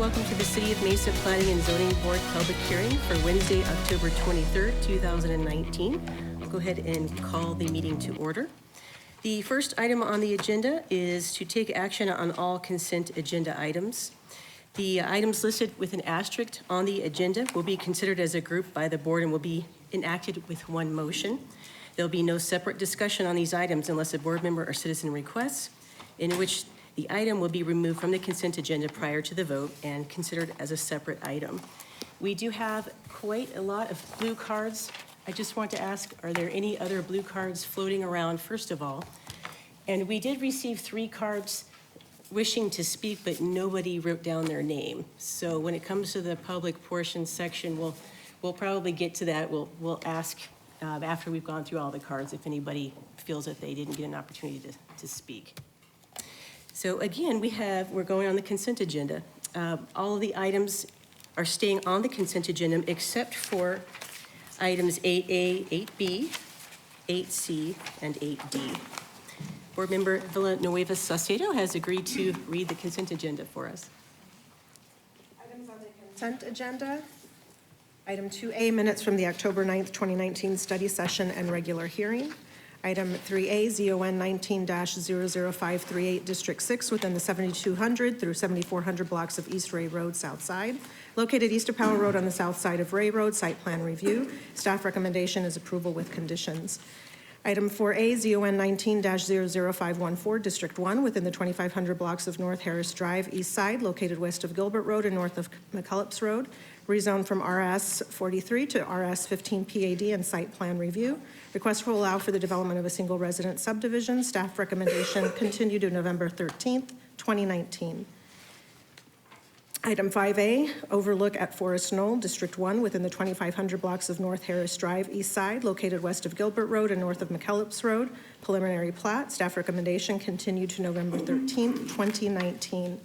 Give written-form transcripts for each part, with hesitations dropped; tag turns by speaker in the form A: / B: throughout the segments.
A: welcome to the City of Mesa Planning and Zoning Board public hearing for Wednesday, October 23rd, 2019. I'll go ahead and call the meeting to order. The first item on the agenda is to take action on all consent agenda items. The items listed with an asterisk on the agenda will be considered as a group by the board and will be enacted with one motion. There'll be no separate discussion on these items unless a board member or citizen requests, in which the item will be removed from the consent agenda prior to the vote and considered as a separate item. We do have quite a lot of blue cards. I just want to ask, are there any other blue cards floating around, first of all? And we did receive 3 cards wishing to speak, but nobody wrote down their name. So when it comes to the public portion section, we'll probably get to that. We'll ask after we've gone through all the cards if anybody feels that they didn't get an opportunity to speak. So again, we're going on the consent agenda. All of the items are staying on the consent agenda except for items 8A, 8B, 8C, and 8D. Board Member Villanueva Saucedo has agreed to read the consent agenda for us.
B: Items on the consent agenda. Item 2A, minutes from the October 9th, 2019 study session and regular hearing. Item 3A, ZON 19-00538, District 6, within the 7200 through 7400 blocks of East Ray Road, South Side. Located east of Powell Road on the south side of Ray Road, site plan review. Staff recommendation is approval with conditions. Item 4A, ZON 19-00514, District 1, within the 2500 blocks of North Harris Drive, East Side, located west of Gilbert Road and north of McCullops Road. Rezoned from RS 43 to RS 15 PAD and site plan review. Request will allow for the development of a single resident subdivision. Staff recommendation continue to November 13th, 2019. Item 5A, overlook at Forest Knoll, District 1, within the 2500 blocks of North Harris Drive, East Side, located west of Gilbert Road and north of McKellips Road. Preliminary plat. Staff recommendation continue to November 13th, 2019.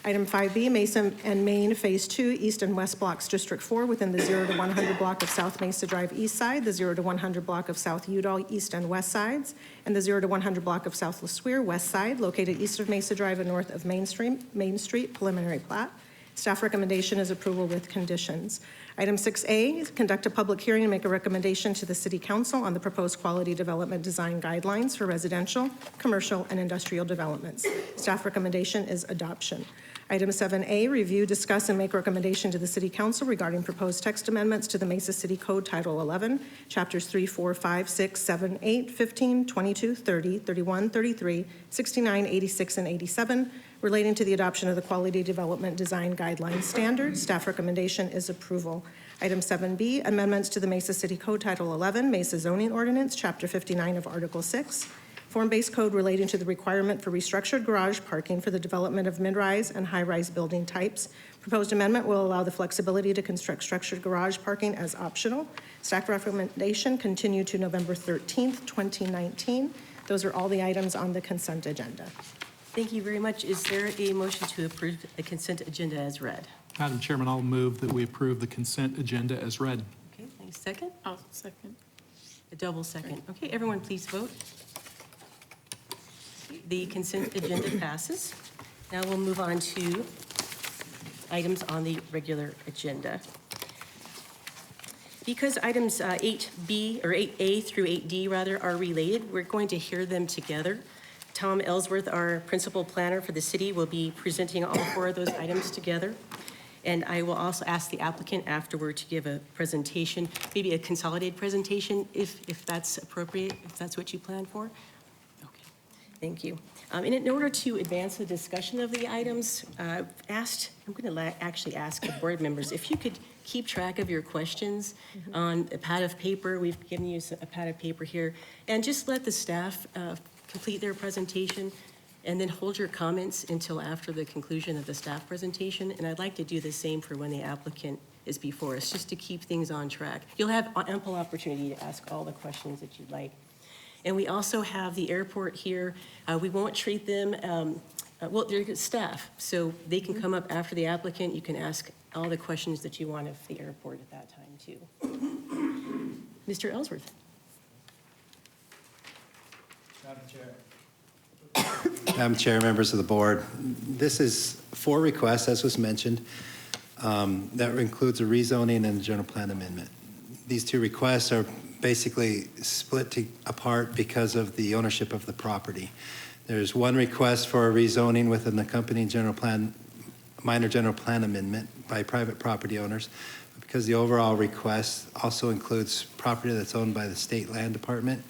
B: Item 5B, Mesa and Main Phase 2, East and West Blocks, District 4, within the 0 to 100 block of South Mesa Drive East Side, the 0 to 100 block of South Udall East and West Sides, and the 0 to 100 block of South LeSueur West Side, located east of Mesa Drive and north of Main Street, preliminary plat. Staff recommendation is approval with conditions. Item 6A, conduct a public hearing and make a recommendation to the City Council on the proposed quality development design guidelines for residential, commercial, and industrial developments. Staff recommendation is adoption. Item 7A, review, discuss, and make recommendation to the City Council regarding proposed text amendments to the Mesa City Code Title 11, Chapters 3, 4, 5, 6, 7, 8, 15, 22, 30, 31, 33, 69, 86, and 87, relating to the adoption of the Quality Development Design Guidelines Standards. Staff recommendation is approval. Item 7B, amendments to the Mesa City Code Title 11, Mesa Zoning Ordinance, Chapter 59 of Article 6, form-based code relating to the requirement for restructured garage parking for the development of mid-rise and high-rise building types. Proposed amendment will allow the flexibility to construct structured garage parking as optional. Staff recommendation continue to November 13th, 2019. Those are all the items on the consent agenda.
A: Thank you very much. Is there a motion to approve the consent agenda as read?
C: Madam Chairman, I'll move that we approve the consent agenda as read.
A: Okay, thanks. Second?
D: I'll second.
A: A double second. Okay, everyone please vote. The consent agenda passes. Now we'll move on to items on the regular agenda. Because items 8B or 8A through 8D rather are related, we're going to hear them together. Tom Ellsworth, our principal planner for the city, will be presenting all 4 of those items together. And I will also ask the applicant afterward to give a presentation, maybe a consolidated presentation if that's appropriate, if that's what you plan for. Thank you. And in order to advance the discussion of the items, I'm going to actually ask the board members if you could keep track of your questions on a pad of paper. We've given you a pad of paper here, and just let the staff complete their presentation, and then hold your comments until after the conclusion of the staff presentation. And I'd like to do the same for when the applicant is before us, just to keep things on track. You'll have ample opportunity to ask all the questions that you'd like. And we also have the airport here. We won't treat them, well, they're staff, so they can come up after the applicant. You can ask all the questions that you want of the airport at that time too. Mr. Ellsworth.
E: Madam Chair,
D: Madam Chair, members of the board, this is 4 requests, as was mentioned. That includes a rezoning and a general plan amendment. These 2 requests are basically split apart because of the ownership of the property. There's 1 request for a rezoning with an accompanying minor general plan amendment by private property owners, because the overall request also includes property that's owned by the State Land Department.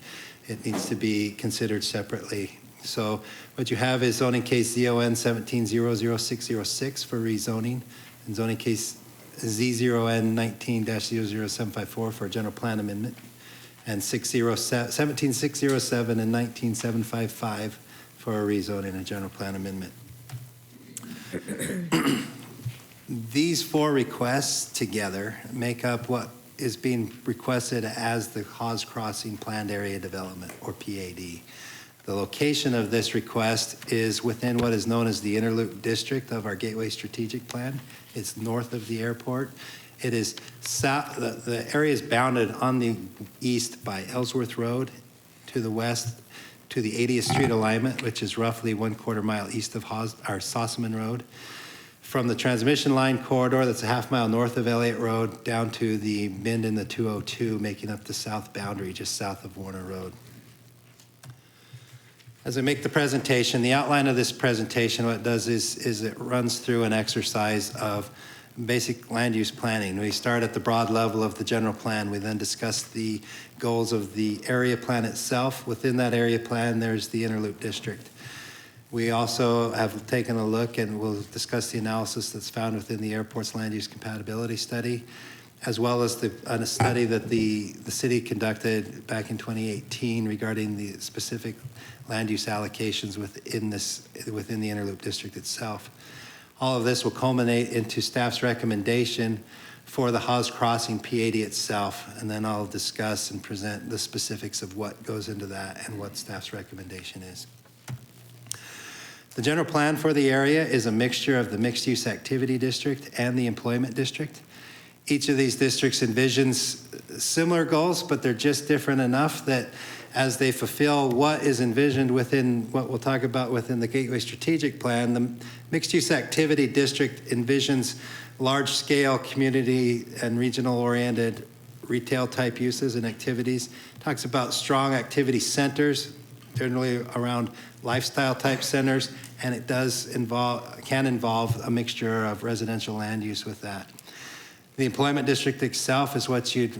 D: It needs to be considered separately. So what you have is zoning case ZON 17-00606 for rezoning, and zoning case Z0N 19-00754 for a general plan amendment, and 17607 and 19755 for a rezoning and general plan amendment. These 4 requests together make up what is being requested as the Haas Crossing Planned Area Development, or PAD. The location of this request is within what is known as the Inner Loop District of our Gateway Strategic Plan. It's north of the airport. It is south, the area is bounded on the east by Ellsworth Road, to the west to the 80th Street alignment, which is roughly 1/4 mile east of Sossaman Road. From the transmission line corridor that's a half mile north of Elliott Road down to the bend in the 202, making up the south boundary just south of Warner Road. As I make the presentation, the outline of this presentation, what it does is it runs through an exercise of basic land use planning. We start at the broad level of the general plan. We then discuss the goals of the area plan itself. Within that area plan, there's the Inner Loop District. We also have taken a look, and we'll discuss the analysis that's found within the airport's land use compatibility study, as well as a study that the city conducted back in 2018 regarding the specific land use allocations within the Inner Loop District itself. All of this will culminate into staff's recommendation for the Haas Crossing PAD itself, and then I'll discuss and present the specifics of what goes into that and what staff's recommendation is. The general plan for the area is a mixture of the mixed-use activity district and the employment district. Each of these districts envisions similar goals, but they're just different enough that as they fulfill what is envisioned within what we'll talk about within the Gateway Strategic Plan, the mixed-use activity district envisions large-scale community and regional-oriented retail-type uses and activities. Talks about strong activity centers, generally around lifestyle-type centers, and it can involve a mixture of residential land use with that. The employment district itself is what you'd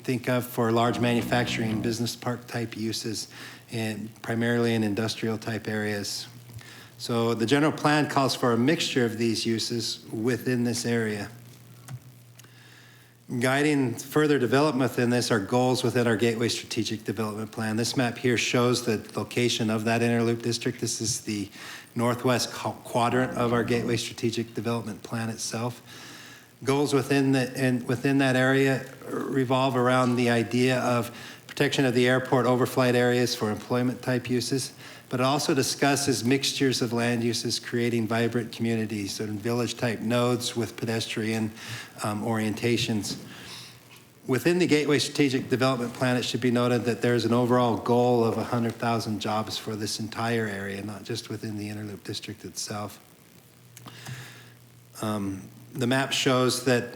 D: think of for large manufacturing business park type uses, and primarily in industrial type areas. So the general plan calls for a mixture of these uses within this area. Guiding further development within this are goals within our Gateway Strategic Development Plan. This map here shows the location of that Inner Loop District. This is the northwest quadrant of our Gateway Strategic Development Plan itself. Goals within that area revolve around the idea of protection of the airport overflight areas for employment type uses, but it also discusses mixtures of land uses creating vibrant communities and village type nodes with pedestrian orientations. Within the Gateway Strategic Development Plan, it should be noted that there's an overall goal of 100,000 jobs for this entire area, not just within the Inner Loop District itself. The map shows that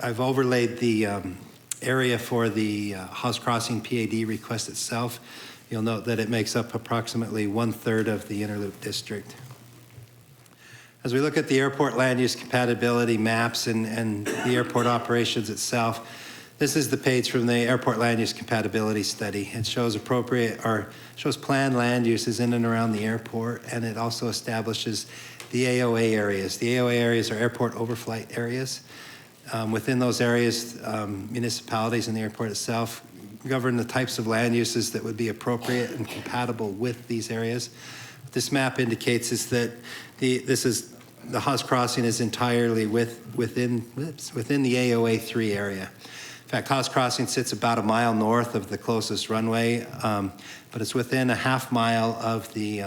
D: I've overlaid the area for the Haas Crossing PAD request itself. You'll note that it makes up approximately 1/3 of the Inner Loop District. As we look at the airport land use compatibility maps and the airport operations itself, this is the page from the airport land use compatibility study. It shows shows planned land uses in and around the airport, and it also establishes the AOA areas. The AOA areas are airport overflight areas. Within those areas, municipalities and the airport itself govern the types of land uses that would be appropriate and compatible with these areas. What this map indicates is that the Haas Crossing is entirely within the AOA 3 area. In fact, Haas Crossing sits about a mile north of the closest runway, but it's within a half mile of the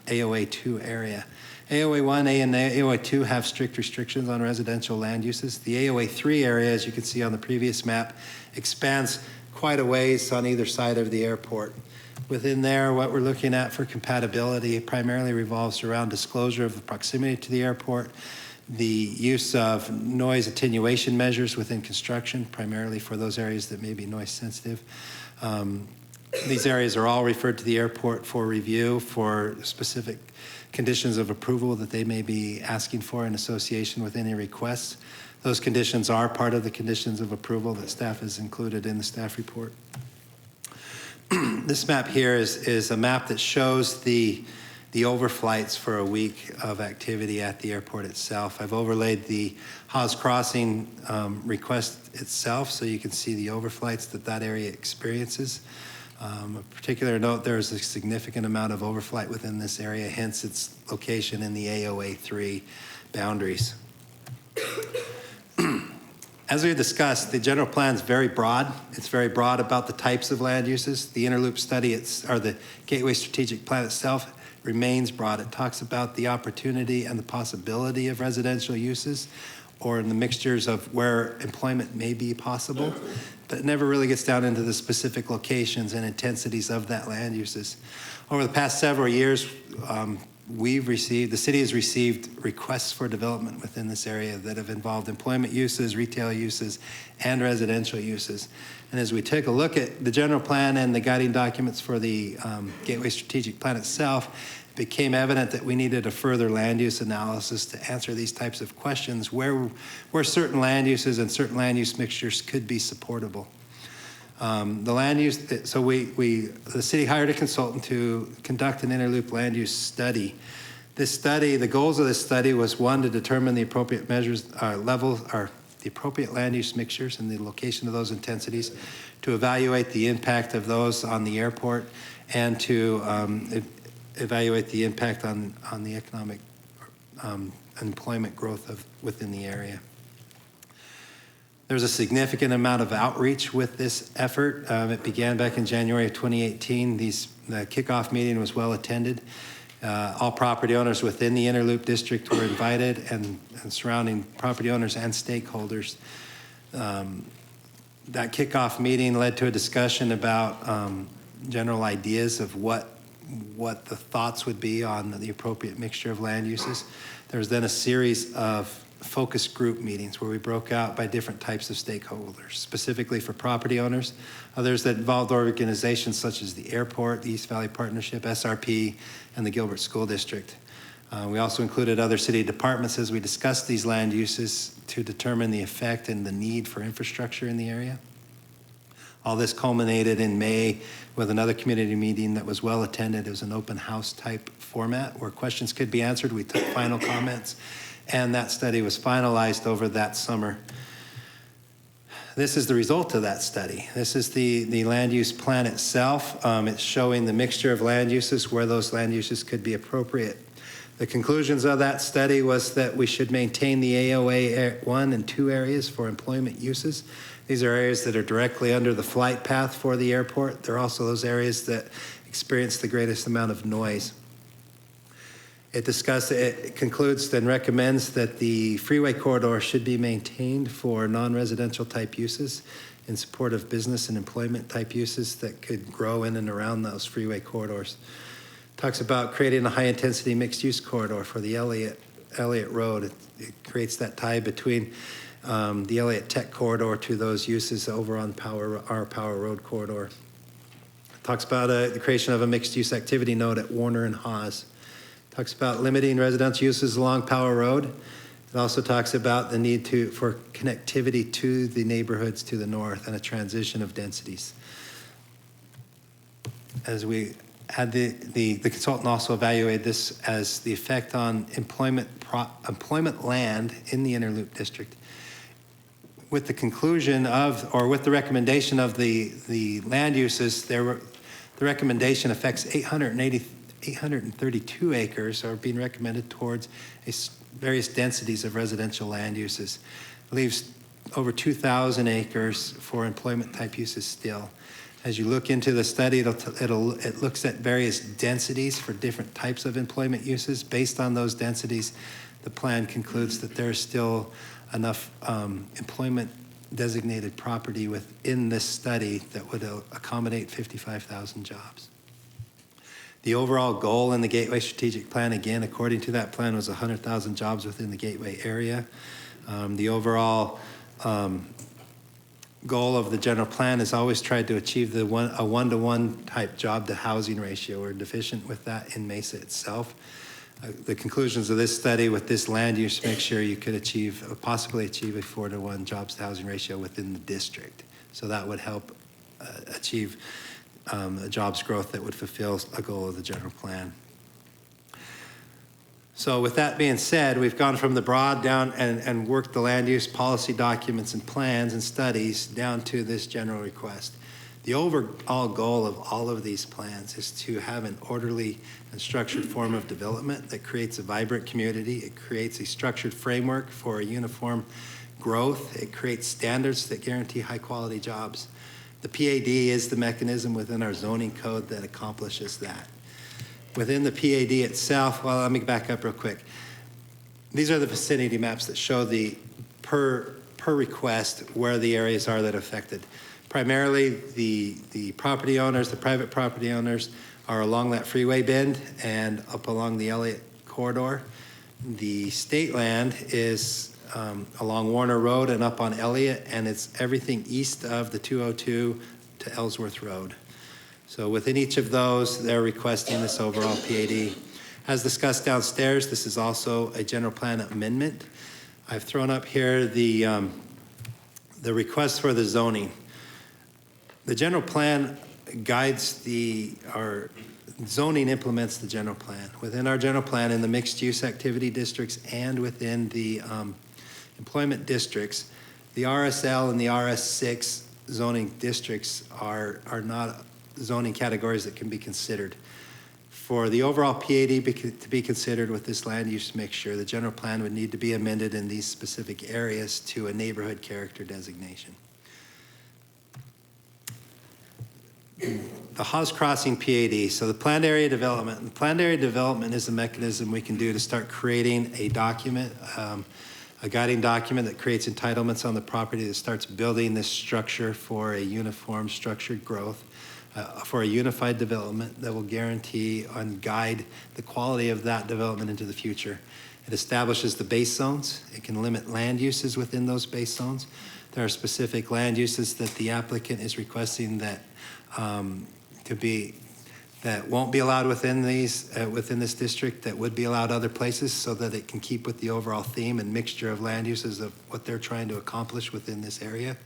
D: AOA 2 area. AOA 1A and AOA 2 have strict restrictions on residential land uses. The AOA 3 area, as you can see on the previous map, expands quite a ways on either side of the airport. Within there, what we're looking at for compatibility primarily revolves around disclosure of the proximity to the airport, the use of noise attenuation measures within construction, primarily for those areas that may be noise sensitive. These areas are all referred to the airport for review for specific conditions of approval that they may be asking for in association with any requests. Those conditions are part of the conditions of approval that staff has included in the staff report. This map here is a map that shows the overflights for a week of activity at the airport itself. I've overlaid the Haas Crossing request itself so you can see the overflights that area experiences. Of particular note, there is a significant amount of overflight within this area, hence its location in the AOA 3 boundaries. As we discussed, the general plan is very broad. It's very broad about the types of land uses. The Interloop study, or the Gateway Strategic Plan itself, remains broad. It talks about the opportunity and the possibility of residential uses or in the mixtures of where employment may be possible, but it never really gets down into the specific locations and intensities of that land uses. Over the past several years, the city has received requests for development within this area that have involved employment uses, retail uses, and residential uses. And as we take a look at the general plan and the guiding documents for the Gateway Strategic Plan itself, it became evident that we needed a further land use analysis to answer these types of questions where certain land uses and certain land use mixtures could be supportable. The land use, so the city hired a consultant to conduct an Interloop land use study. This study, the goals of this study was one, to determine the appropriate measures, the appropriate land use mixtures and the location of those intensities, to evaluate the impact of those on the airport, and to evaluate the impact on the economic employment growth within the area. There's a significant amount of outreach with this effort. It began back in January of 2018. The kickoff meeting was well attended. All property owners within the Interloop district were invited, and surrounding property owners and stakeholders. That kickoff meeting led to a discussion about general ideas of what the thoughts would be on the appropriate mixture of land uses. There was then a series of focus group meetings where we broke out by different types of stakeholders, specifically for property owners, others that involved organizations such as the airport, the East Valley Partnership, SRP, and the Gilbert School District. We also included other city departments as we discussed these land uses to determine the effect and the need for infrastructure in the area. All this culminated in May with another community meeting that was well attended. It was an open house type format where questions could be answered. We took final comments, and that study was finalized over that summer. This is the result of that study. This is the land use plan itself. It's showing the mixture of land uses, where those land uses could be appropriate. The conclusions of that study was that we should maintain the AOA 1 and 2 areas for employment uses. These are areas that are directly under the flight path for the airport. They're also those areas that experience the greatest amount of noise. It concludes and recommends that the freeway corridor should be maintained for non-residential type uses in support of business and employment type uses that could grow in and around those freeway corridors. Talks about creating a high-intensity mixed-use corridor for the Elliott Road. It creates that tie between the Elliott Tech corridor to those uses over on our Power Road corridor. Talks about the creation of a mixed-use activity node at Warner and Haas. Talks about limiting residential uses along Power Road. It also talks about the need for connectivity to the neighborhoods to the north and a transition of densities. As we had the consultant also evaluated this as the effect on employment land in the Interloop district. With the conclusion of, or with the recommendation of the land uses, the recommendation affects 832 acres are being recommended towards various densities of residential land uses. It leaves over 2,000 acres for employment type uses still. As you look into the study, it looks at various densities for different types of employment uses. Based on those densities, the plan concludes that there's still enough employment designated property within this study that would accommodate 55,000 jobs. The overall goal in the Gateway Strategic Plan, again, according to that plan, was 100,000 jobs within the Gateway area. The overall goal of the general plan is always tried to achieve a one-to-one type job-to-housing ratio. We're deficient with that in Mesa itself. The conclusions of this study with this land use make sure you could possibly achieve a 4-to-1 jobs-to-housing ratio within the district. So that would help achieve a jobs growth that would fulfill a goal of the general plan. So with that being said, we've gone from the broad down and worked the land use policy documents and plans and studies down to this general request. The overall goal of all of these plans is to have an orderly and structured form of development that creates a vibrant community. It creates a structured framework for a uniform growth. It creates standards that guarantee high quality jobs. The PAD is the mechanism within our zoning code that accomplishes that. Within the PAD itself, well, let me back up real quick. These are the vicinity maps that show the per request where the areas are that are affected. Primarily, the property owners, the private property owners, are along that freeway bend and up along the Elliott corridor. The state land is along Warner Road and up on Elliott, and it's everything east of the 202 to Ellsworth Road. So within each of those, they're requesting this overall PAD. As discussed downstairs, this is also a general plan amendment. I've thrown up here the request for the zoning. The general plan guides our zoning implements the general plan. Within our general plan, in the mixed use activity districts and within the employment districts, the RSL and the RS6 zoning districts are not zoning categories that can be considered. For the overall PAD to be considered with this land use mixture, the general plan would need to be amended in these specific areas to a neighborhood character designation. The Haas Crossing PAD, so the planned area development. The planned area development is a mechanism we can do to start creating a document, a guiding document that creates entitlements on the property that starts building this structure for a uniform structured growth, for a unified development that will guarantee and guide the quality of that development into the future. It establishes the base zones. It can limit land uses within those base zones. There are specific land uses that the applicant is requesting that that won't be allowed within this district, that would be allowed other places, so that it can keep with the overall theme and mixture of land uses of what they're trying to accomplish within this area.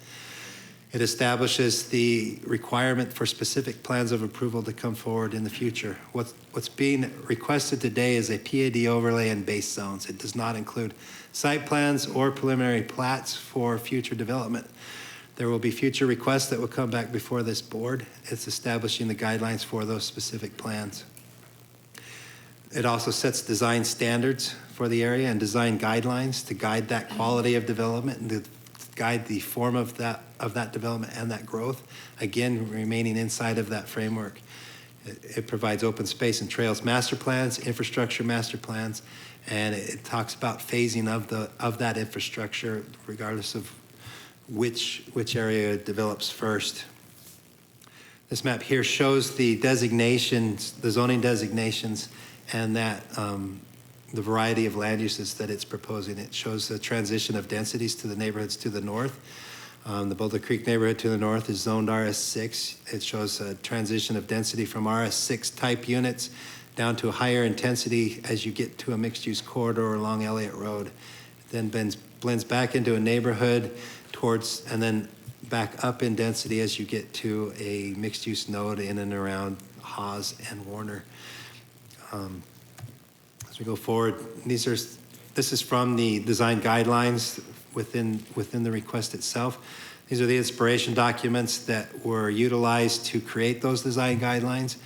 D: It establishes the requirement for specific plans of approval to come forward in the future. What's being requested today is a PAD overlay and base zones. It does not include site plans or preliminary plats for future development. There will be future requests that will come back before this board. It's establishing the guidelines for those specific plans. It also sets design standards for the area and design guidelines to guide that quality of development and to guide the form of that development and that growth, again, remaining inside of that framework. It provides open space and trails master plans, infrastructure master plans, and it talks about phasing of that infrastructure regardless of which area develops first. This map here shows the designations, the zoning designations, and that the variety of land uses that it's proposing. It shows the transition of densities to the neighborhoods to the north. The Boulder Creek neighborhood to the north is zoned RS6. It shows a transition of density from RS6 type units down to a higher intensity as you get to a mixed use corridor along Elliott Road. It then blends back into a neighborhood and then back up in density as you get to a mixed use node in and around Haas and Warner. As we go forward, this is from the design guidelines within the request itself. These are the inspiration documents that were utilized to create those design guidelines.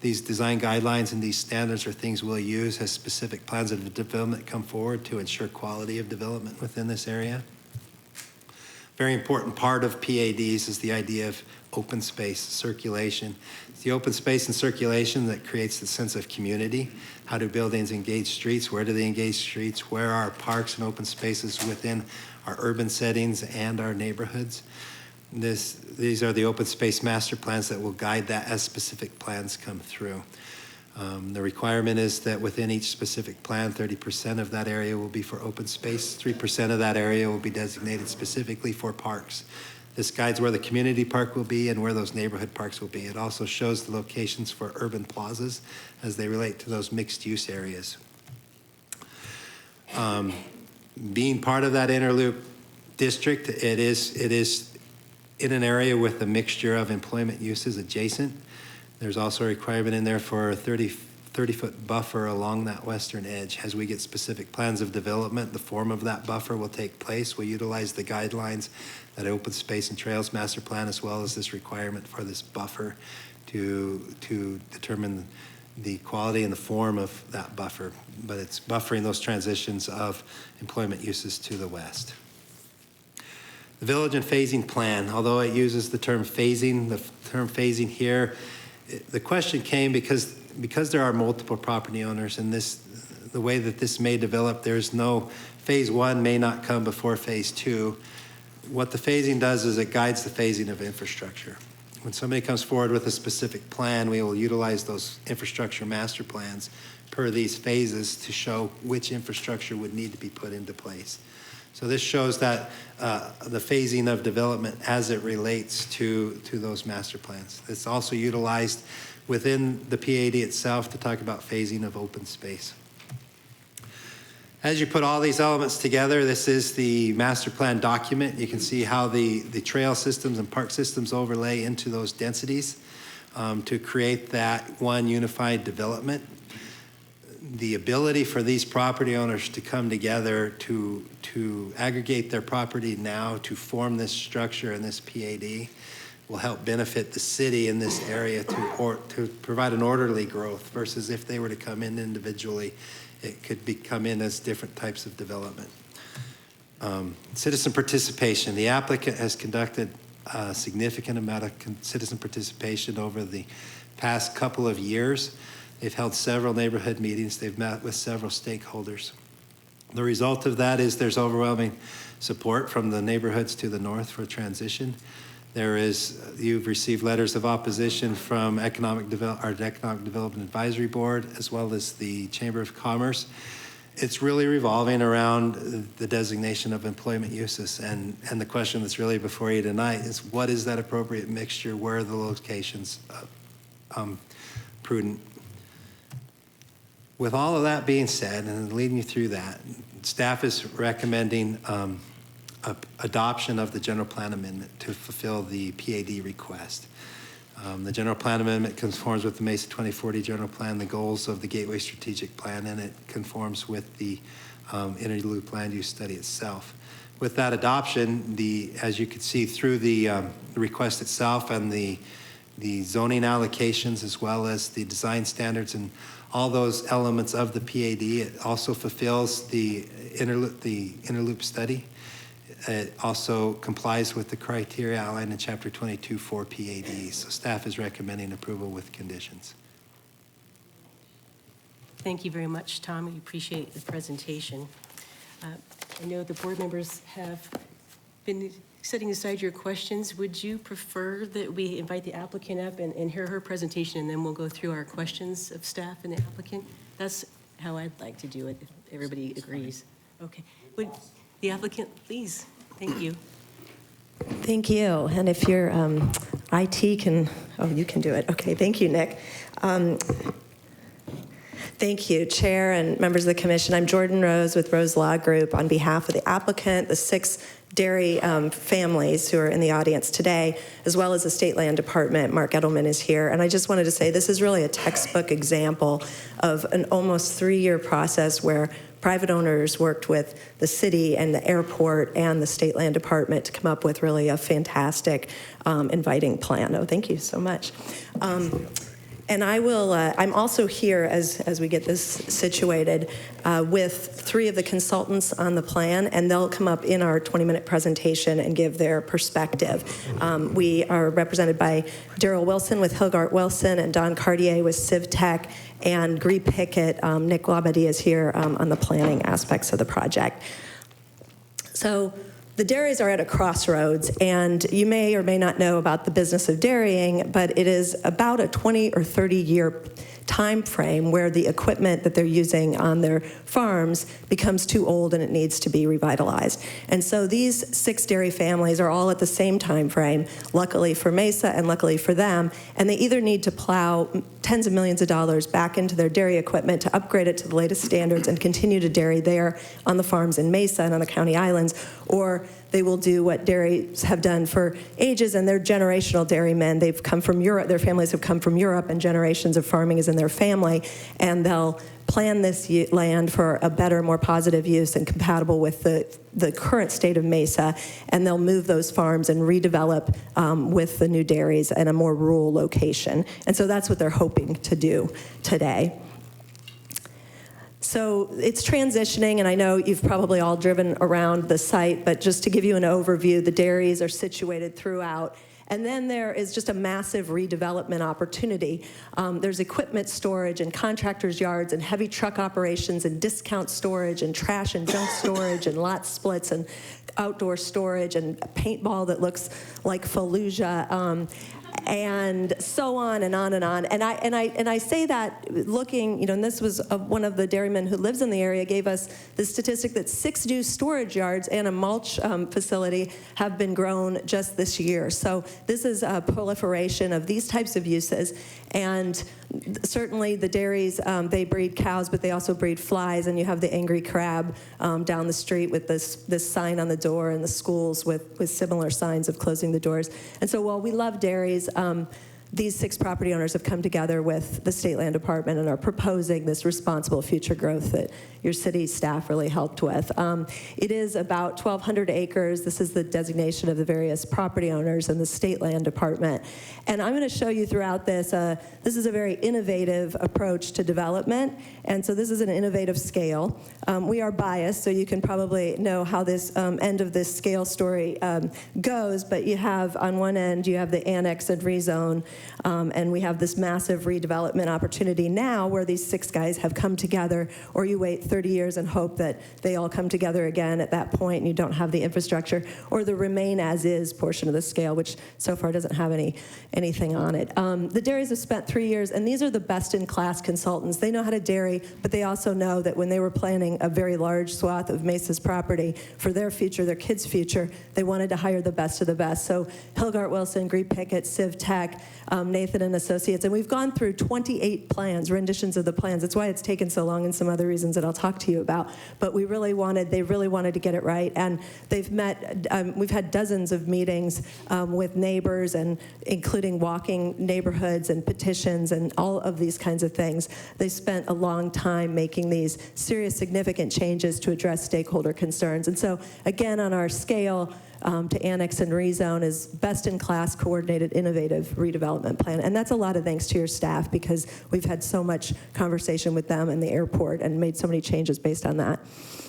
D: These design guidelines and these standards are things we'll use as specific plans of development come forward to ensure quality of development within this area. Very important part of PADs is the idea of open space, circulation. It's the open space and circulation that creates the sense of community. How do buildings engage streets? Where do they engage streets? Where are parks and open spaces within our urban settings and our neighborhoods? These are the open space master plans that will guide that as specific plans come through. The requirement is that within each specific plan, 30% of that area will be for open space, 3% of that area will be designated specifically for parks. This guides where the community park will be and where those neighborhood parks will be. It also shows the locations for urban plazas as they relate to those mixed-use areas. Being part of that interloop district, it is in an area with a mixture of employment uses adjacent. There's also a requirement in there for a 30-foot buffer along that western edge. As we get specific plans of development, the form of that buffer will take place. We utilize the guidelines that Open Space and Trails Master Plan, as well as this requirement for this buffer to determine the quality and the form of that buffer. But it's buffering those transitions of employment uses to the west. The village and phasing plan, although it uses the term phasing, the term phasing here, the question came because there are multiple property owners and the way that this may develop, there's no phase one may not come before phase two. What the phasing does is it guides the phasing of infrastructure. When somebody comes forward with a specific plan, we will utilize those infrastructure master plans per these phases to show which infrastructure would need to be put into place. So this shows that the phasing of development as it relates to those master plans. It's also utilized within the PAD itself to talk about phasing of open space. As you put all these elements together, this is the master plan document. You can see how the trail systems and park systems overlay into those densities to create that one unified development. The ability for these property owners to come together to aggregate their property now to form this structure and this PAD will help benefit the city in this area to provide an orderly growth versus if they were to come in individually, it could come in as different types of development. Citizen participation. The applicant has conducted a significant amount of citizen participation over the past couple of years. They've held several neighborhood meetings. They've met with several stakeholders. The result of that is there's overwhelming support from the neighborhoods to the north for transition. You've received letters of opposition from our Economic Development Advisory Board, as well as the Chamber of Commerce. It's really revolving around the designation of employment uses. And the question that's really before you tonight is, what is that appropriate mixture? Where are the locations prudent? With all of that being said, and leading you through that, staff is recommending adoption of the general plan amendment to fulfill the PAD request. The general plan amendment conforms with the Mesa 2040 general plan, the goals of the Gateway Strategic Plan, and it conforms with the interloop land use study itself. With that adoption, as you can see through the request itself and the zoning allocations, as well as the design standards and all those elements of the PAD, it also fulfills the interloop study. It also complies with the criteria outlined in Chapter 22 for PADs. So staff is recommending approval with conditions.
A: Thank you very much, Tom. We appreciate the presentation. I know the board members have been setting aside your questions. Would you prefer that we invite the applicant up and hear her presentation, and then we'll go through our questions of staff and the applicant? That's how I'd like to do it, if everybody agrees. Okay. Would the applicant, please? Thank you.
E: Thank you. And if your IT can, you can do it. Okay, thank you, Nick. Thank you, Chair and members of the Commission. I'm Jordan Rose with Rose Law Group on behalf of the applicant, the 6 dairy families who are in the audience today, as well as the State Land Department. Mark Edelman is here. And I just wanted to say this is really a textbook example of an almost 3-year process where private owners worked with the city and the airport and the State Land Department to come up with really a fantastic inviting plan. Oh, thank you so much. And I will, I'm also here as we get this situated with 3 of the consultants on the plan, and they'll come up in our 20-minute presentation and give their perspective. We are represented by Daryl Wilson with Hilgart Wilson and Don Cartier with CivTech, and Gree Pickett. Nick Labadie is here on the planning aspects of the project. So the dairies are at a crossroads, and you may or may not know about the business of dairying, but it is about a 20 or 30 year time frame where the equipment that they're using on their farms becomes too old and it needs to be revitalized. And so these 6 dairy families are all at the same time frame, luckily for Mesa and luckily for them, and they either need to plow tens of millions of dollars back into their dairy equipment to upgrade it to the latest standards and continue to dairy there on the farms in Mesa and on the county islands, or they will do what dairies have done for ages, and they're generational dairymen. They've come from Europe, their families have come from Europe, and generations of farming is in their family, and they'll plan this land for a better, more positive use and compatible with the current state of Mesa, and they'll move those farms and redevelop with the new dairies in a more rural location. And so that's what they're hoping to do today. So it's transitioning, and I know you've probably all driven around the site, but just to give you an overview, the dairies are situated throughout. And then there is just a massive redevelopment opportunity. There's equipment storage and contractors' yards and heavy truck operations and discount storage and trash and junk storage and lot splits and outdoor storage and paintball that looks like Fallujah. And so on and on and on. And I say that looking, and this was one of the dairymen who lives in the area gave us the statistic that 6 new storage yards and a mulch facility have been grown just this year. So this is a proliferation of these types of uses. And certainly the dairies, they breed cows, but they also breed flies. And you have the angry crab down the street with this sign on the door, and the schools with similar signs of closing the doors. And so while we love dairies, these 6 property owners have come together with the State Land Department and are proposing this responsible future growth that your city staff really helped with. It is about 1,200 acres. This is the designation of the various property owners and the State Land Department. And I'm going to show you throughout this, this is a very innovative approach to development. And so this is an innovative scale. We are biased, so you can probably know how this end of this scale story goes, but you have, on one end, you have the annex and rezone, and we have this massive redevelopment opportunity now where these 6 guys have come together, or you wait 30 years and hope that they all come together again at that point and you don't have the infrastructure, or the remain as is portion of the scale, which so far doesn't have anything on it. The dairies have spent 3 years, and these are the best in class consultants. They know how to dairy, but they also know that when they were planning a very large swath of Mesa's property for their future, their kids' future, they wanted to hire the best of the best. So Hilgart Wilson, Green Pickett, Civ Tech, Nathan and Associates, and we've gone through 28 plans, renditions of the plans. That's why it's taken so long, and some other reasons that I'll talk to you about. But they really wanted to get it right, and they've met. We've had dozens of meetings with neighbors, and including walking neighborhoods and petitions and all of these kinds of things. They spent a long time making these serious, significant changes to address stakeholder concerns. And so, again, on our scale, to annex and rezone is best-in-class, coordinated, innovative redevelopment plan. And that's a lot of thanks to your staff, because we've had so much conversation with them and the airport and made so many changes based on that.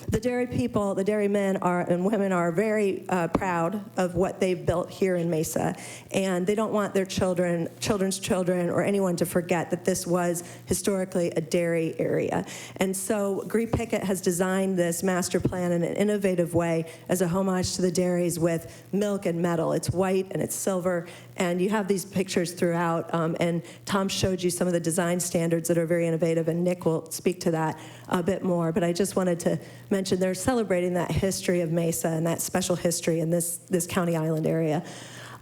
E: The dairy people, the dairy men and women are very proud of what they've built here in Mesa, and they don't want their children's children, or anyone to forget that this was historically a dairy area. And so Green Pickett has designed this master plan in an innovative way as a homage to the dairies with milk and metal. It's white and it's silver, and you have these pictures throughout, and Tom showed you some of the design standards that are very innovative, and Nick will speak to that a bit more. But I just wanted to mention they're celebrating that history of Mesa and that special history in this County Island area.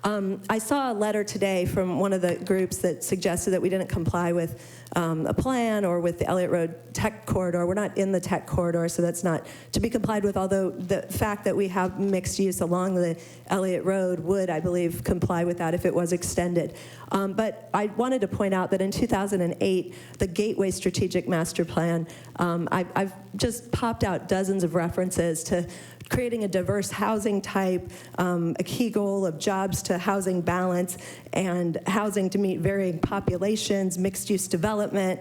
E: I saw a letter today from one of the groups that suggested that we didn't comply with a plan or with the Elliott Road Tech Corridor. We're not in the Tech Corridor, so that's not to be complied with, although the fact that we have mixed use along the Elliott Road would, I believe, comply with that if it was extended. But I wanted to point out that in 2008, the Gateway Strategic Master Plan, I've just popped out dozens of references to creating a diverse housing type, a key goal of jobs to housing balance, and housing to meet varying populations, mixed-use development,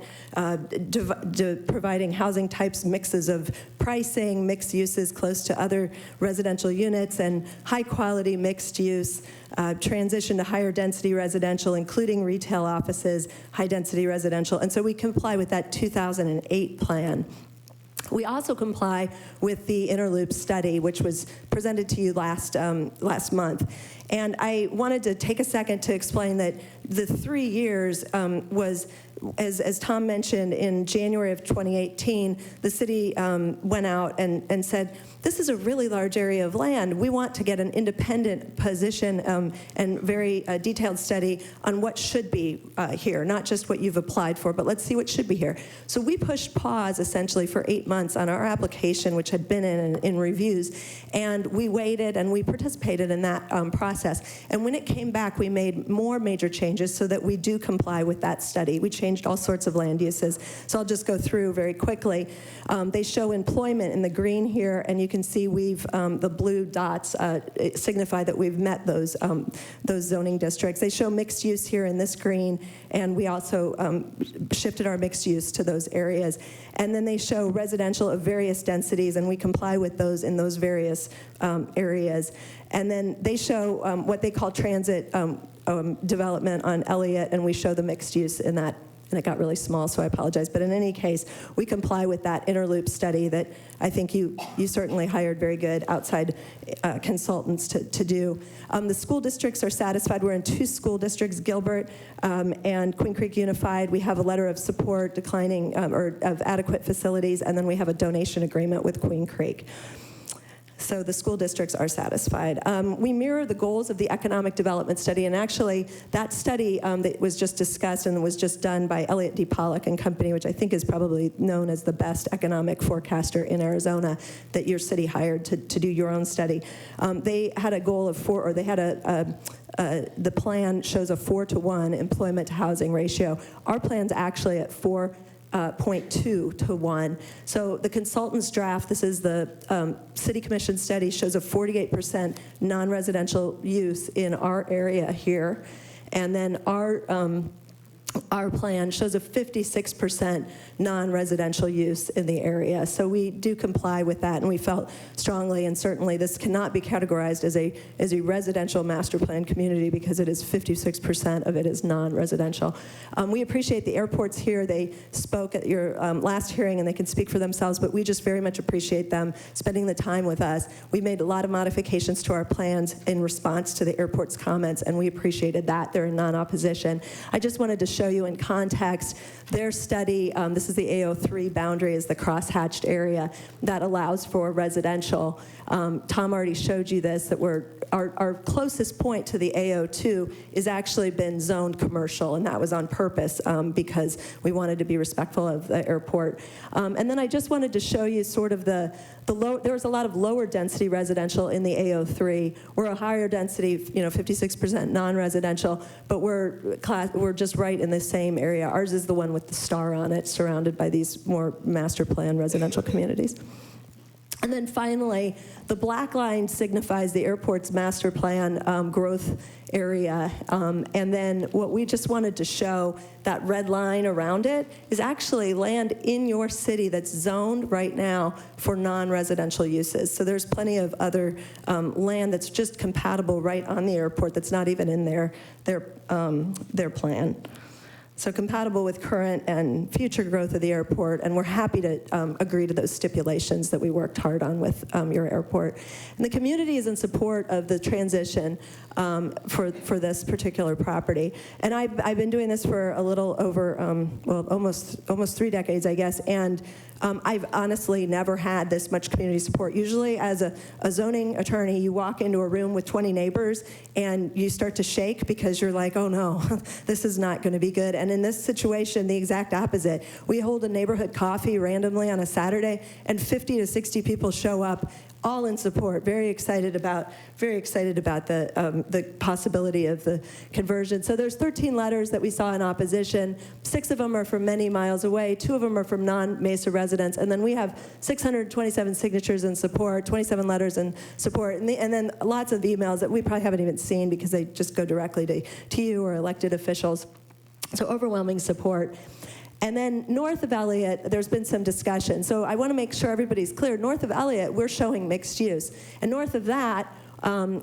E: providing housing types, mixes of pricing, mixed uses close to other residential units, and high-quality mixed use, transition to higher density residential, including retail offices, high-density residential. And so we comply with that 2008 plan. We also comply with the Interloop study, which was presented to you last month. And I wanted to take a second to explain that the 3 years was as Tom mentioned, in January of 2018, the city went out and said, this is a really large area of land. We want to get an independent position and very detailed study on what should be here, not just what you've applied for, but let's see what should be here. So we pushed pause essentially for 8 months on our application, which had been in reviews, and we waited and we participated in that process. And when it came back, we made more major changes so that we do comply with that study. We changed all sorts of land uses. So I'll just go through very quickly. They show employment in the green here, and you can see we've the blue dots signify that we've met those zoning districts. They show mixed use here in this green, and we also shifted our mixed use to those areas. And then they show residential of various densities, and we comply with those in those various areas. And then they show what they call transit development on Elliott, and we show the mixed use in that. And it got really small, so I apologize. But in any case, we comply with that interloop study that I think you certainly hired very good outside consultants to do. The school districts are satisfied. We're in 2 school districts, Gilbert and Queen Creek Unified. We have a letter of support declining or of adequate facilities, and then we have a donation agreement with Queen Creek. So the school districts are satisfied. We mirror the goals of the economic development study, and actually that study that was just discussed and was just done by Elliott D. Pollock and Company, which I think is probably known as the best economic forecaster in Arizona, that your city hired to do your own study. They had a goal of 4, or they had the plan shows a 4-to-1 employment to housing ratio. Our plan's actually at 4.2 to 1. So the consultant's draft, this is the City Commission study, shows a 48% non-residential use in our area here. And then our plan shows a 56% non-residential use in the area. So we do comply with that, and we felt strongly, and certainly this cannot be categorized as a residential master plan community because it is 56% of it is non-residential. We appreciate the airports here. They spoke at your last hearing, and they can speak for themselves, but we just very much appreciate them spending the time with us. We made a lot of modifications to our plans in response to the airport's comments, and we appreciated that. They're in non-opposition. I just wanted to show you in context their study. This is the AO3 boundary, is the crosshatched area that allows for residential. Tom already showed you this, that our closest point to the AO2 is actually been zoned commercial, and that was on purpose because we wanted to be respectful of the airport. And then I just wanted to show you sort of the low. There was a lot of lower density residential in the AO3. We're a higher density, 56% non-residential, but we're just right in the same area. Ours is the one with the star on it, surrounded by these more master plan residential communities. And then finally, the black line signifies the airport's master plan growth area. And then what we just wanted to show, that red line around it, is actually land in your city that's zoned right now for non-residential uses. So there's plenty of other land that's just compatible right on the airport that's not even in their plan. So compatible with current and future growth of the airport, and we're happy to agree to those stipulations that we worked hard on with your airport. And the community is in support of the transition for this particular property. And I've been doing this for a little over, almost 3 decades, I guess, and I've honestly never had this much community support. Usually as a zoning attorney, you walk into a room with 20 neighbors and you start to shake because you're like, oh no, this is not going to be good. And in this situation, the exact opposite. We hold a neighborhood coffee randomly on a Saturday, and 50 to 60 people show up, all in support, very excited about the possibility of the conversion. So there's 13 letters that we saw in opposition. 6 of them are from many miles away. 2 of them are from non-Mesa residents. And then we have 627 signatures in support, 27 letters in support, and then lots of emails that we probably haven't even seen because they just go directly to you or elected officials. So overwhelming support. And then north of Elliott, there's been some discussion. So I want to make sure everybody's clear. North of Elliott, we're showing mixed use. And north of that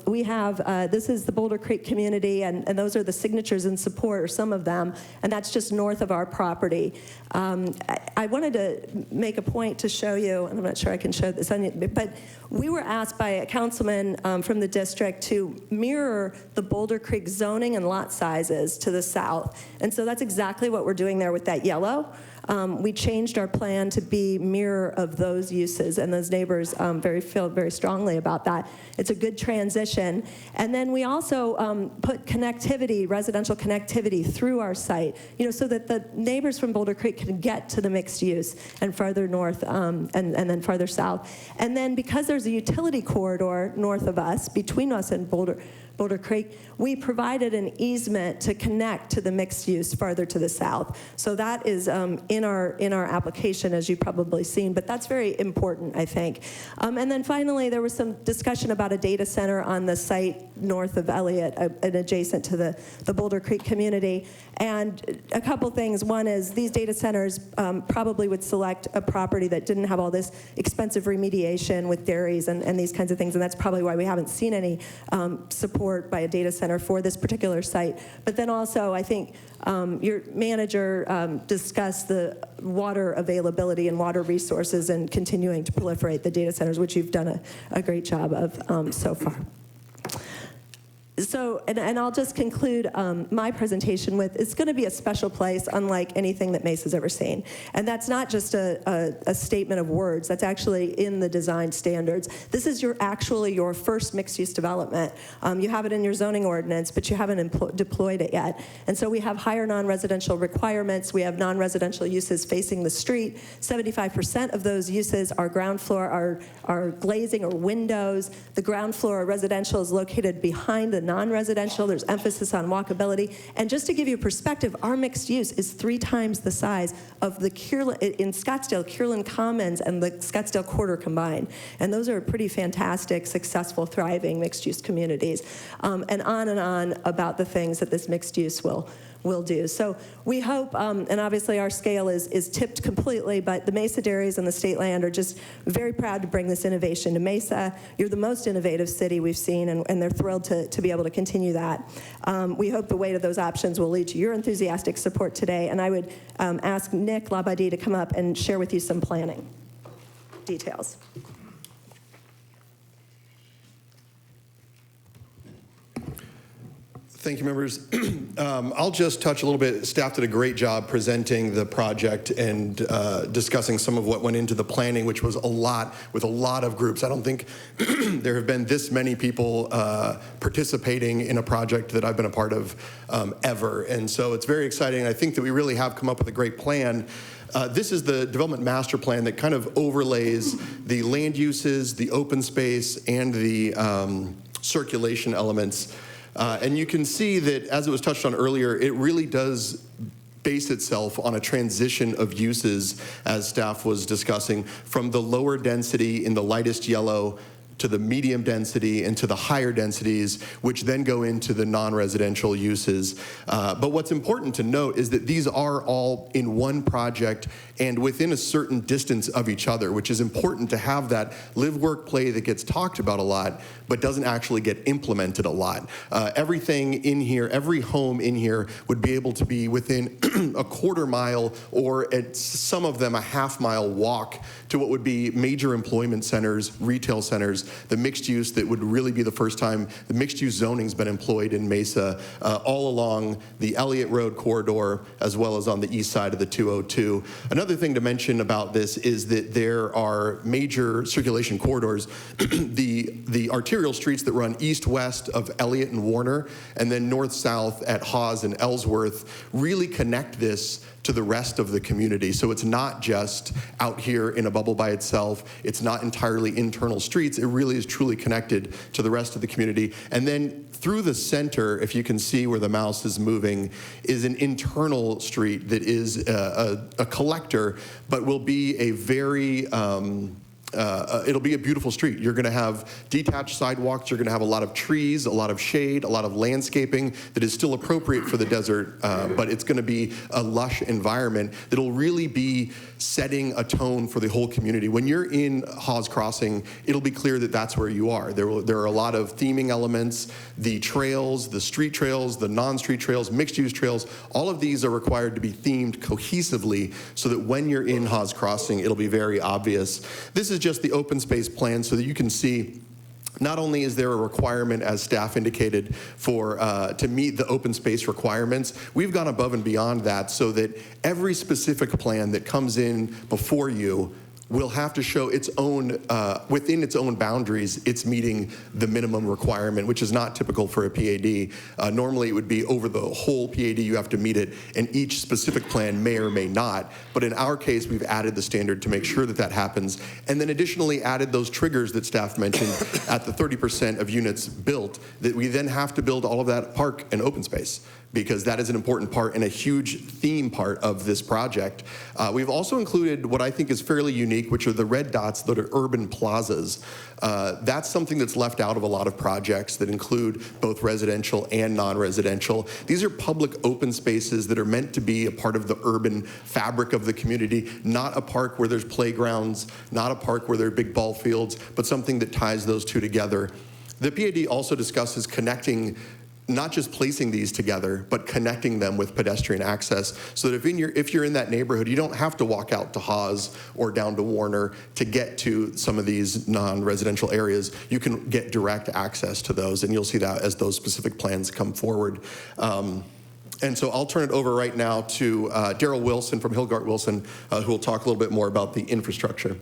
E: We have, this is the Boulder Creek community, and those are the signatures in support, or some of them, and that's just north of our property. I wanted to make a point to show you, and I'm not sure I can show this on you, but we were asked by a councilman from the district to mirror the Boulder Creek zoning and lot sizes to the south. And so that's exactly what we're doing there with that yellow. We changed our plan to be mirror of those uses, and those neighbors feel very strongly about that. It's a good transition. And then we also put connectivity, residential connectivity through our site, so that the neighbors from Boulder Creek can get to the mixed use and farther north and then farther south. And then because there's a utility corridor north of us, between us and Boulder Creek, we provided an easement to connect to the mixed use farther to the south. So that is in our application, as you've probably seen, but that's very important, I think. And then finally, there was some discussion about a data center on the site north of Elliott and adjacent to the Boulder Creek community. And a couple things. One is these data centers probably would select a property that didn't have all this expensive remediation with dairies and these kinds of things, and that's probably why we haven't seen any support by a data center for this particular site. But then also, I think your manager discussed the water availability and water resources and continuing to proliferate the data centers, which you've done a great job of so far. So, and I'll just conclude my presentation with, it's going to be a special place unlike anything that Mesa's ever seen. And that's not just a statement of words. That's actually in the design standards. This is actually your first mixed-use development. You have it in your zoning ordinance, but you haven't deployed it yet. And so we have higher non-residential requirements. We have non-residential uses facing the street. 75% of those uses are ground floor, are glazing or windows. The ground floor residential is located behind the non-residential. There's emphasis on walkability. And just to give you a perspective, our mixed use is 3 times the size of the in Scottsdale, Kierland Commons and the Scottsdale Quarter combined. And those are pretty fantastic, successful, thriving mixed use communities. And on about the things that this mixed use will do. So we hope, and obviously our scale is tipped completely, but the Mesa Dairies and the state land are just very proud to bring this innovation to Mesa. You're the most innovative city we've seen, and they're thrilled to be able to continue that. We hope the weight of those options will lead to your enthusiastic support today, and I would ask Nick Labadie to come up and share with you some planning details.
F: Thank you, members. I'll just touch a little bit. Staff did a great job presenting the project and discussing some of what went into the planning, which was a lot, with a lot of groups. I don't think there have been this many people participating in a project that I've been a part of ever. And so it's very exciting. I think that we really have come up with a great plan. This is the development master plan that kind of overlays the land uses, the open space, and the circulation elements. And you can see that, as it was touched on earlier, it really does base itself on a transition of uses, as staff was discussing, from the lower density in the lightest yellow to the medium density and to the higher densities, which then go into the non-residential uses. But what's important to note is that these are all in one project and within a certain distance of each other, which is important to have that live, work, play that gets talked about a lot, but doesn't actually get implemented a lot. Everything in here, every home in here would be able to be within a quarter mile, or at some of them a half-mile walk to what would be major employment centers, retail centers, the mixed use that would really be the first time the mixed use zoning's been employed in Mesa, all along the Elliott Road corridor, as well as on the east side of the 202. Another thing to mention about this is that there are major circulation corridors. the arterial streets that run east-west of Elliott and Warner, and then north-south at Hawes and Ellsworth, really connect this to the rest of the community. So it's not just out here in a bubble by itself. It's not entirely internal streets. It really is truly connected to the rest of the community. And then through the center, if you can see where the mouse is moving, is an internal street that is a collector, but will be a very it'll be a beautiful street. You're going to have detached sidewalks. You're going to have a lot of trees, a lot of shade, a lot of landscaping that is still appropriate for the desert, but it's going to be a lush environment that'll really be setting a tone for the whole community. When you're in Hawes Crossing, it'll be clear that that's where you are. There are a lot of theming elements, the trails, the street trails, the non-street trails, mixed-use trails. All of these are required to be themed cohesively so that when you're in Hawes Crossing, it'll be very obvious. This is just the open space plan so that you can see not only is there a requirement, as staff indicated, for to meet the open space requirements, we've gone above and beyond that so that every specific plan that comes in before you will have to show its own, within its own boundaries, it's meeting the minimum requirement, which is not typical for a PAD. Normally, it would be over the whole PAD, you have to meet it, and each specific plan may or may not. But in our case, we've added the standard to make sure that that happens, and then additionally added those triggers that staff mentioned at the 30% of units built, that we then have to build all of that park and open space, because that is an important part and a huge theme part of this project. We've also included what I think is fairly unique, which are the red dots that are urban plazas. That's something that's left out of a lot of projects that include both residential and non-residential. These are public open spaces that are meant to be a part of the urban fabric of the community, not a park where there's playgrounds, not a park where there are big ball fields, but something that ties those two together. The PAD also discusses connecting, not just placing these together, but connecting them with pedestrian access so that if you're in that neighborhood, you don't have to walk out to Hawes or down to Warner to get to some of these non-residential areas. You can get direct access to those, and you'll see that as those specific plans come forward. And so I'll turn it over right now to Daryl Wilson from Hilgart Wilson, who will talk a little bit more about the infrastructure.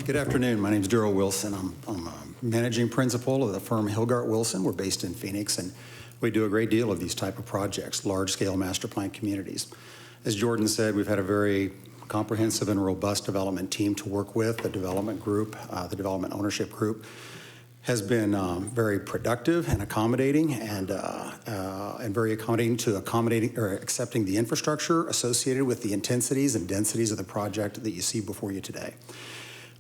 G: Good afternoon. My name is Daryl Wilson. I'm a managing principal of the firm Hilgart Wilson. We're based in Phoenix, and we do a great deal of these type of projects, large-scale master plan communities. As Jordan said, we've had a very comprehensive and robust development team to work with. The development group, the development ownership group, has been very productive and accommodating, and very accommodating to accepting the infrastructure associated with the intensities and densities of the project that you see before you today.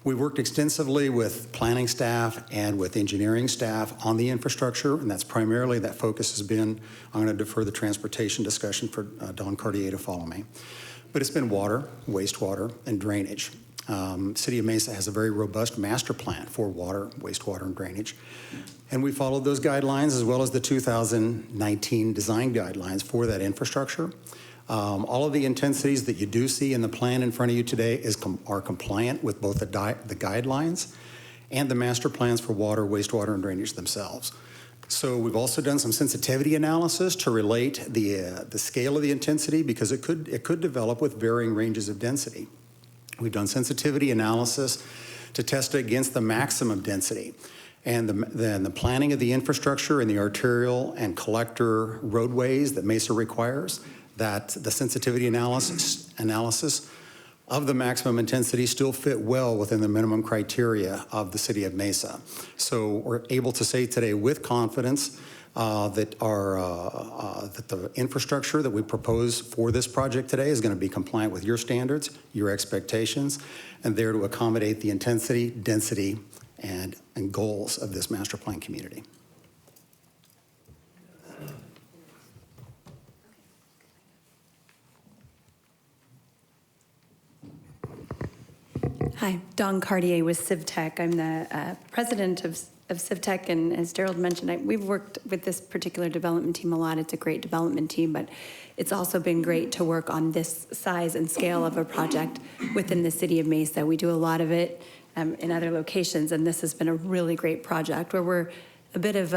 G: We've worked extensively with planning staff and with engineering staff on the infrastructure, and that's primarily, that focus has been, I'm going to defer the transportation discussion for Don Cartier to follow me. But it's been water, wastewater, and drainage. City of Mesa has a very robust master plan for water, wastewater, and drainage. And we followed those guidelines as well as the 2019 design guidelines for that infrastructure. All of the intensities that you do see in the plan in front of you today are compliant with both the guidelines and the master plans for water, wastewater, and drainage themselves. So we've also done some sensitivity analysis to relate the scale of the intensity, because it could develop with varying ranges of density. We've done sensitivity analysis to test it against the maximum density. And then the planning of the infrastructure and the arterial and collector roadways that Mesa requires, that the sensitivity analysis of the maximum intensity still fit well within the minimum criteria of the City of Mesa. So we're able to say today with confidence that the infrastructure that we propose for this project today is going to be compliant with your standards, your expectations, and there to accommodate the intensity, density, and goals of this master plan community.
H: Hi, Dawn Cartier with CivTech. I'm the president of CivTech, and as Daryl mentioned, we've worked with this particular development team a lot. It's a great development team, but it's also been great to work on this size and scale of a project within the City of Mesa. We do a lot of it in other locations, and this has been a really great project where we're a bit of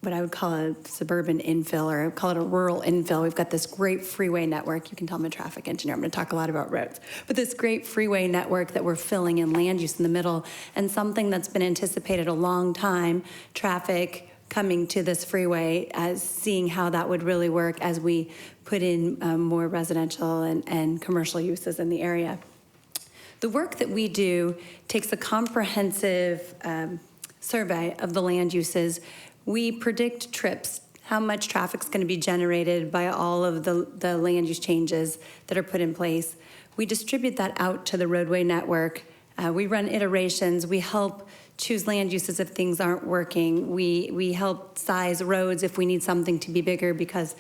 H: what I would call a suburban infill, or I would call it a rural infill. We've got this great freeway network. You can tell I'm a traffic engineer. I'm going to talk a lot about roads. But this great freeway network that we're filling in land use in the middle, and something that's been anticipated a long time, traffic coming to this freeway, as seeing how that would really work as we put in more residential and commercial uses in the area. The work that we do takes a comprehensive survey of the land uses, we predict trips, how much traffic's going to be generated by all of the land use changes that are put in place. We distribute that out to the roadway network. We run iterations. We help choose land uses if things aren't working. We help size roads if we need something to be bigger because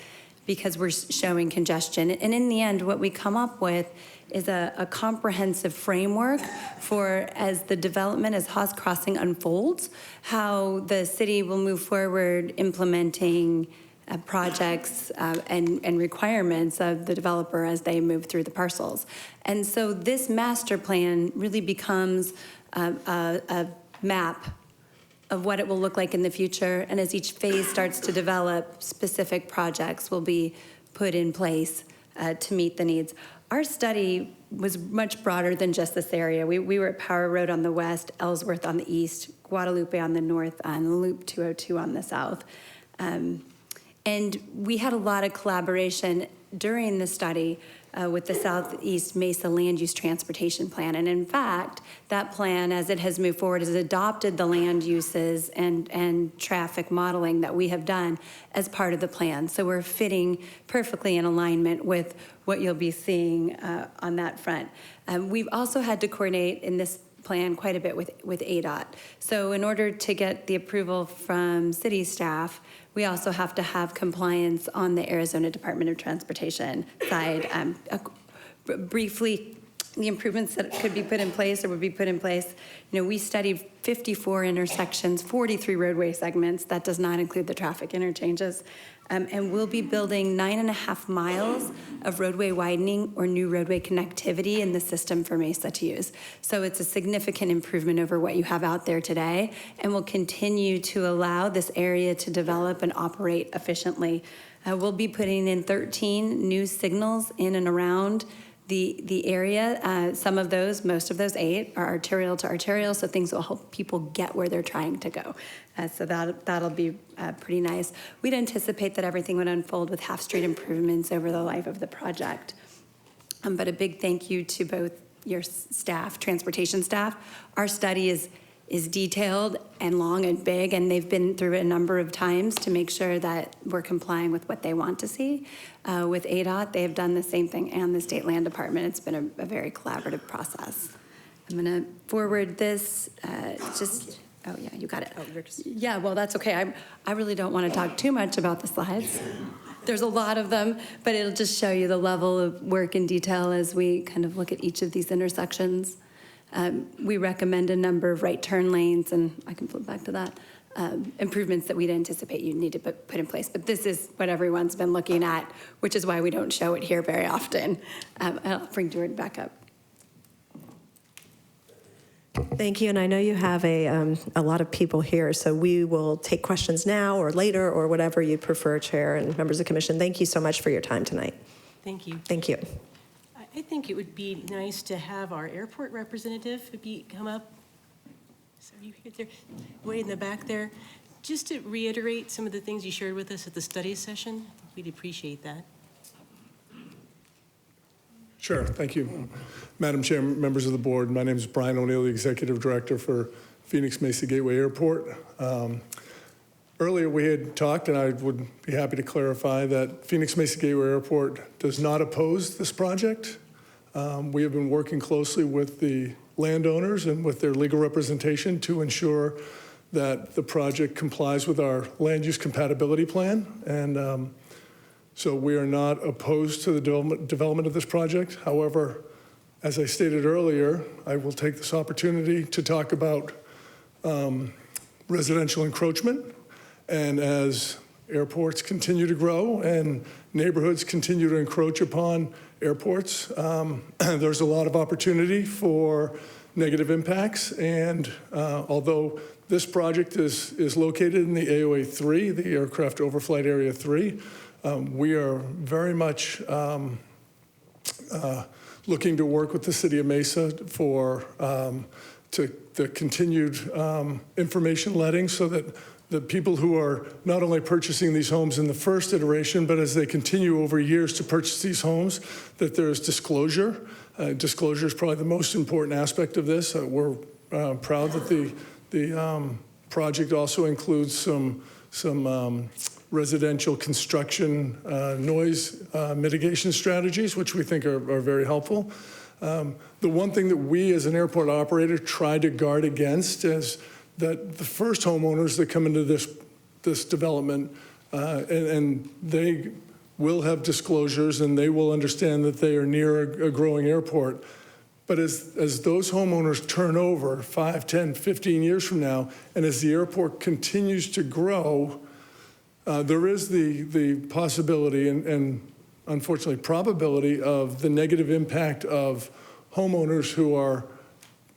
H: we're showing congestion. And in the end, what we come up with is a comprehensive framework for, as the development, as Haas Crossing unfolds, how the city will move forward implementing projects and requirements of the developer as they move through the parcels. And so this master plan really becomes a map of what it will look like in the future. And as each phase starts to develop, specific projects will be put in place to meet the needs. Our study was much broader than just this area. We were at Power Road on the west, Ellsworth on the east, Guadalupe on the north, and Loop 202 on the south. And we had a lot of collaboration during the study with the Southeast Mesa Land Use Transportation Plan. And in fact, that plan, as it has moved forward, has adopted the land uses and traffic modeling that we have done as part of the plan. So we're fitting perfectly in alignment with what you'll be seeing on that front. We've also had to coordinate in this plan quite a bit with ADOT. So in order to get the approval from city staff, we also have to have compliance on the Arizona Department of Transportation side. Briefly, the improvements that could be put in place or would be put in place, we studied 54 intersections, 43 roadway segments. That does not include the traffic interchanges. And we'll be building 9.5 miles of roadway widening or new roadway connectivity in the system for Mesa to use. So it's a significant improvement over what you have out there today, and will continue to allow this area to develop and operate efficiently. We'll be putting in 13 new signals in and around the area. Some of those, most of those 8 are arterial to arterial, so things will help people get where they're trying to go. So that'll be pretty nice. We'd anticipate that everything would unfold with half-street improvements over the life of the project. But a big thank you to both your staff, transportation staff. Our study is detailed and long and big, and they've been through it a number of times to make sure that we're complying with what they want to see. With ADOT, they have done the same thing, and the State Land Department. It's been a very collaborative process. I'm gonna forward this, oh yeah, you got it. Yeah, well, that's okay. I really don't want to talk too much about the slides. There's a lot of them, but it'll just show you the level of work and detail as we kind of look at each of these intersections. We recommend a number of right turn lanes, and I can flip back to that, improvements that we'd anticipate you'd need to put in place. But this is what everyone's been looking at, which is why we don't show it here very often. I'll bring Jordan back up.
E: Thank you, and I know you have a lot of people here, so we will take questions now or later or whatever you prefer, Chair and members of the Commission. Thank you so much for your time tonight.
A: Thank you.
E: Thank you.
A: I think it would be nice to have our airport representative come up. So you get there, way in the back there, just to reiterate some of the things you shared with us at the study session. We'd appreciate that.
I: Sure, thank you. Madam Chair, members of the board, my name is Brian O'Neill, the Executive Director for Phoenix Mesa Gateway Airport. Earlier we had talked, and I would be happy to clarify, that Phoenix Mesa Gateway Airport does not oppose this project. We have been working closely with the landowners and with their legal representation to ensure that the project complies with our land use compatibility plan. And so we are not opposed to the development of this project. However, as I stated earlier, I will take this opportunity to talk about residential encroachment. And as airports continue to grow and neighborhoods continue to encroach upon airports, there's a lot of opportunity for negative impacts. And although this project is located in the AOA 3, the Aircraft Overflight Area 3, we are very much looking to work with the City of Mesa for the continued information letting, so that the people who are not only purchasing these homes in the first iteration, but as they continue over years to purchase these homes, that there's disclosure. Disclosure is probably the most important aspect of this. We're proud that the project also includes some residential construction noise mitigation strategies, which we think are very helpful. The one thing that we as an airport operator try to guard against is that the first homeowners that come into this development, and they will have disclosures and they will understand that they are near a growing airport. But as those homeowners turn over 5, 10, 15 years from now, and as the airport continues to grow, there is the possibility and unfortunately probability of the negative impact of homeowners who are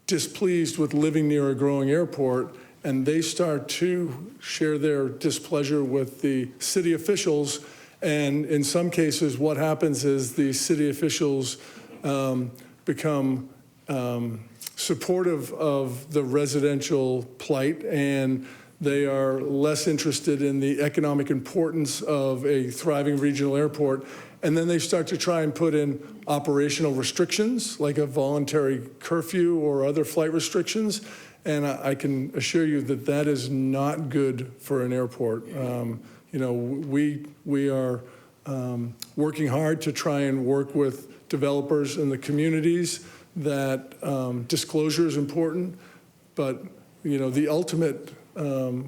I: displeased with living near a growing airport, and they start to share their displeasure with the city officials. And in some cases, what happens is the city officials become supportive of the residential plight, and they are less interested in the economic importance of a thriving regional airport. And then they start to try and put in operational restrictions, like a voluntary curfew or other flight restrictions. And I can assure you that that is not good for an airport. We are working hard to try and work with developers in the communities that disclosure is important, but the ultimate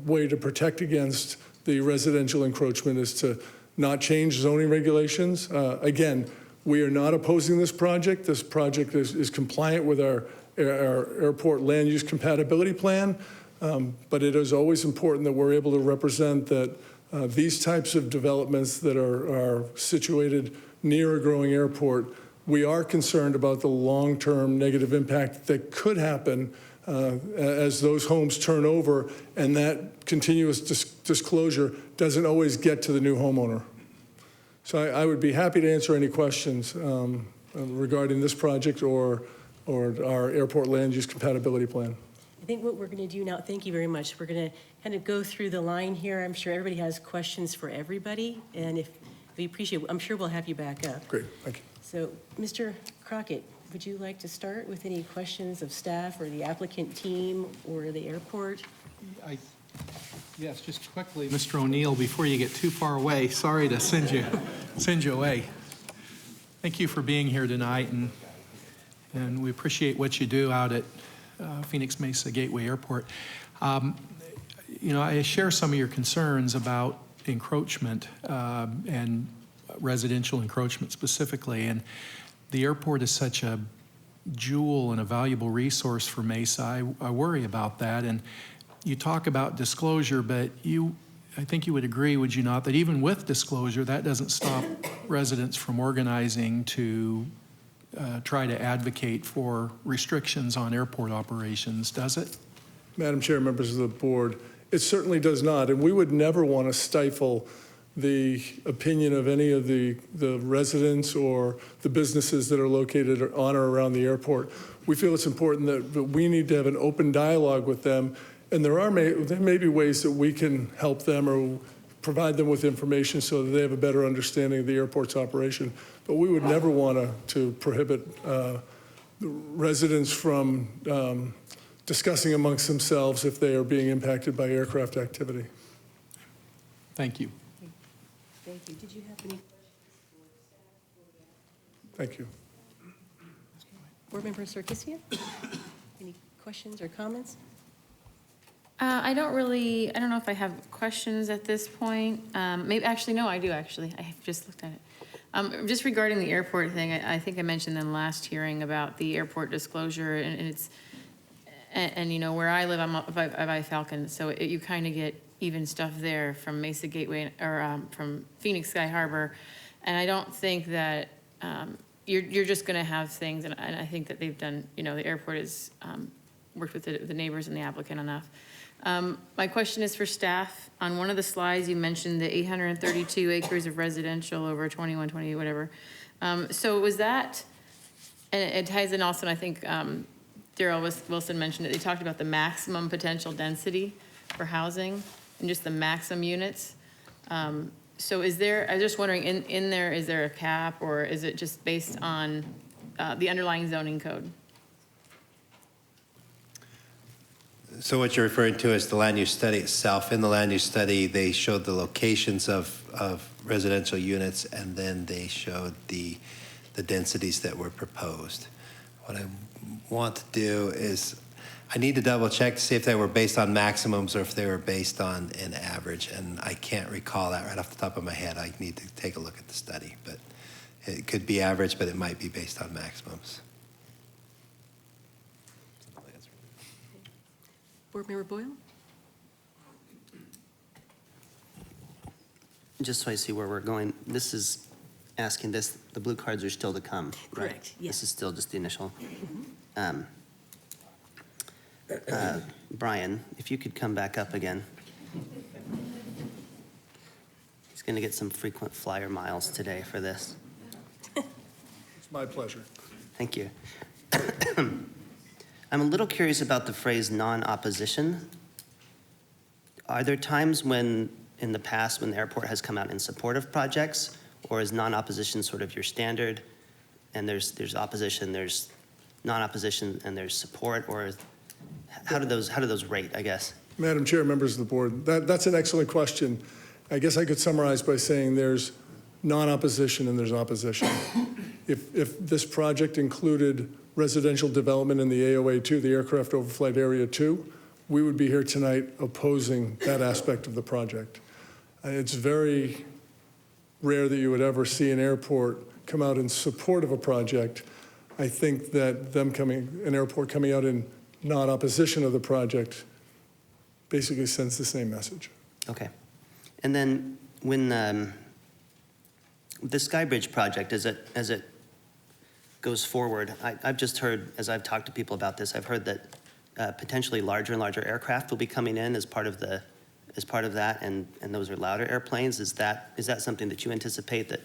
I: way to protect against the residential encroachment is to not change zoning regulations. Again, we are not opposing this project. This project is compliant with our airport land use compatibility plan, but it is always important that we're able to represent that these types of developments that are situated near a growing airport, we are concerned about the long-term negative impact that could happen as those homes turn over, and that continuous disclosure doesn't always get to the new homeowner. So I would be happy to answer any questions regarding this project or our airport land use compatibility plan.
A: I think what we're going to do now, thank you very much. We're going to kind of go through the line here. I'm sure everybody has questions for everybody, and if we appreciate it, I'm sure we'll have you back up.
I: Great, thank you.
A: So, Mr. Crockett, would you like to start with any questions of staff or the applicant team or the airport?
C: Yes, just quickly, Mr. O'Neill, before you get too far away, sorry to send you away. Thank you for being here tonight, and we appreciate what you do out at Phoenix Mesa Gateway Airport. I share some of your concerns about encroachment and residential encroachment specifically, and the airport is such a jewel and a valuable resource for Mesa. I worry about that, and you talk about disclosure, but I think you would agree, would you not, that even with disclosure, that doesn't stop residents from organizing to try to advocate for restrictions on airport operations, does it?
I: Madam Chair, members of the board, it certainly does not, and we would never want to stifle the opinion of any of the residents or the businesses that are located on or around the airport. We feel it's important that we need to have an open dialogue with them, and there may be ways that we can help them or provide them with information so that they have a better understanding of the airport's operation. But we would never want to prohibit residents from discussing amongst themselves if they are being impacted by aircraft activity.
C: Thank you.
A: Thank you. Did you have any questions?
I: Thank you.
A: Board Member Sarkisian? Any questions or comments?
J: I don't know if I have questions at this point. No, I do actually. I have just looked at it. Just regarding the airport thing, I think I mentioned in the last hearing about the airport disclosure, and it's, where I live, I'm by Falcon, so you kind of get even stuff there from Mesa Gateway or from Phoenix Sky Harbor, and I don't think that you're just going to have things, and I think that they've done, the airport has worked with the neighbors and the applicant enough. My question is for staff. On one of the slides, you mentioned the 832 acres of residential over 21, 28, whatever. So was that, and it ties in also, and I think Daryl Wilson mentioned it, they talked about the maximum potential density for housing and just the maximum units. So I was just wondering, in there, is there a cap, or is it just based on the underlying zoning code?
D: So what you're referring to is the land use study itself. In the land use study, they showed the locations of residential units, and then they showed the densities that were proposed. What I want to do is, I need to double check to see if they were based on maximums or if they were based on an average, and I can't recall that right off the top of my head. I need to take a look at the study, but it could be average, but it might be based on maximums.
A: Board Member Boyle?
K: Just so I see where we're going, this is asking this, the blue cards are still to come, right?
A: Correct, yes.
K: This is still just the initial. Brian, if you could come back up again. He's going to get some frequent flyer miles today for this.
I: It's my pleasure.
K: Thank you. I'm a little curious about the phrase non-opposition. Are there times when, in the past, when the airport has come out in support of projects, or is non-opposition sort of your standard, and there's opposition, there's non-opposition, and there's support, or how do those rate, I guess?
I: Madam Chair, members of the board, that's an excellent question. I guess I could summarize by saying there's non-opposition and there's opposition. If this project included residential development in the AOA 2, the Aircraft Overflight Area 2, we would be here tonight opposing that aspect of the project. It's very rare that you would ever see an airport come out in support of a project. I think that an airport coming out in non-opposition of the project basically sends the same message.
K: Okay. And then when the Skybridge project, as it goes forward, I've just heard, as I've talked to people about this, I've heard that potentially larger and larger aircraft will be coming in as part of that, and those are louder airplanes. Is that something that you anticipate, that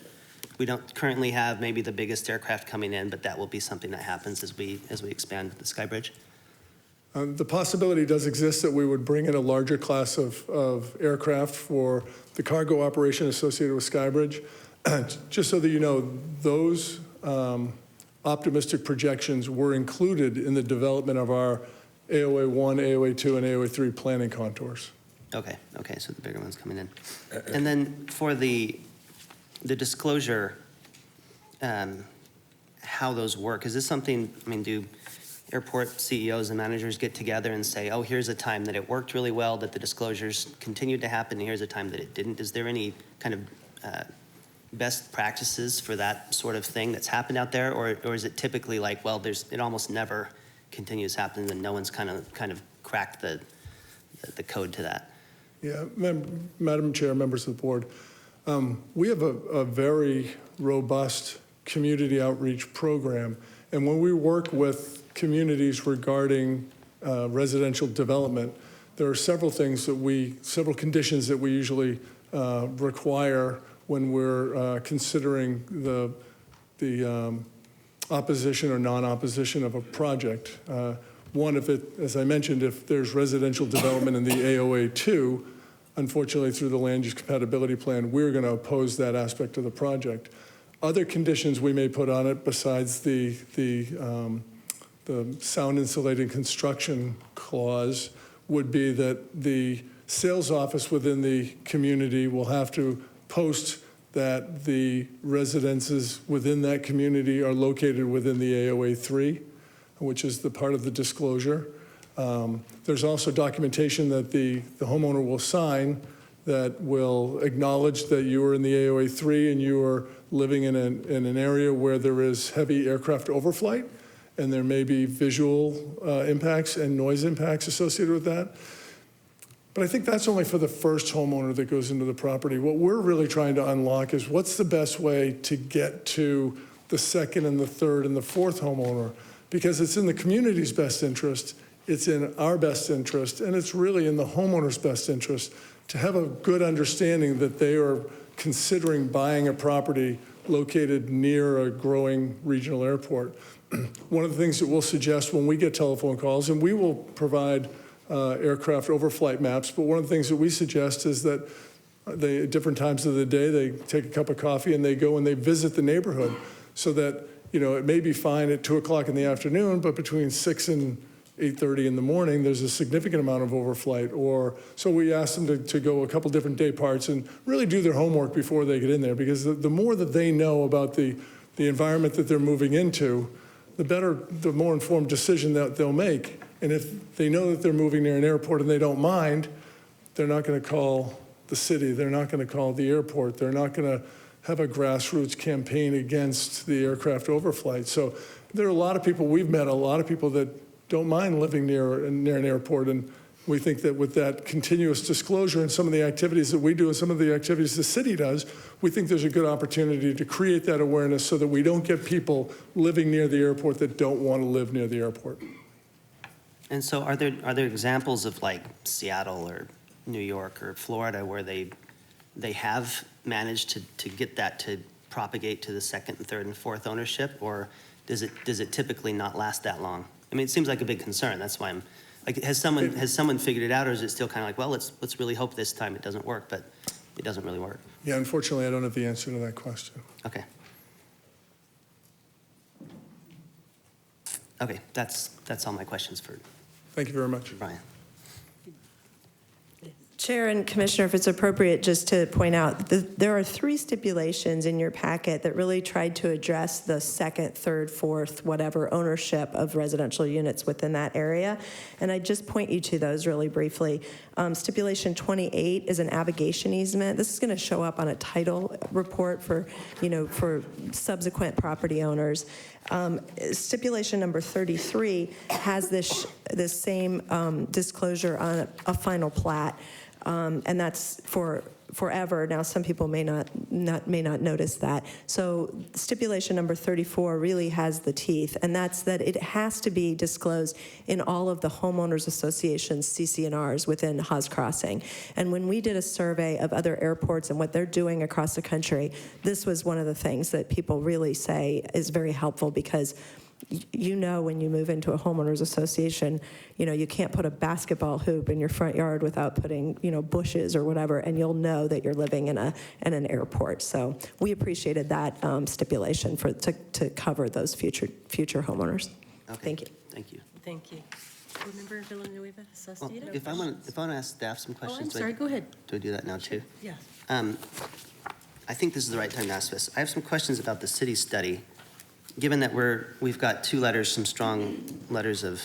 K: we don't currently have maybe the biggest aircraft coming in, but that will be something that happens as we expand the Skybridge?
I: The possibility does exist that we would bring in a larger class of aircraft for the cargo operation associated with Skybridge. Just so that you know, those optimistic projections were included in the development of our AOA 1, AOA 2, and AOA 3 planning contours.
K: Okay, so the bigger one's coming in. And then for the disclosure, how those work, is this something, do airport CEOs and managers get together and say, oh, here's a time that it worked really well, that the disclosures continued to happen, and here's a time that it didn't? Is there any kind of best practices for that sort of thing that's happened out there, or is it typically like, well, it almost never continues happening, and no one's kind of cracked the code to that?
I: Yeah, Madam Chair, members of the board, we have a very robust community outreach program, and when we work with communities regarding residential development, there are several conditions that we usually require when we're considering the opposition or non-opposition of a project. One, as I mentioned, if there's residential development in the AOA 2, unfortunately through the land use compatibility plan, we're going to oppose that aspect of the project. Other conditions we may put on it besides the sound insulated construction clause would be that the sales office within the community will have to post that the residences within that community are located within the AOA 3, which is the part of the disclosure. There's also documentation that the homeowner will sign that will acknowledge that you are in the AOA 3 and you are living in an area where there is heavy aircraft overflight, and there may be visual impacts and noise impacts associated with that. But I think that's only for the first homeowner that goes into the property. What we're really trying to unlock is what's the best way to get to the second and the third and the fourth homeowner, because it's in the community's best interest, it's in our best interest, and it's really in the homeowner's best interest to have a good understanding that they are considering buying a property located near a growing regional airport. One of the things that we'll suggest when we get telephone calls, and we will provide aircraft overflight maps, but one of the things that we suggest is that they, at different times of the day, they take a cup of coffee and they go and they visit the neighborhood, so that, it may be fine at 2 o'clock in the afternoon, but between 6 and 8:30 in the morning, there's a significant amount of overflight. Or so we asked them to go a couple different day parts and really do their homework before they get in there, because the more that they know about the environment that they're moving into, the better, the more informed decision that they'll make. And if they know that they're moving near an airport and they don't mind, they're not going to call the city, they're not going to call the airport, they're not going to have a grassroots campaign against the aircraft overflight. So there are a lot of people, we've met a lot of people that don't mind living near an airport, and we think that with that continuous disclosure and some of the activities that we do and some of the activities the city does, we think there's a good opportunity to create that awareness so that we don't get people living near the airport that don't want to live near the airport.
K: And so are there examples of like Seattle or New York or Florida where they have managed to get that to propagate to the second and third and fourth ownership, or does it typically not last that long? I mean, it seems like a big concern. That's why I'm like, has someone figured it out, or is it still kind of like, well, let's really hope this time it doesn't work, but it doesn't really work?
I: Yeah, unfortunately, I don't have the answer to that question.
K: Okay. Okay, that's all my questions for
I: Thank you very much.
K: Brian.
E: Chair and Commissioner, if it's appropriate, just to point out, there are 3 stipulations in your packet that really tried to address the second, third, fourth, whatever ownership of residential units within that area. And I just point you to those really briefly. Stipulation 28 is an abrogation easement. This is going to show up on a title report for subsequent property owners. Stipulation number 33 has this same disclosure on a final plat. And that's for forever. Now, some people may not notice that. So stipulation number 34 really has the teeth, and that's that it has to be disclosed in all of the homeowners associations, CC&Rs within Haas Crossing. And when we did a survey of other airports and what they're doing across the country, this was one of the things that people really say is very helpful, because when you move into a homeowners association, you can't put a basketball hoop in your front yard without putting, bushes or whatever, and you'll know that you're living in an airport. So we appreciated that stipulation to cover those future homeowners.
K: Okay.
E: Thank you.
K: Thank you.
A: Thank you. Board Member Villanueva
K: Well,
A: Sestito?
K: if I want to ask staff some
A: Oh,
K: questions.
A: I'm sorry, go ahead.
K: Do I do that now too?
A: Yes.
K: I think this is the right time to ask this. I have some questions about the city study. Given that we've got 2 letters, some strong letters of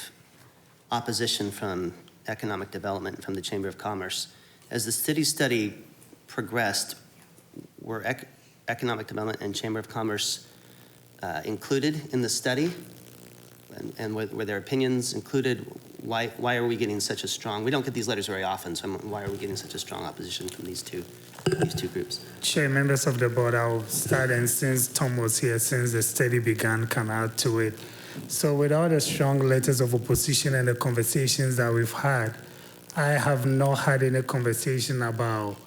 K: opposition from economic development from the Chamber of Commerce, as the city study progressed, were economic development and Chamber of Commerce included in the study? And were their opinions included? Why are we getting such a strong, we don't get these letters very often, so why are we getting such a strong opposition from these two groups?
L: Chair, members of the board, I'll start, and since Tom was here, since the study began, come out to it. So with all the strong letters of opposition and the conversations that we've had, I have not had any conversation about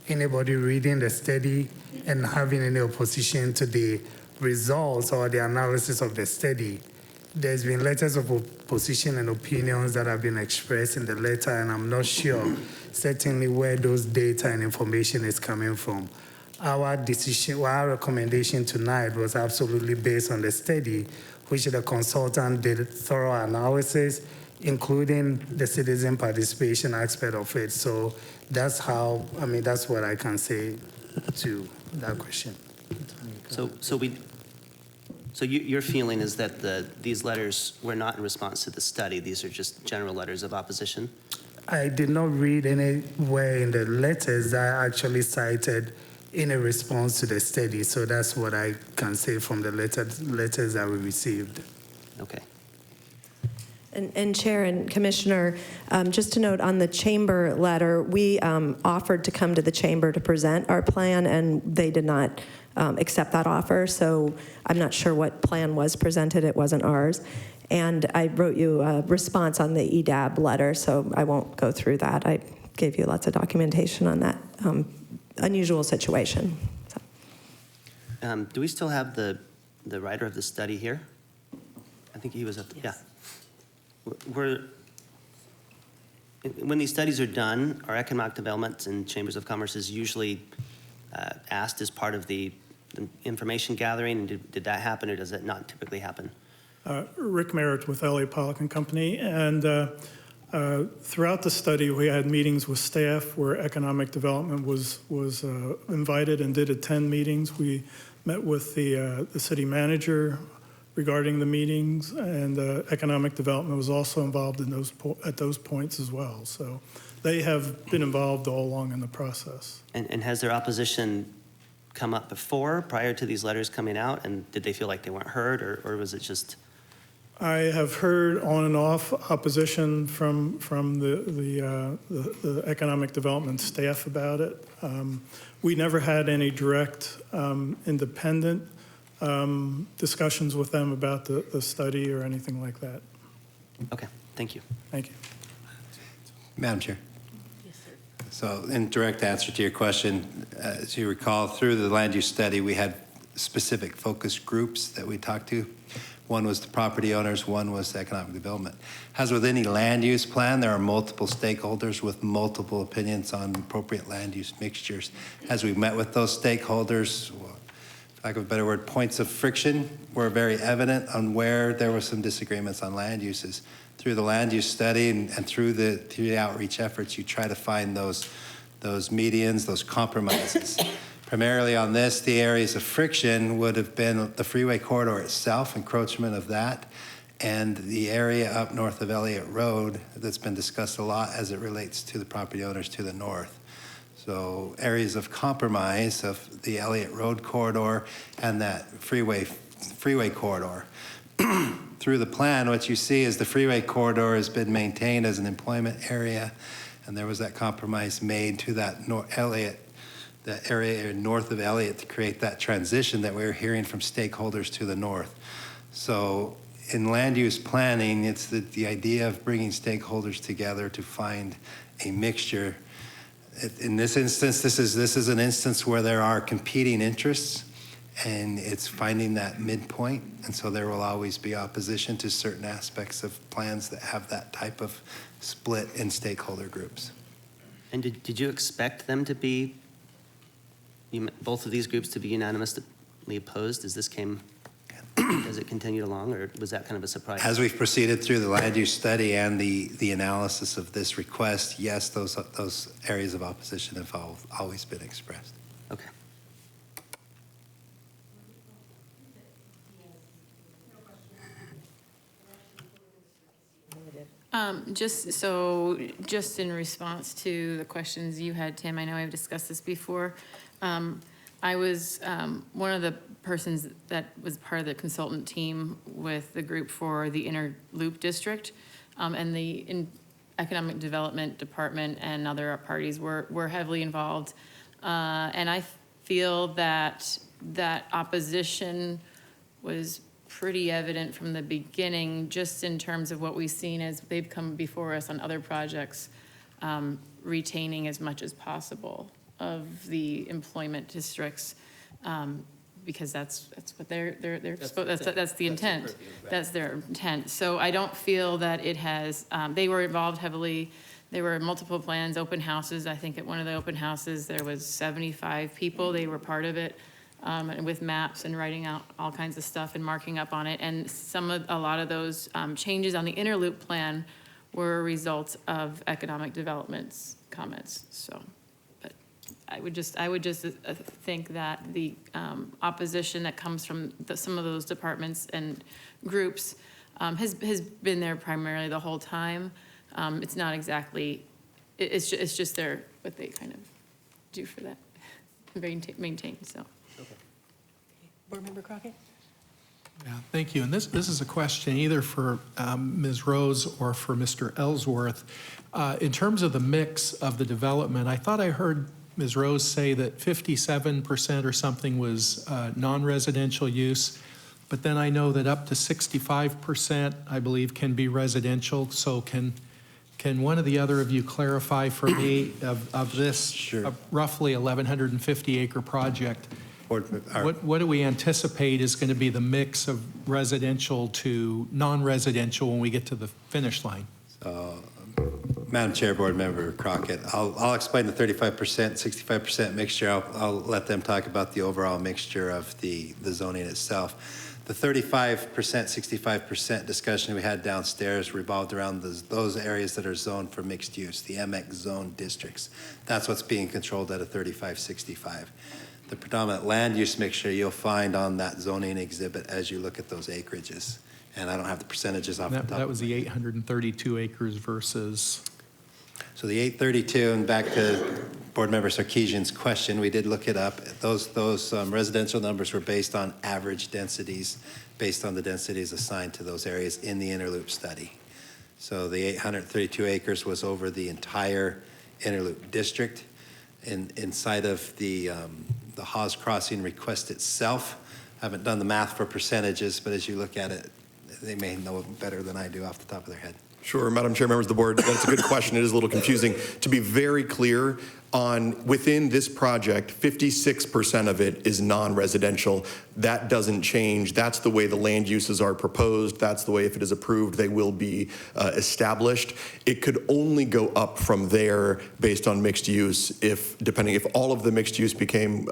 L: anybody reading the study and having any opposition to the results or the analysis of the study. There's been letters of opposition and opinions that have been expressed in the letter, and I'm not sure certainly where those data and information is coming from. Our decision, our recommendation tonight was absolutely based on the study, which the consultant did thorough analysis, including the citizen participation aspect of it. So that's how, that's what I can say to that question.
K: So your feeling is that these letters were not in response to the study, these are just general letters of opposition?
L: I did not read anywhere in the letters that I actually cited in a response to the study, so that's what I can say from the letters that we received.
K: Okay.
E: And Chair and Commissioner, just to note on the chamber letter, we offered to come to the chamber to present our plan, and they did not accept that offer. So I'm not sure what plan was presented. It wasn't ours. And I wrote you a response on the EDAB letter, so I won't go through that. I gave you lots of documentation on that unusual situation. So.
K: Do we still have the writer of the study here? I think he was at the,
A: Yes.
K: yeah. When these studies are done, are economic development and chambers of commerce is usually asked as part of the information gathering? And did that happen, or does that not typically happen?
M: Rick Merritt with Elliott Pollock and Company. And throughout the study, we had meetings with staff where economic development was invited and did attend meetings. We met with the city manager regarding the meetings, and economic development was also involved in at those points as well. So they have been involved all along in the process.
K: And has their opposition come up before, prior to these letters coming out? And did they feel like they weren't heard, or was it just?
M: I have heard on and off opposition from the economic development staff about it. We never had any direct independent discussions with them about the study or anything like that.
K: Okay, thank you.
M: Thank you.
D: Madam Chair.
A: Yes, sir.
D: So in direct answer to your question, as you recall, through the land use study, we had specific focus groups that we talked to. One was the property owners, one was the economic development. As with any land use plan, there are multiple stakeholders with multiple opinions on appropriate land use mixtures. As we met with those stakeholders, for lack of a better word, points of friction were very evident on where there were some disagreements on land uses. Through the land use study and through the outreach efforts, you try to find those medians, those compromises. Primarily on this, the areas of friction would have been the freeway corridor itself, encroachment of that, and the area up north of Elliott Road that's been discussed a lot as it relates to the property owners to the north. So areas of compromise of the Elliott Road corridor and that freeway corridor. Through the plan, what you see is the freeway corridor has been maintained as an employment area, and there was that compromise made to that that area north of Elliott to create that transition that we were hearing from stakeholders to the north. So in land use planning, it's the idea of bringing stakeholders together to find a mixture. In this instance, this is an instance where there are competing interests, and it's finding that midpoint. And so there will always be opposition to certain aspects of plans that have that type of split in stakeholder groups.
K: And did you expect them to be, both of these groups to be unanimously opposed as it continued along, or was that kind of a surprise?
D: As we've proceeded through the land use study and the analysis of this request, yes, those areas of opposition have always been expressed.
K: Okay.
J: Just in response to the questions you had, Tim, I know I've discussed this before. I was one of the persons that was part of the consultant team with the group for the Inner Loop District, and the Economic Development Department and other parties were heavily involved. And I feel that opposition was pretty evident from the beginning, just in terms of what we've seen as they've come before us on other projects, retaining as much as possible of the employment districts, because that's what that's the intent. That's their intent. So I don't feel that it has. They were involved heavily. There were multiple plans, open houses. I think at one of the open houses there was 75 people. They were part of it. And with maps and writing out all kinds of stuff and marking up on it. And a lot of those changes on the inner loop plan were a result of economic development's comments. So, but I would just think that the opposition that comes from some of those departments and groups has been there primarily the whole time. It's not exactly. It's just what they kind of do for that, maintain. So.
A: Board Member Crockett?
C: Yeah, thank you. And this is a question either for Ms. Rose or for Mr. Ellsworth. In terms of the mix of the development, I thought I heard Ms. Rose say that 57% or something was non-residential use, but then I know that up to 65%, I believe, can be residential. So can one or the other of you clarify for me of this
D: Sure.
C: Roughly 1,150 acre project? What do we anticipate is going to be the mix of residential to non-residential when we get to the finish line?
D: Madam Chair, Board Member Crockett, I'll explain the 35%, 65% mixture. I'll let them talk about the overall mixture of the zoning itself. The 35%, 65% discussion we had downstairs revolved around those areas that are zoned for mixed use, the MX zone districts. That's what's being controlled at a 35, 65. The predominant land use mixture you'll find on that zoning exhibit as you look at those acreages. And I don't have the percentages off the top.
C: That was the 832 acres versus,
D: So the 832, and back to Board Member Sarkeesian's question, we did look it up. Those residential numbers were based on average densities, based on the densities assigned to those areas in the Interloop study. So the 832 acres was over the entire Interloop district. Inside of the Hawes Crossing request itself, I haven't done the math for percentages, but as you look at it, they may know it better than I do off the top of their head.
F: Sure, Madam Chair, members of the board, that's a good question. It is a little confusing. To be very clear, within this project, 56% of it is non-residential. That doesn't change. That's the way the land uses are proposed. That's the way, if it is approved, they will be established. It could only go up from there based on mixed use. If all of the mixed use became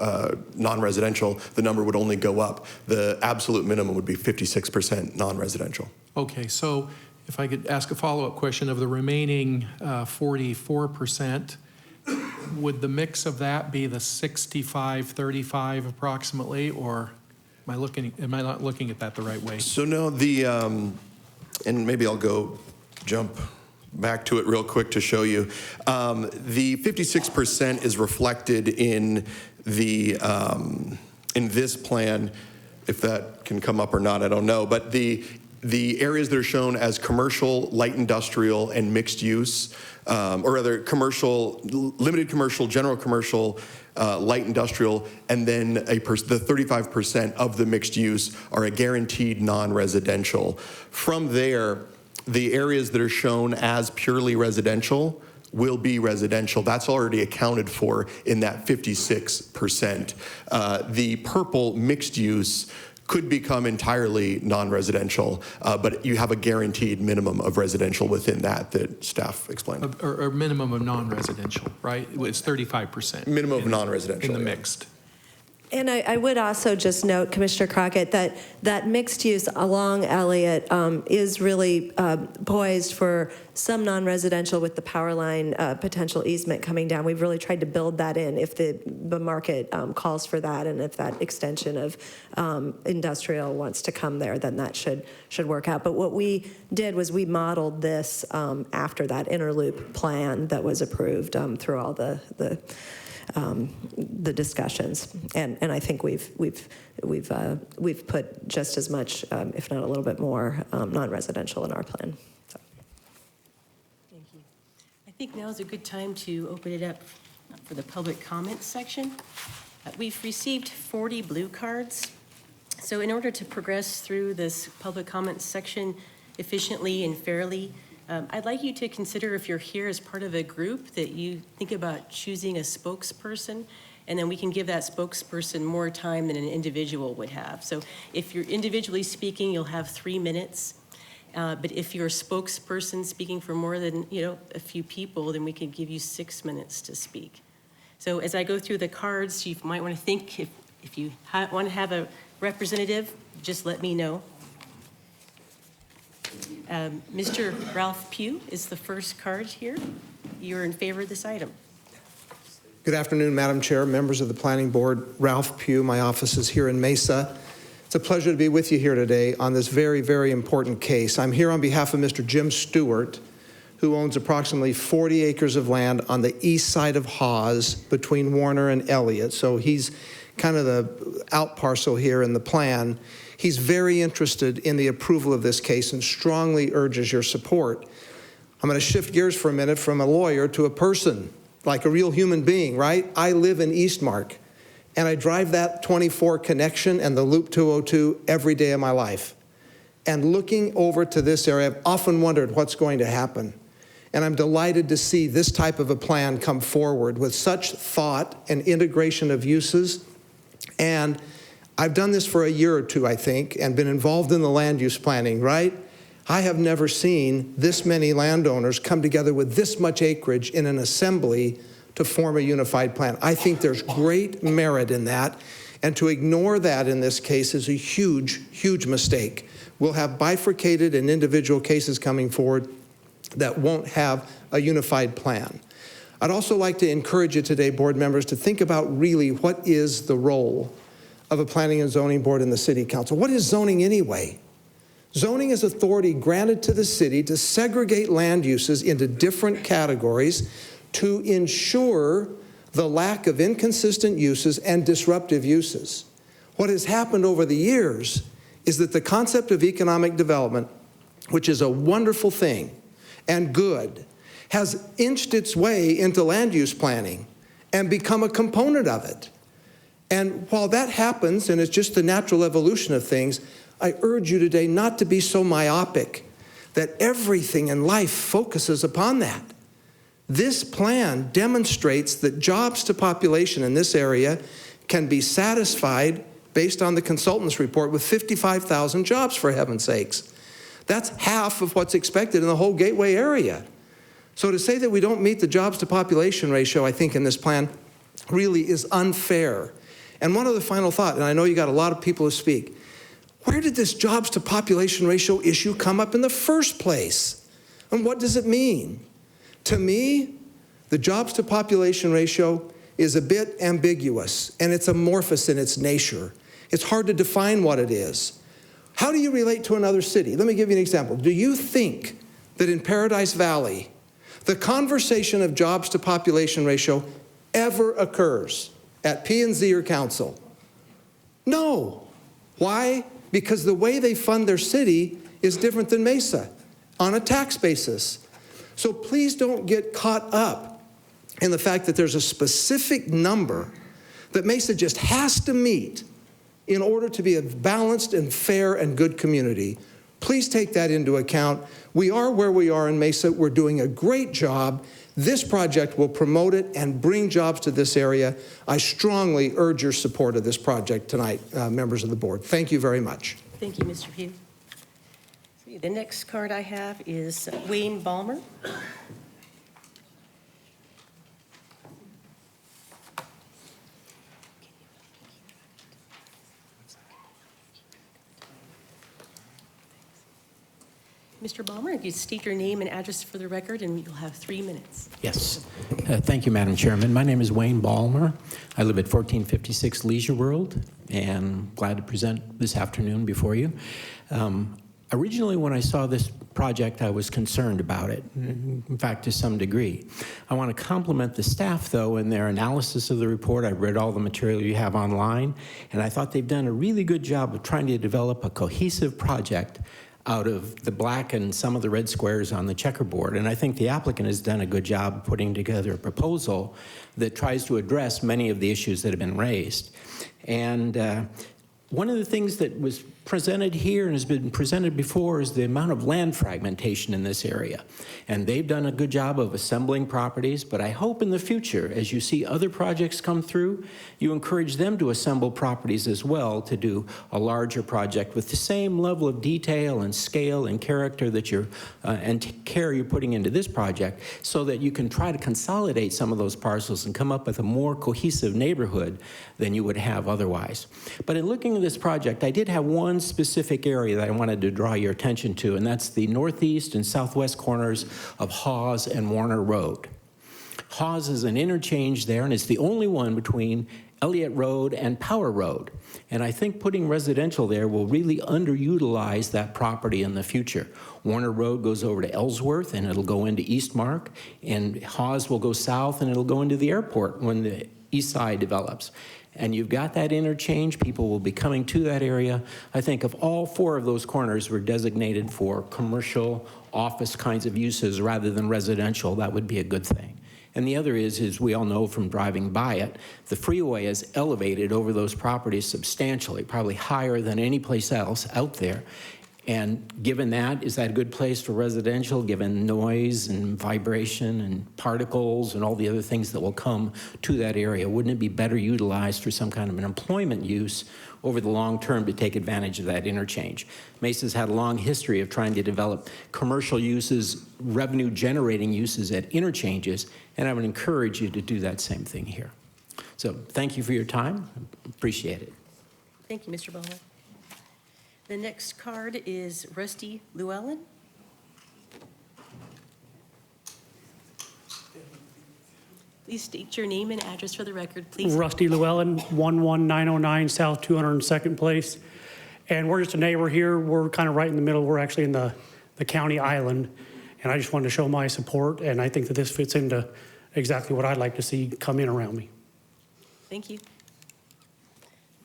F: non-residential, the number would only go up. The absolute minimum would be 56% non-residential.
C: okay, so if I could ask a follow-up question, of the remaining 44%, would the mix of that be the 65-35 approximately, or am I not looking at that the right way?
F: So no, and maybe I'll jump back to it real quick to show you. The 56% is reflected in in this plan. If that can come up or not, I don't know. But the areas that are shown as commercial, light industrial, and mixed use, or rather commercial, limited commercial, general commercial, light industrial, and then the 35% of the mixed use are a guaranteed non-residential. From there, the areas that are shown as purely residential will be residential. That's already accounted for in that 56%. The purple mixed use could become entirely non-residential, but you have a guaranteed minimum of residential within that staff explained.
C: Or minimum of non-residential, right? It's 35%.
F: Minimum of non-residential.
C: In the
F: yeah.
C: mixed.
E: And I would also just note, Commissioner Crockett, that mixed use along Elliott is really poised for some non-residential with the power line potential easement coming down. We've really tried to build that in if the market calls for that, and if that extension of industrial wants to come there, then that should work out. But what we did was we modeled this after that Interloop plan that was approved through all the discussions, and I think we've put just as much, if not a little bit more, non-residential in our plan. So.
A: Thank you. I think now is a good time to open it up for the public comments section. We've received 40 blue cards, so in order to progress through this public comments section efficiently and fairly, I'd like you to consider, if you're here as part of a group, that you think about choosing a spokesperson, and then we can give that spokesperson more time than an individual would have. So if you're individually speaking, you'll have 3 minutes. But if you're a spokesperson speaking for more than a few people, then we can give you 6 minutes to speak. So as I go through the cards, you might want to think, if you want to have a representative, just let me know. Mr. Ralph Pugh is the first card here. You're in favor of this item.
N: Good afternoon, Madam Chair, members of the Planning Board. Ralph Pugh, my office is here in Mesa. It's a pleasure to be with you here today on this very, very important case. I'm here on behalf of Mr. Jim Stewart, who owns approximately 40 acres of land on the east side of Hawes between Warner and Elliott. So he's kind of the out parcel here in the plan. He's very interested in the approval of this case and strongly urges your support. I'm going to shift gears for a minute from a lawyer to a person, like a real human being, right? I live in Eastmark, and I drive that 24 connection and the Loop 202 every day of my life. And looking over to this area, I've often wondered what's going to happen. And I'm delighted to see this type of a plan come forward with such thought and integration of uses. And I've done this for a year or two, I think, and been involved in the land use planning, right? I have never seen this many landowners come together with this much acreage in an assembly to form a unified plan. I think there's great merit in that. And to ignore that in this case is a huge, huge mistake. We'll have bifurcated and individual cases coming forward that won't have a unified plan. I'd also like to encourage you today, board members, to think about really what is the role of a planning and zoning board in the city council. What is zoning anyway? Zoning is authority granted to the city to segregate land uses into different categories to ensure the lack of inconsistent uses and disruptive uses. What has happened over the years is that the concept of economic development, which is a wonderful thing and good, has inched its way into land use planning and become a component of it. And while that happens, and it's just the natural evolution of things, I urge you today not to be so myopic that everything in life focuses upon that. This plan demonstrates that jobs to population in this area can be satisfied based on the consultant's report with 55,000 jobs, for heaven's sakes. That's half of what's expected in the whole Gateway area. So to say that we don't meet the jobs to population ratio, I think, in this plan really is unfair. And one other final thought, and I know you got a lot of people to speak. Where did this jobs to population ratio issue come up in the first place? And what does it mean? To me, the jobs to population ratio is a bit ambiguous, and it's amorphous in its nature. It's hard to define what it is. How do you relate to another city? Let me give you an example. Do you think that in Paradise Valley, the conversation of jobs to population ratio ever occurs at P&Z or council? No. Why? Because the way they fund their city is different than Mesa on a tax basis. So please don't get caught up in the fact that there's a specific number that Mesa just has to meet in order to be a balanced and fair and good community. Please take that into account. We are where we are in Mesa. We're doing a great job. This project will promote it and bring jobs to this area. I strongly urge your support of this project tonight, members of the board. Thank you very much.
A: Thank you, Mr. Pugh. The next card I have is Wayne Ballmer. Mr. Ballmer, if you state your name and address for the record, and you'll have 3 minutes.
O: Yes. Thank you, Madam Chairman. My name is Wayne Ballmer. I live at 1456 Leisure World, and glad to present this afternoon before you. Originally, when I saw this project, I was concerned about it, in fact, to some degree. I want to compliment the staff, though, in their analysis of the report. I read all the material you have online, and I thought they've done a really good job of trying to develop a cohesive project out of the black and some of the red squares on the checkerboard. And I think the applicant has done a good job putting together a proposal that tries to address many of the issues that have been raised. And one of the things that was presented here and has been presented before is the amount of land fragmentation in this area. And they've done a good job of assembling properties, but I hope in the future, as you see other projects come through, you encourage them to assemble properties as well to do a larger project with the same level of detail and scale and character that you're, and care you're putting into this project, so that you can try to consolidate some of those parcels and come up with a more cohesive neighborhood than you would have otherwise. But in looking at this project, I did have one specific area that I wanted to draw your attention to, and that's the northeast and southwest corners of Hawes and Warner Road. Hawes is an interchange there, and it's the only one between Elliott Road and Power Road. And I think putting residential there will really underutilize that property in the future. Warner Road goes over to Ellsworth, and it'll go into Eastmark, and Hawes will go south, and it'll go into the airport when the east side develops. And you've got that interchange. People will be coming to that area. I think if all 4 of those corners were designated for commercial, office kinds of uses rather than residential, that would be a good thing. And the other is, as we all know from driving by it, the freeway is elevated over those properties substantially, probably higher than any place else out there. And given that, is that a good place for residential, given noise and vibration and particles and all the other things that will come to that area? Wouldn't it be better utilized for some kind of an employment use over the long term to take advantage of that interchange? Mesa's had a long history of trying to develop commercial uses, revenue generating uses at interchanges, and I would encourage you to do that same thing here. So thank you for your time. Appreciate it.
A: Thank you, Mr. Ballmer. The next card is Rusty Llewellyn. Please state your name and address for the record, please.
P: Rusty Llewellyn, 11909 South 202nd Place. And we're just a neighbor here. We're kind of right in the middle. We're actually in the county island. And I just wanted to show my support, and I think that this fits into exactly what I'd like to see come in around me.
A: Thank you.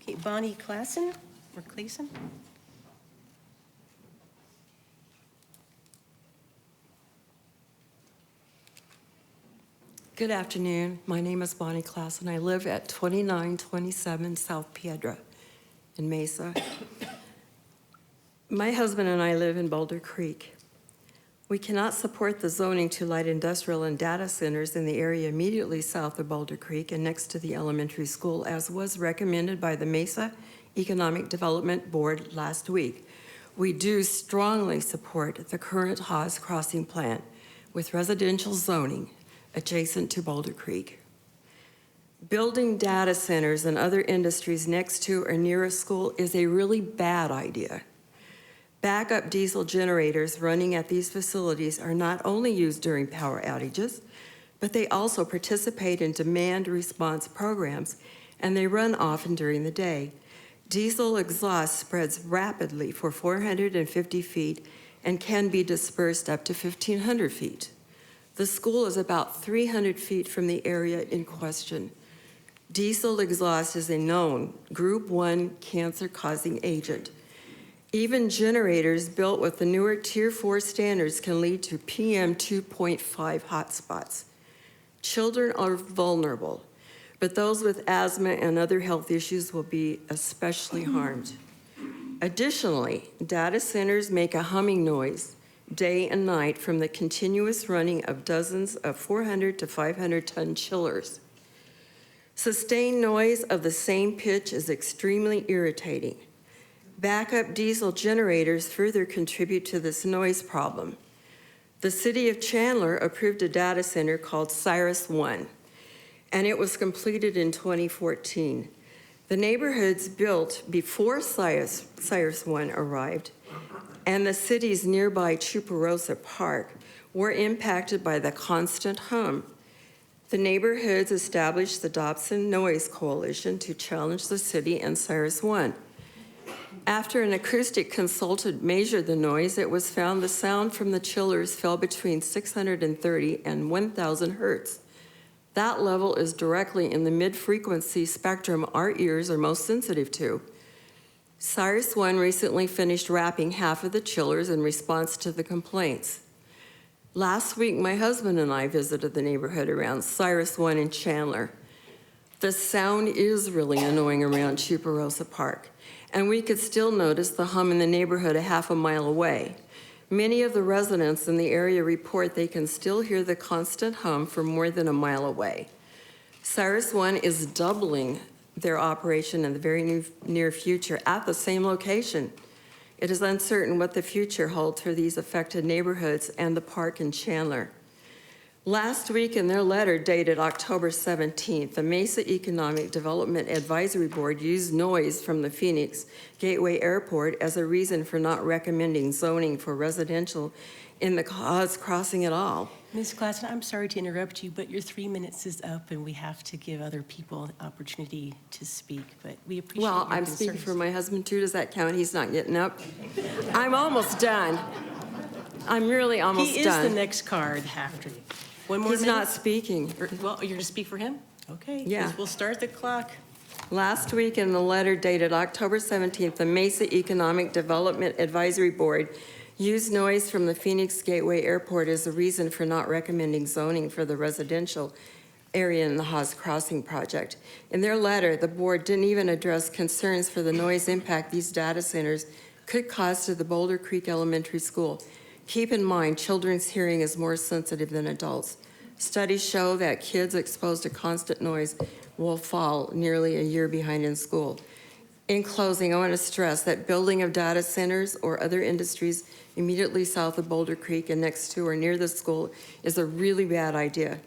A: Okay, Bonnie Claassen, or Clayson?
Q: Good afternoon. My name is Bonnie Claassen. I live at 2927 South Piedra in Mesa. My husband and I live in Boulder Creek. We cannot support the zoning to light industrial and data centers in the area immediately south of Boulder Creek and next to the elementary school, as was recommended by the Mesa Economic Development Board last week. We do strongly support the current Haas Crossing plan with residential zoning adjacent to Boulder Creek. Building data centers and other industries next to or near a school is a really bad idea. Backup diesel generators running at these facilities are not only used during power outages, but they also participate in demand response programs, and they run often during the day. Diesel exhaust spreads rapidly for 450 feet and can be dispersed up to 1,500 feet. The school is about 300 feet from the area in question. Diesel exhaust is a known Group 1 cancer-causing agent. Even generators built with the newer Tier 4 standards can lead to PM 2.5 hotspots. Children are vulnerable, but those with asthma and other health issues will be especially harmed. Additionally, data centers make a humming noise day and night from the continuous running of dozens of 400 to 500-ton chillers. Sustained noise of the same pitch is extremely irritating. Backup diesel generators further contribute to this noise problem. The city of Chandler approved a data center called Cyrus One, and it was completed in 2014. The neighborhoods built before Cyrus One arrived and the city's nearby Chuparosa Park were impacted by the constant hum. The neighborhoods established the Dobson Noise Coalition to challenge the city and Cyrus One. After an acoustic consultant measured the noise, it was found the sound from the chillers fell between 630 and 1,000 hertz. That level is directly in the mid-frequency spectrum our ears are most sensitive to. Cyrus One recently finished wrapping half of the chillers in response to the complaints. Last week, my husband and I visited the neighborhood around Cyrus One in Chandler. The sound is really annoying around Chuparosa Park, and we could still notice the hum in the neighborhood a half a mile away. Many of the residents in the area report they can still hear the constant hum from more than a mile away. Cyrus One is doubling their operation in the very near future at the same location. It is uncertain what the future holds for these affected neighborhoods and the park in Chandler. Last week, in their letter dated October 17th, the Mesa Economic Development Advisory Board used noise from the Phoenix Gateway Airport as a reason for not recommending zoning for residential in the Haas Crossing at all.
A: Ms. Claassen, I'm sorry to interrupt you, but your 3 minutes is up, and we have to give other people an opportunity to speak, but we appreciate your
Q: Well, I'm
A: concerns.
Q: speaking for my husband too. Does that count? He's not getting up. I'm almost done. I'm really almost
A: He is
Q: done.
A: the next card after you. One more
Q: He's
A: minute?
Q: not speaking.
A: Well, you're going to speak for him? Okay.
Q: Yeah.
A: We'll start the clock.
Q: Last week, in the letter dated October 17th, the Mesa Economic Development Advisory Board used noise from the Phoenix Gateway Airport as a reason for not recommending zoning for the residential area in the Haas Crossing project. In their letter, the board didn't even address concerns for the noise impact these data centers could cause to the Boulder Creek Elementary School. Keep in mind, children's hearing is more sensitive than adults. Studies show that kids exposed to constant noise will fall nearly a year behind in school. In closing, I want to stress that building of data centers or other industries immediately south of Boulder Creek and next to or near the school is a really bad idea.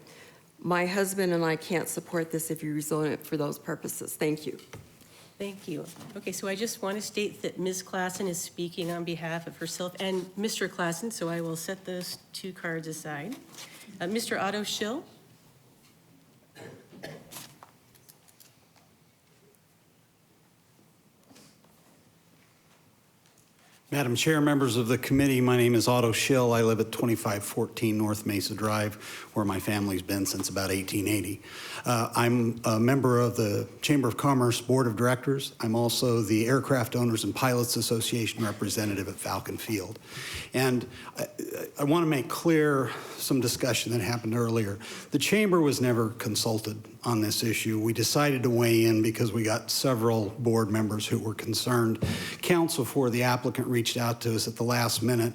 Q: My husband and I can't support this if you rezone it for those purposes. Thank you.
A: Thank you. Okay, so I just want to state that Ms. Klassen is speaking on behalf of herself and Mr. Klassen, so I will set those two cards aside. Mr. Otto Schill?
G: Madam Chair, members of the committee, my name is Otto Schill. I live at 2514 North Mesa Drive, where my family's been since about 1880. I'm a member of the Chamber of Commerce Board of Directors. I'm also the Aircraft Owners and Pilots Association representative at Falcon Field. And I want to make clear some discussion that happened earlier. The Chamber was never consulted on this issue. We decided to weigh in because we got several board members who were concerned. Counsel for the applicant reached out to us at the last minute.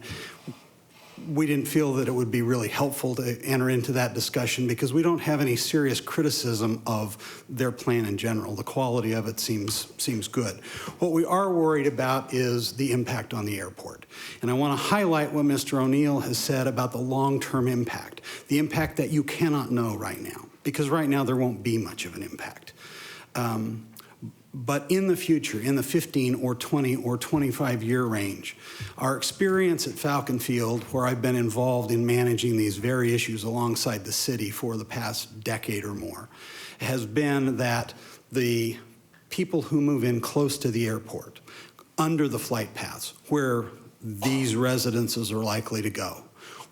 G: We didn't feel that it would be really helpful to enter into that discussion because we don't have any serious criticism of their plan in general. The quality of it seems good. What we are worried about is the impact on the airport. And I want to highlight what Mr. O'Neill has said about the long-term impact, the impact that you cannot know right now, because right now there won't be much of an impact. But in the future, in the 15 or 20 or 25-year range, our experience at Falcon Field, where I've been involved in managing these very issues alongside the city for the past decade or more, has been that the people who move in close to the airport, under the flight paths, where these residences are likely to go,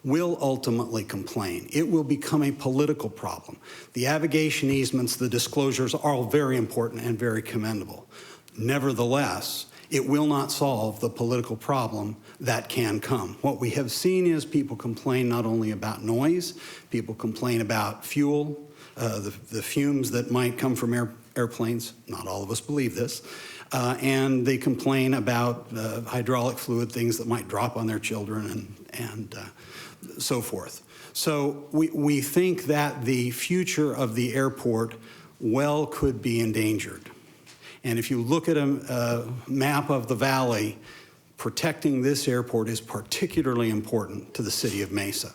G: will ultimately complain. It will become a political problem. The avigation easements, the disclosures are all very important and very commendable. Nevertheless, it will not solve the political problem that can come. What we have seen is people complain not only about noise, people complain about fuel, the fumes that might come from airplanes. Not all of us believe this. And they complain about hydraulic fluid, things that might drop on their children and so forth. So we think that the future of the airport well could be endangered. And if you look at a map of the valley, protecting this airport is particularly important to the city of Mesa.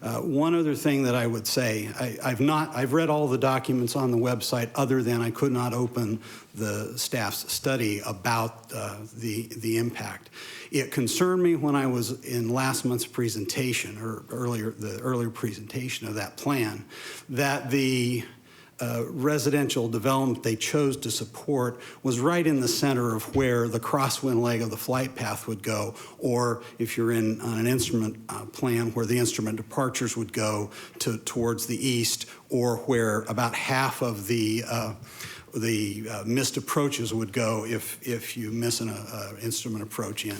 G: One other thing that I would say, I've read all the documents on the website other than I could not open the staff's study about the impact. It concerned me when I was in last month's presentation, or the earlier presentation of that plan, that the residential development they chose to support was right in the center of where the crosswind leg of the flight path would go, or if you're on an instrument plan where the instrument departures would go towards the east, or where about half of the missed approaches would go if you miss an instrument approach in.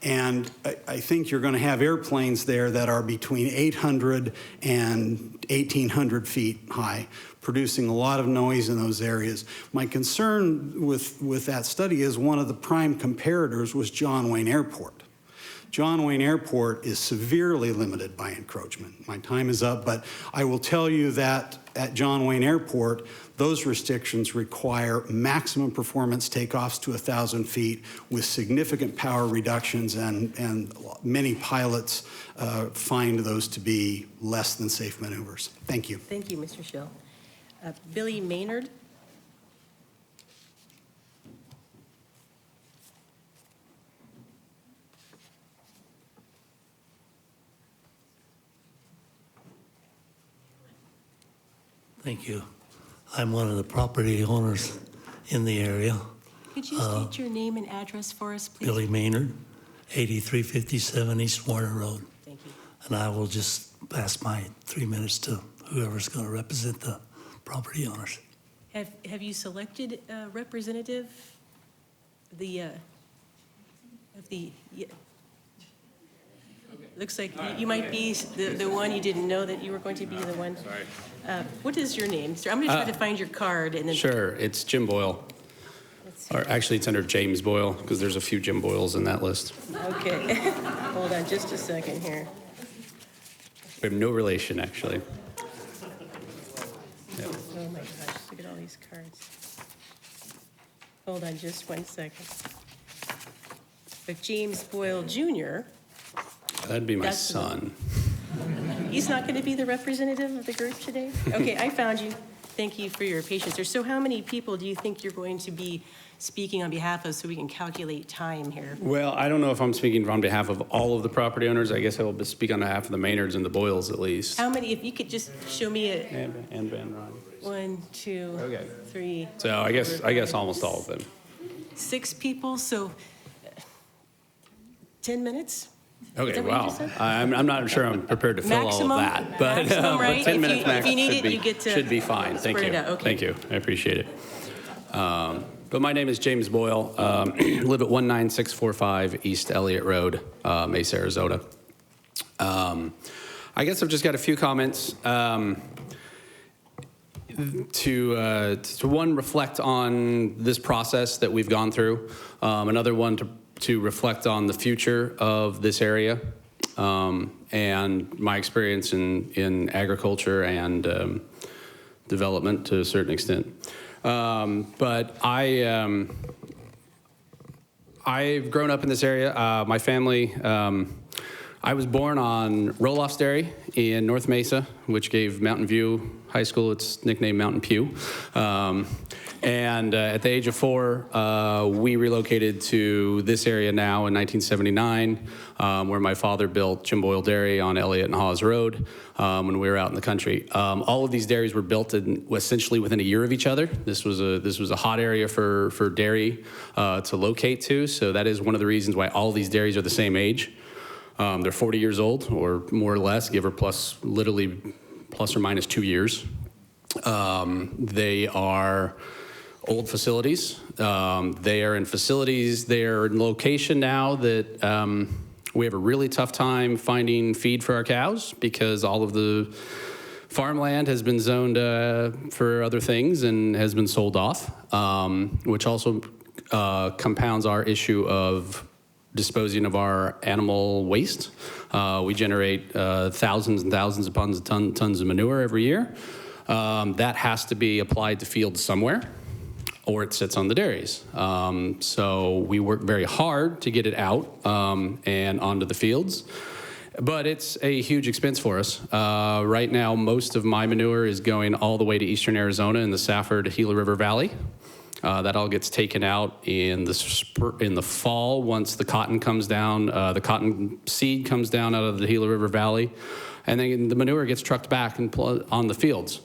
G: And I think you're going to have airplanes there that are between 800 and 1,800 feet high, producing a lot of noise in those areas. My concern with that study is one of the prime comparators was John Wayne Airport. John Wayne Airport is severely limited by encroachment. My time is up, but I will tell you that at John Wayne Airport, those restrictions require maximum performance takeoffs to 1,000 feet with significant power reductions, and many pilots find those to be less than safe maneuvers. Thank you.
A: Thank you, Mr. Schill. Billy Maynard?
R: Thank you. I'm one of the property owners in the area.
A: Could you state your name and address for us, please?
R: Billy Maynard, 8357 East Warner Road.
A: Thank you.
R: And I will just pass my 3 minutes to whoever's going to represent the property owners.
A: Have you selected a representative? Looks like you might be the one. You didn't know that you were going to be the one.
S: Sorry.
A: What is your name, sir? I'm going to try to find your card and then.
S: Sure, it's Jim Boyle. Or actually, it's under James Boyle because there's a few Jim Boyles in that list.
A: Okay. Hold on just a second here.
S: We have no relation, actually.
A: Oh my gosh, look at all these cards. Hold on just 1 second. But James Boyle Jr.
S: That'd be my
A: That's the
S: son.
A: He's not going to be the representative of the group today? Okay, I found you. Thank you for your patience. So how many people do you think you're going to be speaking on behalf of so we can calculate time here?
S: Well, I don't know if I'm speaking on behalf of all of the property owners. I guess I will speak on behalf of the Maynards and the Boyles at least.
A: How many, if you could just show me a
S: And Van Ron.
A: 1, 2, 3.
S: So I guess almost all of them.
A: 6 people, so 10 minutes? Is
S: Okay,
A: that what you
S: wow.
A: just said?
S: I'm not sure I'm prepared to fill
A: Maximum?
S: all of that, but,
A: Maximum,
S: but
A: right?
S: 10
A: If
S: minutes
A: you-
S: max
A: if you need
S: should
A: it,
S: be,
A: you get to
S: should be fine. Thank
A: spread
S: you.
A: it out. Okay.
S: Thank you. I appreciate it. But my name is James Boyle. Live at 19645 East Elliott Road, Mesa, Arizona. I guess I've just got a few comments to one, reflect on this process that we've gone through. Another one to reflect on the future of this area and my experience in agriculture and development to a certain extent. But I've grown up in this area. My family, I was born on Roloff's Dairy in North Mesa, which gave Mountain View High School its nickname Mountain Pew. And at the age of 4, we relocated to this area now in 1979, where my father built Jim Boyle Dairy on Elliott and Hawes Road when we were out in the country. All of these dairies were built essentially within a year of each other. This was a hot area for dairy to locate to, so that is one of the reasons why all these dairies are the same age. They're 40 years old, or more or less, literally plus or minus 2 years. They are old facilities. They are in facilities. They are in location now that we have a really tough time finding feed for our cows because all of the farmland has been zoned for other things and has been sold off, which also compounds our issue of disposing of our animal waste. We generate thousands and thousands of tons of manure every year. That has to be applied to fields somewhere, or it sits on the dairies. So we work very hard to get it out and onto the fields. But it's a huge expense for us. Right now, most of my manure is going all the way to eastern Arizona in the Safford-Gila River Valley. That all gets taken out in the fall once the cotton comes down. The cotton seed comes down out of the Gila River Valley, and then the manure gets trucked back and on the fields.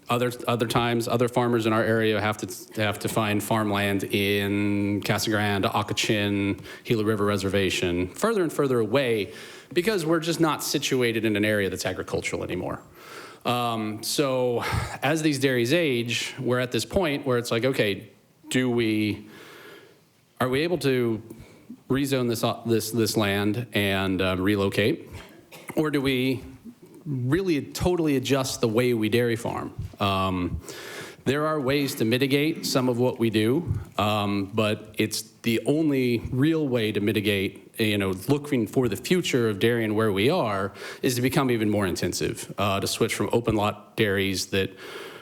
S: Other times, other farmers in our area have to find farmland in Casa Grande, Acachin, Gila River Reservation, further and further away, because we're just not situated in an area that's agricultural anymore. So as these dairies age, we're at this point where it's like, okay, are we able to rezone this land and relocate, or do we really totally adjust the way we dairy farm? There are ways to mitigate some of what we do, but it's the only real way to mitigate, looking for the future of dairy and where we are, is to become even more intensive, to switch from open lot dairies that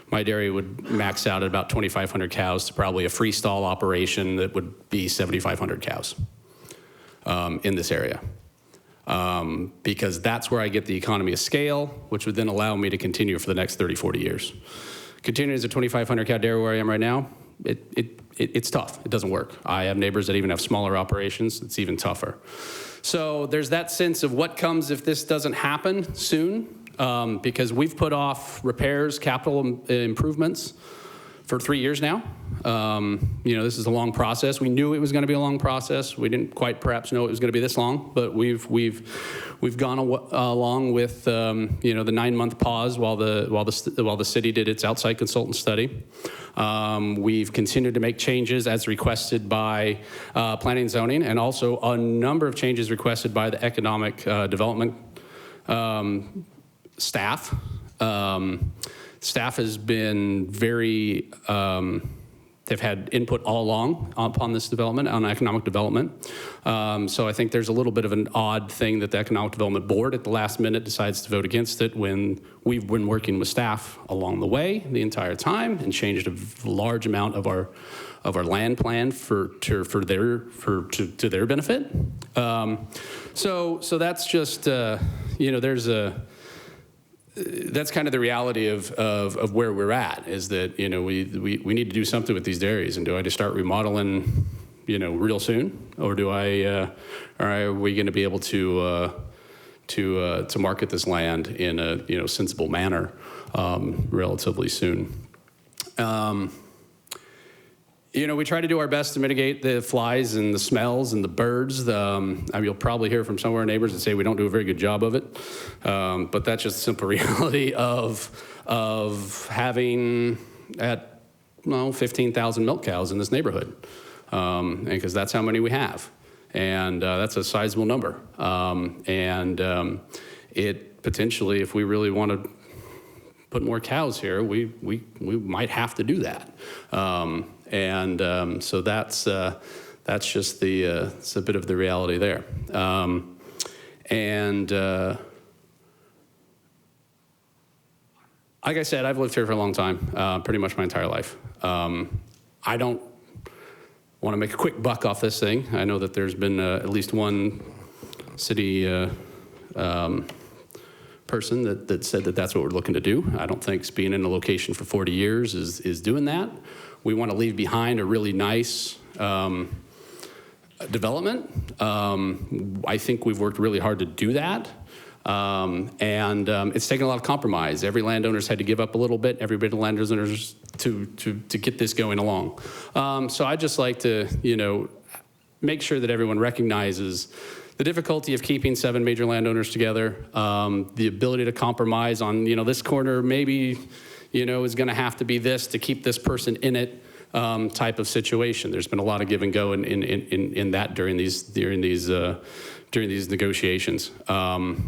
S: my dairy would max out at about 2,500 cows to probably a freestall operation that would be 7,500 cows in this area. Because that's where I get the economy of scale, which would then allow me to continue for the next 30, 40 years. Continuing as a 2,500 cow dairy where I am right now, it's tough. It doesn't work. I have neighbors that even have smaller operations. It's even tougher. So there's that sense of what comes if this doesn't happen soon, because we've put off repairs, capital improvements for 3 years now. This is a long process. We knew it was going to be a long process. We didn't quite perhaps know it was going to be this long, but we've gone along with the 9-month pause while the city did its outside consultant study. We've continued to make changes as requested by planning and zoning, and also a number of changes requested by the economic development staff. Staff has been very, they've had input all along upon this development, on economic development. So I think there's a little bit of an odd thing that the Economic Development Board at the last minute decides to vote against it when we've been working with staff along the way the entire time and changed a large amount of our land plan to their benefit. So that's just that's kind of the reality of where we're at, is that, we need to do something with these dairies. And do I just start remodeling, real soon? Or are we going to be able to market this land in a, sensible manner relatively soon? We try to do our best to mitigate the flies and the smells and the birds. You'll probably hear from some of our neighbors that say we don't do a very good job of it. But that's just a simple reality of having 15,000 milk cows in this neighborhood. Because that's how many we have. And that's a sizable number. It potentially, if we really want to put more cows here, we might have to do that. So that's just it's a bit of the reality there. Like I said, I've lived here for a long time, pretty much my entire life. I don't want to make a quick buck off this thing. I know that there's been at least one city person that said that that's what we're looking to do. I don't think being in a location for 40 years is doing that. We want to leave behind a really nice development. I think we've worked really hard to do that. It's taken a lot of compromise. Every landowner's had to give up a little bit, every bit of landowners to get this going along. So I'd just like to, make sure that everyone recognizes the difficulty of keeping 7 major landowners together, the ability to compromise on, this corner maybe, is going to have to be this to keep this person in it, type of situation. There's been a lot of give and go in that during these negotiations. I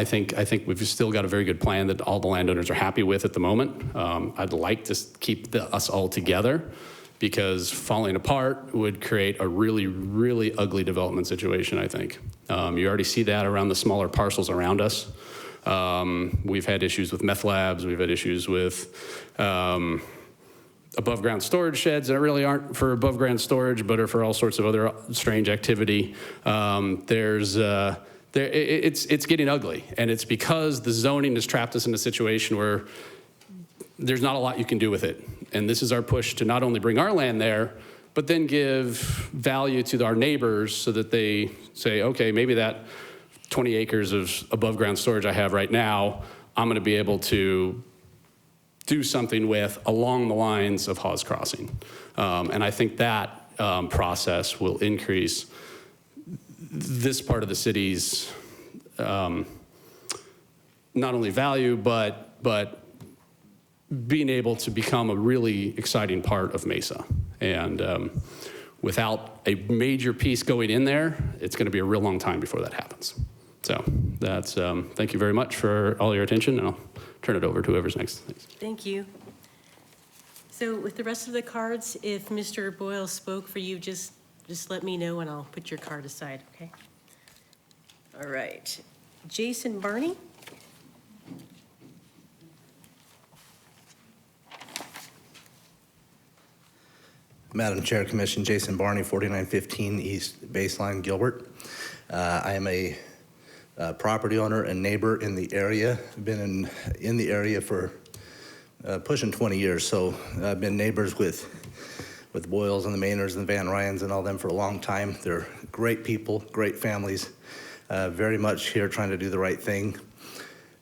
S: think we've still got a very good plan that all the landowners are happy with at the moment. I'd like to keep us all together, because falling apart would create a really, really ugly development situation, I think. You already see that around the smaller parcels around us. We've had issues with meth labs. We've had issues with above ground storage sheds that really aren't for above ground storage, but are for all sorts of other strange activity. It's getting ugly, and it's because the zoning has trapped us in a situation where there's not a lot you can do with it. And this is our push to not only bring our land there, but then give value to our neighbors so that they say, okay, maybe that 20 acres of above ground storage I have right now, I'm going to be able to do something with along the lines of Hawes Crossing. And I think that process will increase this part of the city's not only value, but being able to become a really exciting part of Mesa. And without a major piece going in there, it's going to be a real long time before that happens. So that's, thank you very much for all your attention, and I'll turn it over to whoever's next. Thanks.
A: Thank you. So with the rest of the cards, if Mr. Boyle spoke for you, just let me know and I'll put your card aside, okay? All right. Jason Barney?
T: Madam Chair, Commission, Jason Barney, 4915 East Baseline, Gilbert. I am a property owner and neighbor in the area. I've been in the area for pushing 20 years, so I've been neighbors with Boyles and the Maynards and the Van Ryans and all them for a long time. They're great people, great families, very much here trying to do the right thing.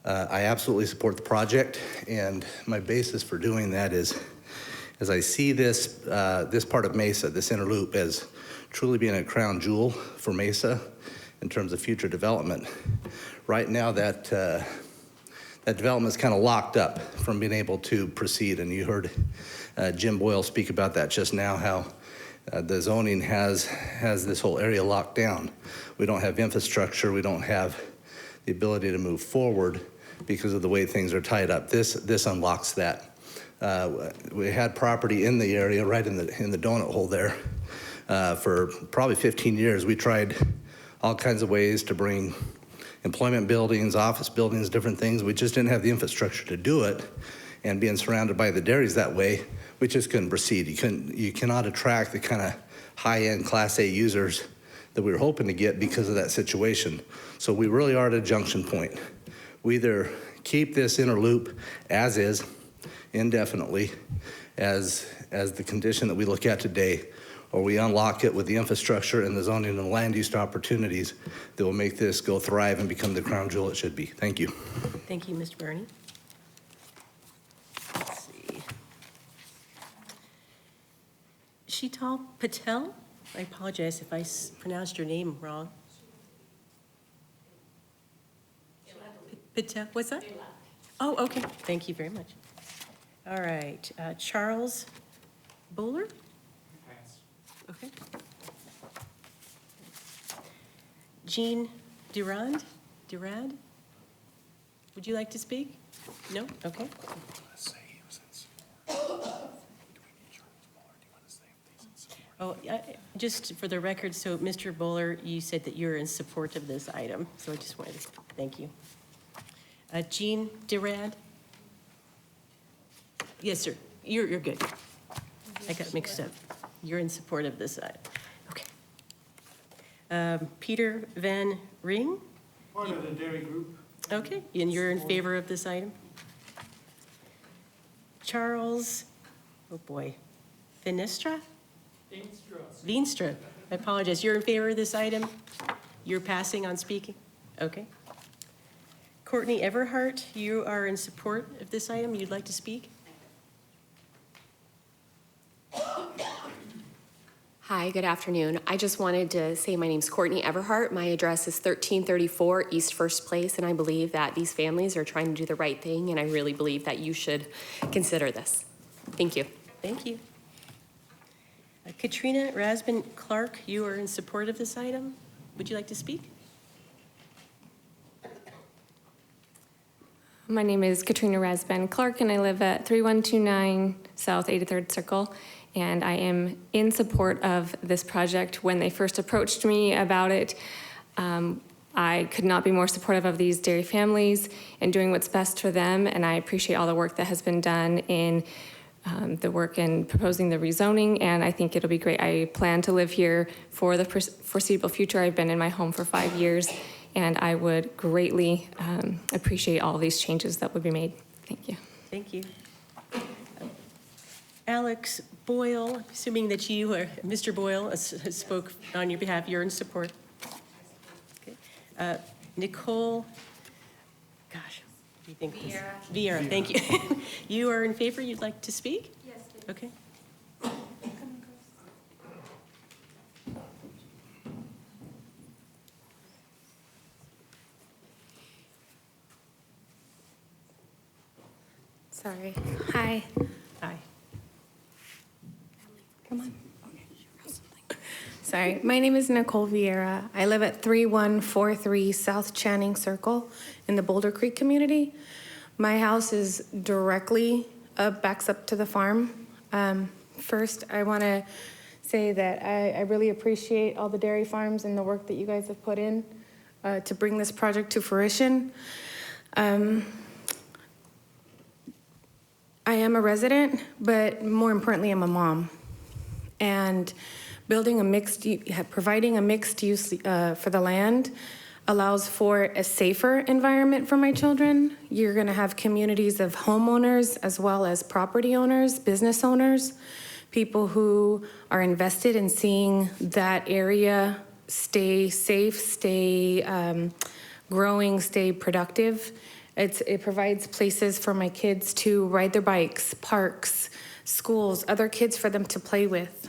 T: I absolutely support the project, and my basis for doing that is, as I see this part of Mesa, this inner loop, as truly being a crown jewel for Mesa in terms of future development. Right now, that development is kind of locked up from being able to proceed, and you heard Jim Boyle speak about that just now, how the zoning has this whole area locked down. We don't have infrastructure, we don't have the ability to move forward because of the way things are tied up. This unlocks that. We had property in the area, right in the donut hole there, for probably 15 years. We tried all kinds of ways to bring employment buildings, office buildings, different things. We just didn't have the infrastructure to do it, and being surrounded by the dairies that way, we just couldn't proceed. You cannot attract the kind of high-end Class A users that we were hoping to get because of that situation. So we really are at a junction point. We either keep this inner loop as is indefinitely as the condition that we look at today, or we unlock it with the infrastructure and the zoning and land use opportunities that will make this go thrive and become the crown jewel it should be. Thank you.
A: Thank you, Mr. Barney. Let's see. Sheetal Patel? I apologize if I pronounced your name wrong. Patel, what's that? Oh, okay. Thank you very much. All right, Charles Bowler? Okay. Jean Durand? Would you like to speak? No? Okay. Oh, just for the record, so Mr. Bowler, you said that you're in support of this item, so I just wanted to thank you. Jean Durand? Yes, sir. You're good. I got mixed up. You're in support of this item. Okay. Peter Van Ring?
U: Part of the dairy group.
A: Okay, and you're in favor of this item? Charles, oh boy, Veenstra? Veenstra. I apologize. You're in favor of this item? You're passing on speaking? Okay. Courtney Everhart, you are in support of this item. You'd like to speak?
V: Hi, good afternoon. I just wanted to say my name's Courtney Everhart. My address is 1334 East First Place, and I believe that these families are trying to do the right thing, and I really believe that you should consider this. Thank you.
A: Thank you. Katrina Rasbin Clark, you are in support of this item. Would you like to speak?
W: My name is Katrina Rasbin Clark, and I live at 3129 South 83rd Circle. And I am in support of this project. When they first approached me about it, I could not be more supportive of these dairy families and doing what's best for them. And I appreciate all the work that has been done in the work in proposing the rezoning. And I think it'll be great. I plan to live here for the foreseeable future. I've been in my home for 5 years, and I would greatly appreciate all these changes that would be made. Thank you.
A: Thank you. Alex Boyle, assuming that you or Mr. Boyle spoke on your behalf, you're in support. Okay. Nicole, gosh, what do you think? Vieira. Vieira, thank you. You are in favor? You'd like to speak? Yes, please. Okay.
W: Sorry. Hi.
A: Hi.
W: Come on. Sorry, my name is Nicole Vieira. I live at 3143 South Channing Circle in the Boulder Creek community. My house is directly backs up to the farm. First, I want to say that I really appreciate all the dairy farms and the work that you guys have put in to bring this project to fruition. I am a resident, but more importantly, I'm a mom. And providing a mixed use for the land allows for a safer environment for my children. You're going to have communities of homeowners as well as property owners, business owners, people who are invested in seeing that area stay safe, stay growing, stay productive. It provides places for my kids to ride their bikes, parks, schools, other kids for them to play with.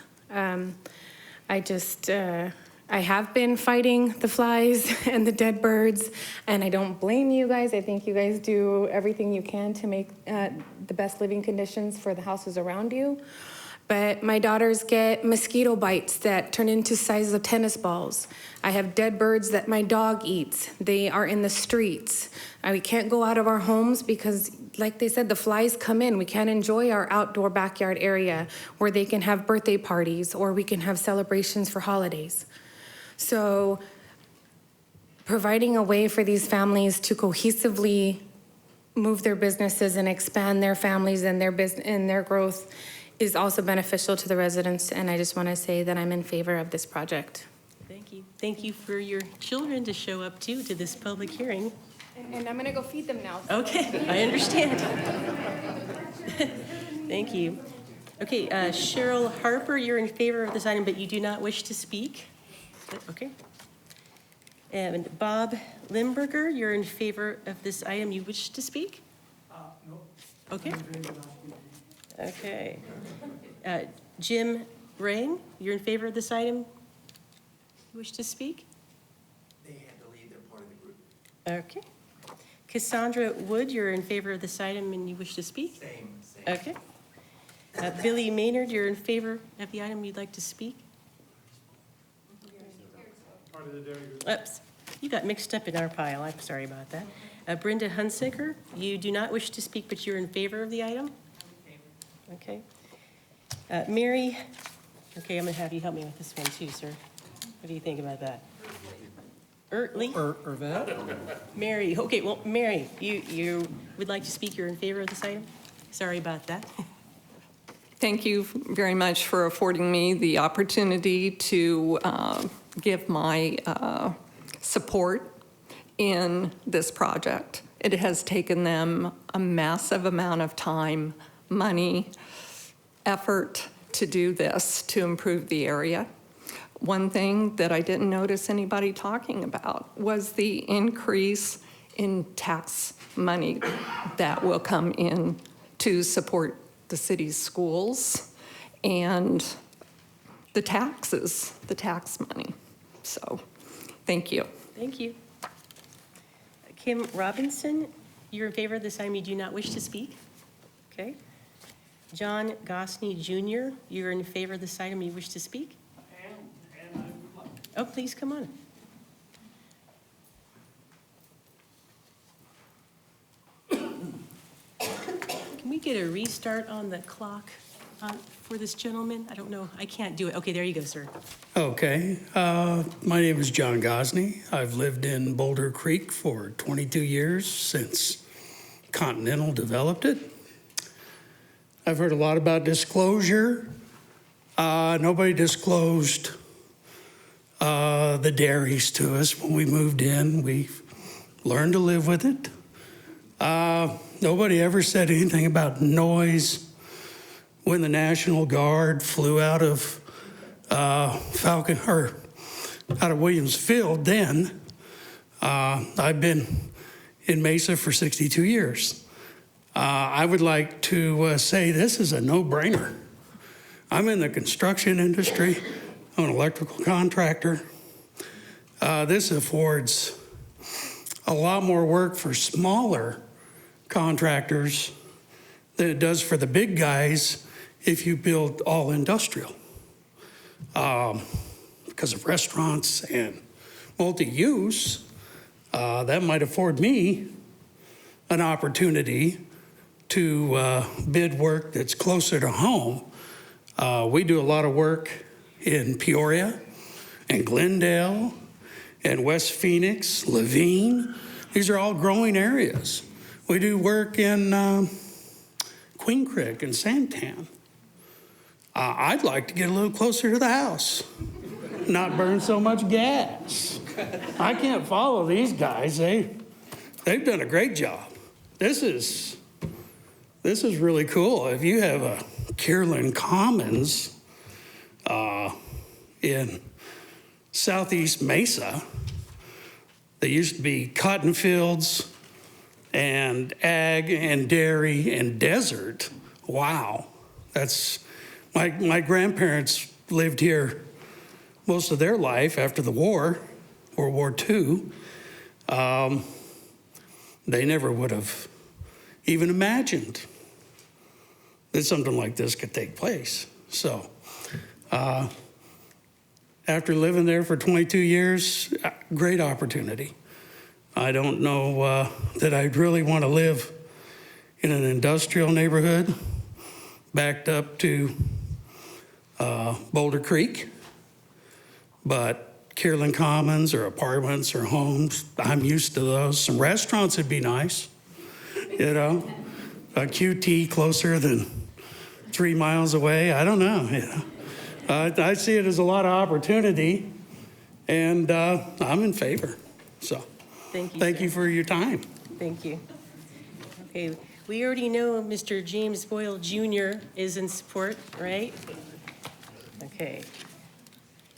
W: I have been fighting the flies and the dead birds, and I don't blame you guys. I think you guys do everything you can to make the best living conditions for the houses around you. But my daughters get mosquito bites that turn into sizes of tennis balls. I have dead birds that my dog eats. They are in the streets. We can't go out of our homes because, like they said, the flies come in. We can't enjoy our outdoor backyard area where they can have birthday parties or we can have celebrations for holidays. So providing a way for these families to cohesively move their businesses and expand their families and their business and their growth is also beneficial to the residents, and I just want to say that I'm in favor of this project.
A: Thank Thank you. Thank you for your children to show up too to this public hearing.
W: And I'm gonna go feed them now.
A: Okay, I understand. Thank you. Okay, Cheryl Harper, you're in favor of this item, but you do not wish to speak? Okay. And Bob Limburger, you're in favor of this item, you wish to speak?
L: No.
A: Okay. Okay. Jim Rang, you're in favor of this item? You wish to speak?
B: They had to leave, they're part of the group.
A: Okay. Cassandra Wood, you're in favor of this item and you wish to speak?
B: Same.
A: Okay. Billy Maynard, you're in favor of the item, you'd like to speak?
L: Part of the dairy group.
A: Oops, you got mixed up in our pile, I'm sorry about that. Brenda Hunsaker, you do not wish to speak, but you're in favor of the item? Okay. Mary, okay, I'm gonna have you help me with this one too, sir. What do you think about that? Ertley?
C: Ervet?
A: Mary, okay, well, Mary, you would like to speak, you're in favor of this item? Sorry about that.
H: Thank you very much for affording me the opportunity to give my support in this project. It has taken them a massive amount of time, money, effort to do this, to improve the area. One thing that I didn't notice anybody talking about was the increase in tax money that will come in to support the city's schools and the taxes, the tax money. So, thank you.
A: Thank you. Kim Robinson, you're in favor of this item, you do not wish to speak? Okay. John Gosney Jr., you're in favor of this item, you wish to speak?
L: And I would like.
A: Oh, please come on. Can we get a restart on the clock for this gentleman? I don't know, I can't do it. Okay, there you go, sir.
I: Okay, my name is John Gosney. I've lived in Boulder Creek for 22 years since Continental developed it. I've heard a lot about disclosure. Nobody disclosed the dairies to us when we moved in. We learned to live with it. Nobody ever said anything about noise when the National Guard flew out of out of Williams Field then. I've been in Mesa for 62 years. I would like to say this is a no-brainer. I'm in the construction industry. I'm an electrical contractor. This affords a lot more work for smaller contractors than it does for the big guys if you build all industrial. Because of restaurants and multi-use, that might afford me an opportunity to bid work that's closer to home. We do a lot of work in Peoria and Glendale and West Phoenix, Laveen. These are all growing areas. We do work in Queen Creek and Santan. I'd like to get a little closer to the house, not burn so much gas. I can't follow these guys. They've done a great job. This is really cool. If you have a Kierland Commons in southeast Mesa, there used to be cotton fields and ag and dairy and desert. Wow, that's my grandparents lived here most of their life after the war, World War II. They never would have even imagined that something like this could take place. So after living there for 22 years, great opportunity. I don't know that I'd really want to live in an industrial neighborhood backed up to Boulder Creek, but Kierland Commons or apartments or homes, I'm used to those. Some restaurants would be nice, you know. A QT closer than 3 miles away, I don't know. You know. I see it as a lot of opportunity, and I'm in favor. So
A: Thank you.
I: thank
A: sir.
I: you for your time.
A: Thank you. Okay, we already know Mr. James Boyle Jr. is in support, right? Okay.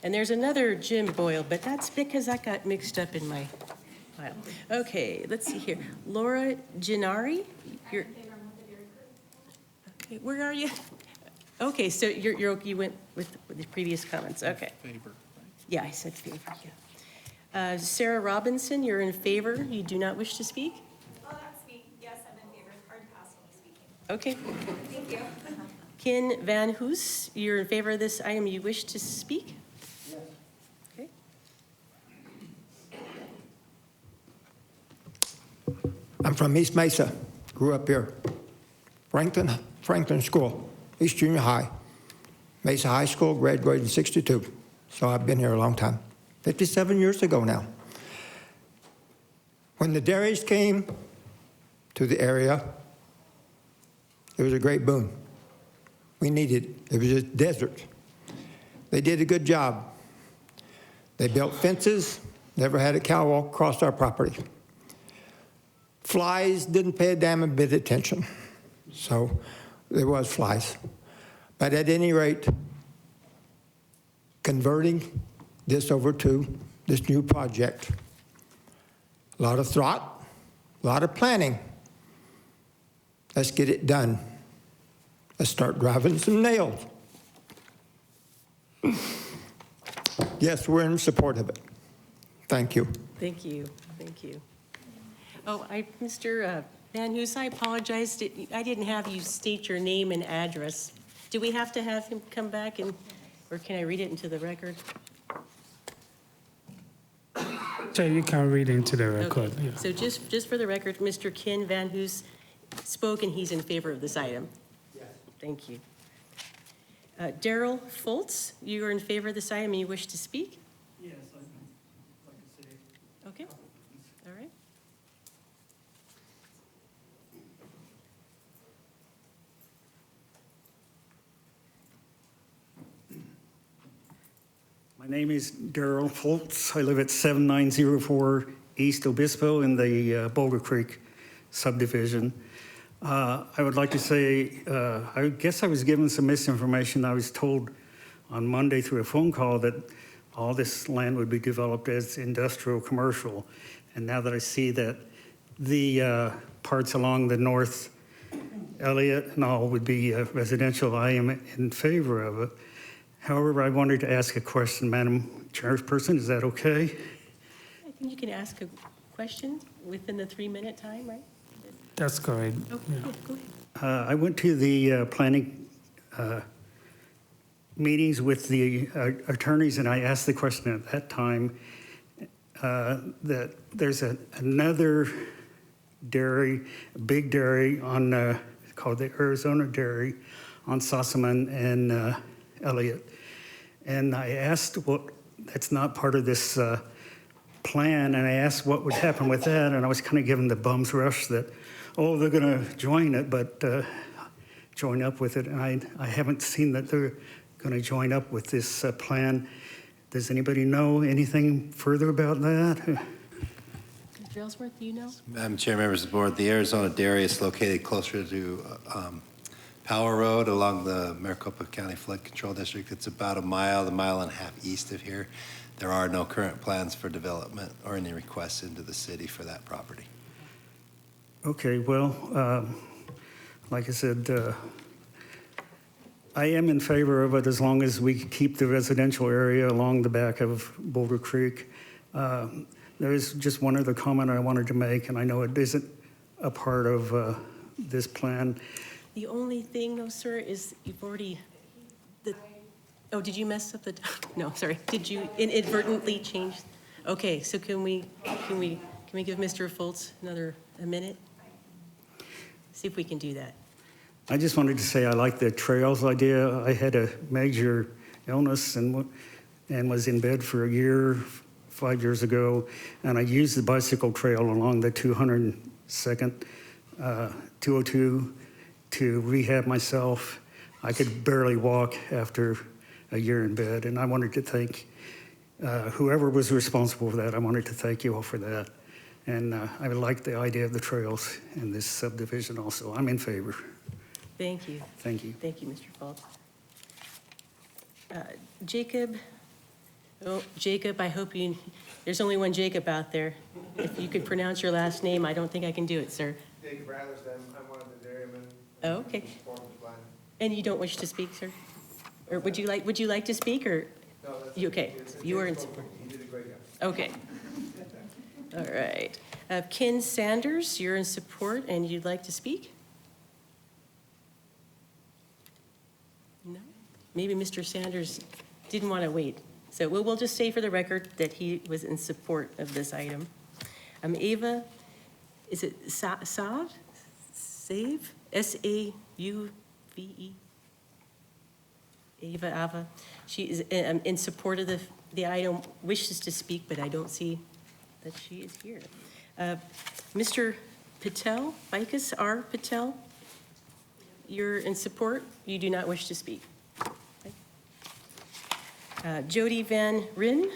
A: And there's another Jim Boyle, but that's because I got mixed up in my file. Okay, let's see here. Laura Gennari, you're. Okay, where are you? Okay, so you went with the previous comments, okay.
C: Favor.
A: Yeah, I said favor, yeah. Sarah Robinson, you're in favor, you do not wish to speak?
J: Oh, that's me. Yes, I'm in favor. It's hard to pass when you speaking.
A: Okay.
J: Thank you.
A: Ken Van Hoos, you're in favor of this item, you wish to speak? Yes. Okay.
K: I'm from East Mesa, grew up here. Franklin School, East Junior High. Mesa High School, graduated in '62. So I've been here a long time, 57 years ago now. When the dairies came to the area, it was a great boon. We needed it. It was a desert. They did a good job. They built fences, never had a cow walk across our property. Flies didn't pay a damn bit of attention. So there was flies. But at any rate, converting this over to this new project, a lot of thought, a lot of planning. Let's get it done. Let's start driving some nails. Yes, we're in support of it. Thank you.
A: Thank you, thank you. Oh, Mr. Van Hoos, I apologize, I didn't have you state your name and address. Do we have to have him come back or can I read it into the record?
L: So you can read into the record.
A: Okay.
L: Yeah.
A: So just for the record, Mr. Ken Van Hoos spoke and he's in favor of this item. Yes. Thank you. Daryl Foltz, you are in favor of this item and you wish to speak?
I: Yes, I'd like to say.
A: Okay, all right.
M: My name is Daryl Foltz. I live at 7904 East Obispo in the Boulder Creek subdivision. I would like to say, I guess I was given some misinformation. I was told on Monday through a phone call that all this land would be developed as industrial commercial. And now that I see that the parts along the North Elliott and all would be residential, I am in favor of it. However, I wanted to ask a question, Madam Chairperson. Is that okay?
A: I think you can ask a question within the 3-minute time, right?
L: That's correct.
A: Okay,
L: Yeah.
A: yeah, go ahead.
M: I went to the planning meetings with the attorneys, and I asked the question at that time that there's another dairy, a big dairy on called the Arizona Dairy on Sossaman and Elliott. And I asked that's not part of this plan, and I asked what would happen with that, and I was kind of given the bum's rush that, oh, they're going to join it, but join up with it, and I haven't seen that they're going to join up with this plan. Does anybody know anything further about that?
A: Mr. Ellsworth, do you know?
D: Madam Chair, members of the board, the Arizona Dairy is located closer to Power Road along the Maricopa County Flood Control District. It's about a mile and a half east of here. There are no current plans for development or any requests into the city for that property.
M: Okay, well, like I said, I am in favor of it as long as we keep the residential area along the back of Boulder Creek. There is just one other comment I wanted to make, and I know it isn't a part of this plan.
A: The only thing, though, sir, is you've already, oh, did you mess up the, no, sorry. Did you inadvertently change? Okay, so can we give Mr. Foltz a minute? See if we can do that.
M: I just wanted to say I like the trails idea. I had a major illness and was in bed for a year, 5 years ago, and I used the bicycle trail along the 202nd, 202 to rehab myself. I could barely walk after a year in bed, and I wanted to thank whoever was responsible for that, I wanted to thank you all for that. And I like the idea of the trails in this subdivision also. I'm in favor.
A: Thank you.
M: Thank you.
A: Thank you, Mr. Fultz. Jacob, Jacob, I hope you, there's only one Jacob out there. If you could pronounce your last name, I don't think I can do it, sir.
B: Jacob Rathersdam, I'm one of the dairymen.
A: Oh, okay. And you don't wish to speak, sir? Or would you like to speak, or?
B: No, that's
A: You, okay, you are in support.
B: He did a great job.
A: Okay. All right. Ken Sanders, you're in support and you'd like to speak? No? Maybe Mr. Sanders didn't want to wait. So we'll just say for the record that he was in support of this item. Ava, is it Sav? Save? S-A-U-V-E? Ava. She is in support of the item, wishes to speak, but I don't see that she is here. Mr. Patel, Vikas R. Patel, you're in support. You do not wish to speak. Okay. Jody Van Ryn.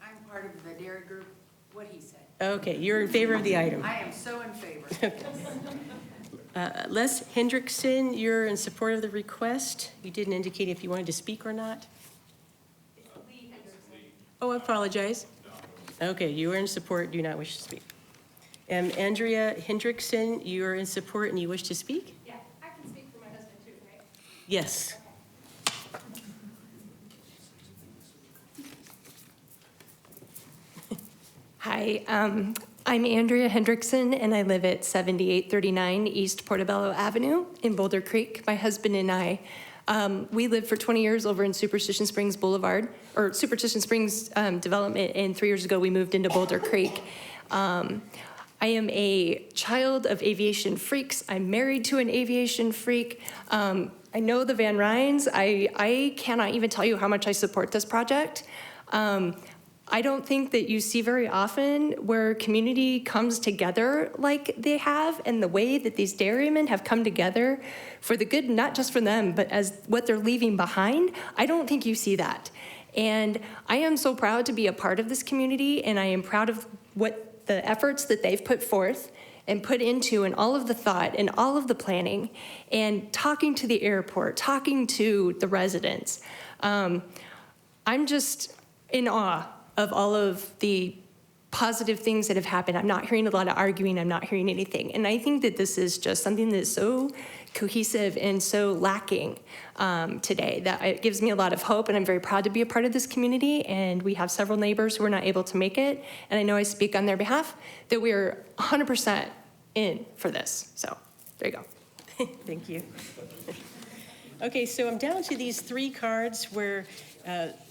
E: I'm part of the dairy group, what he said.
A: Okay, you're in favor of the item.
E: I am so in favor.
A: Les Hendrickson, you're in support of the request. You didn't indicate if you wanted to speak or not. Oh, I apologize. Okay, you are in support, do not wish to speak. Andrea Hendrickson, you are in support and you wish to speak?
J: Yeah, I can speak for my husband too, right?
A: Yes.
F: Hi, I'm Andrea Hendrickson, and I live at 7839 East Portobello Avenue in Boulder Creek. My husband and I, we lived for 20 years over in Superstition Springs Boulevard, or Superstition Springs development, and 3 years ago we moved into Boulder Creek. I am a child of aviation freaks. I'm married to an aviation freak. I know the Van Ryns. I cannot even tell you how much I support this project. I don't think that you see very often where community comes together like they have, and the way that these dairymen have come together for the good, not just for them, but as what they're leaving behind. I don't think you see that. And I am so proud to be a part of this community, and I am proud of what the efforts that they've put forth and put into, and all of the thought and all of the planning, and talking to the airport, talking to the residents. I'm just in awe of all of the positive things that have happened. I'm not hearing a lot of arguing. I'm not hearing anything. And I think that this is just something that's so cohesive and so lacking today that it gives me a lot of hope. And I'm very proud to be a part of this community. And we have several neighbors who are not able to make it. And I know I speak on their behalf that we are 100% in for this. So there you go.
A: Thank you. Okay, so I'm down to these 3 cards where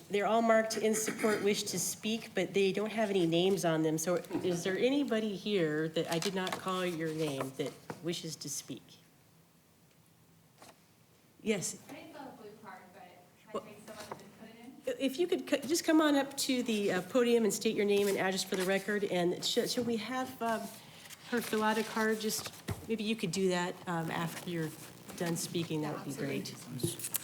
A: they're all marked in support, wish to speak, but they don't have any names on them. So is there anybody here that I did not call your name that wishes to speak? Yes.
J: I didn't fill out a blue card, but can I take someone and put it in?
A: If you could just come on up to the podium and state your name and address for the record. And should we have her fill out a card? Just maybe you could do that after you're done speaking. That would be great.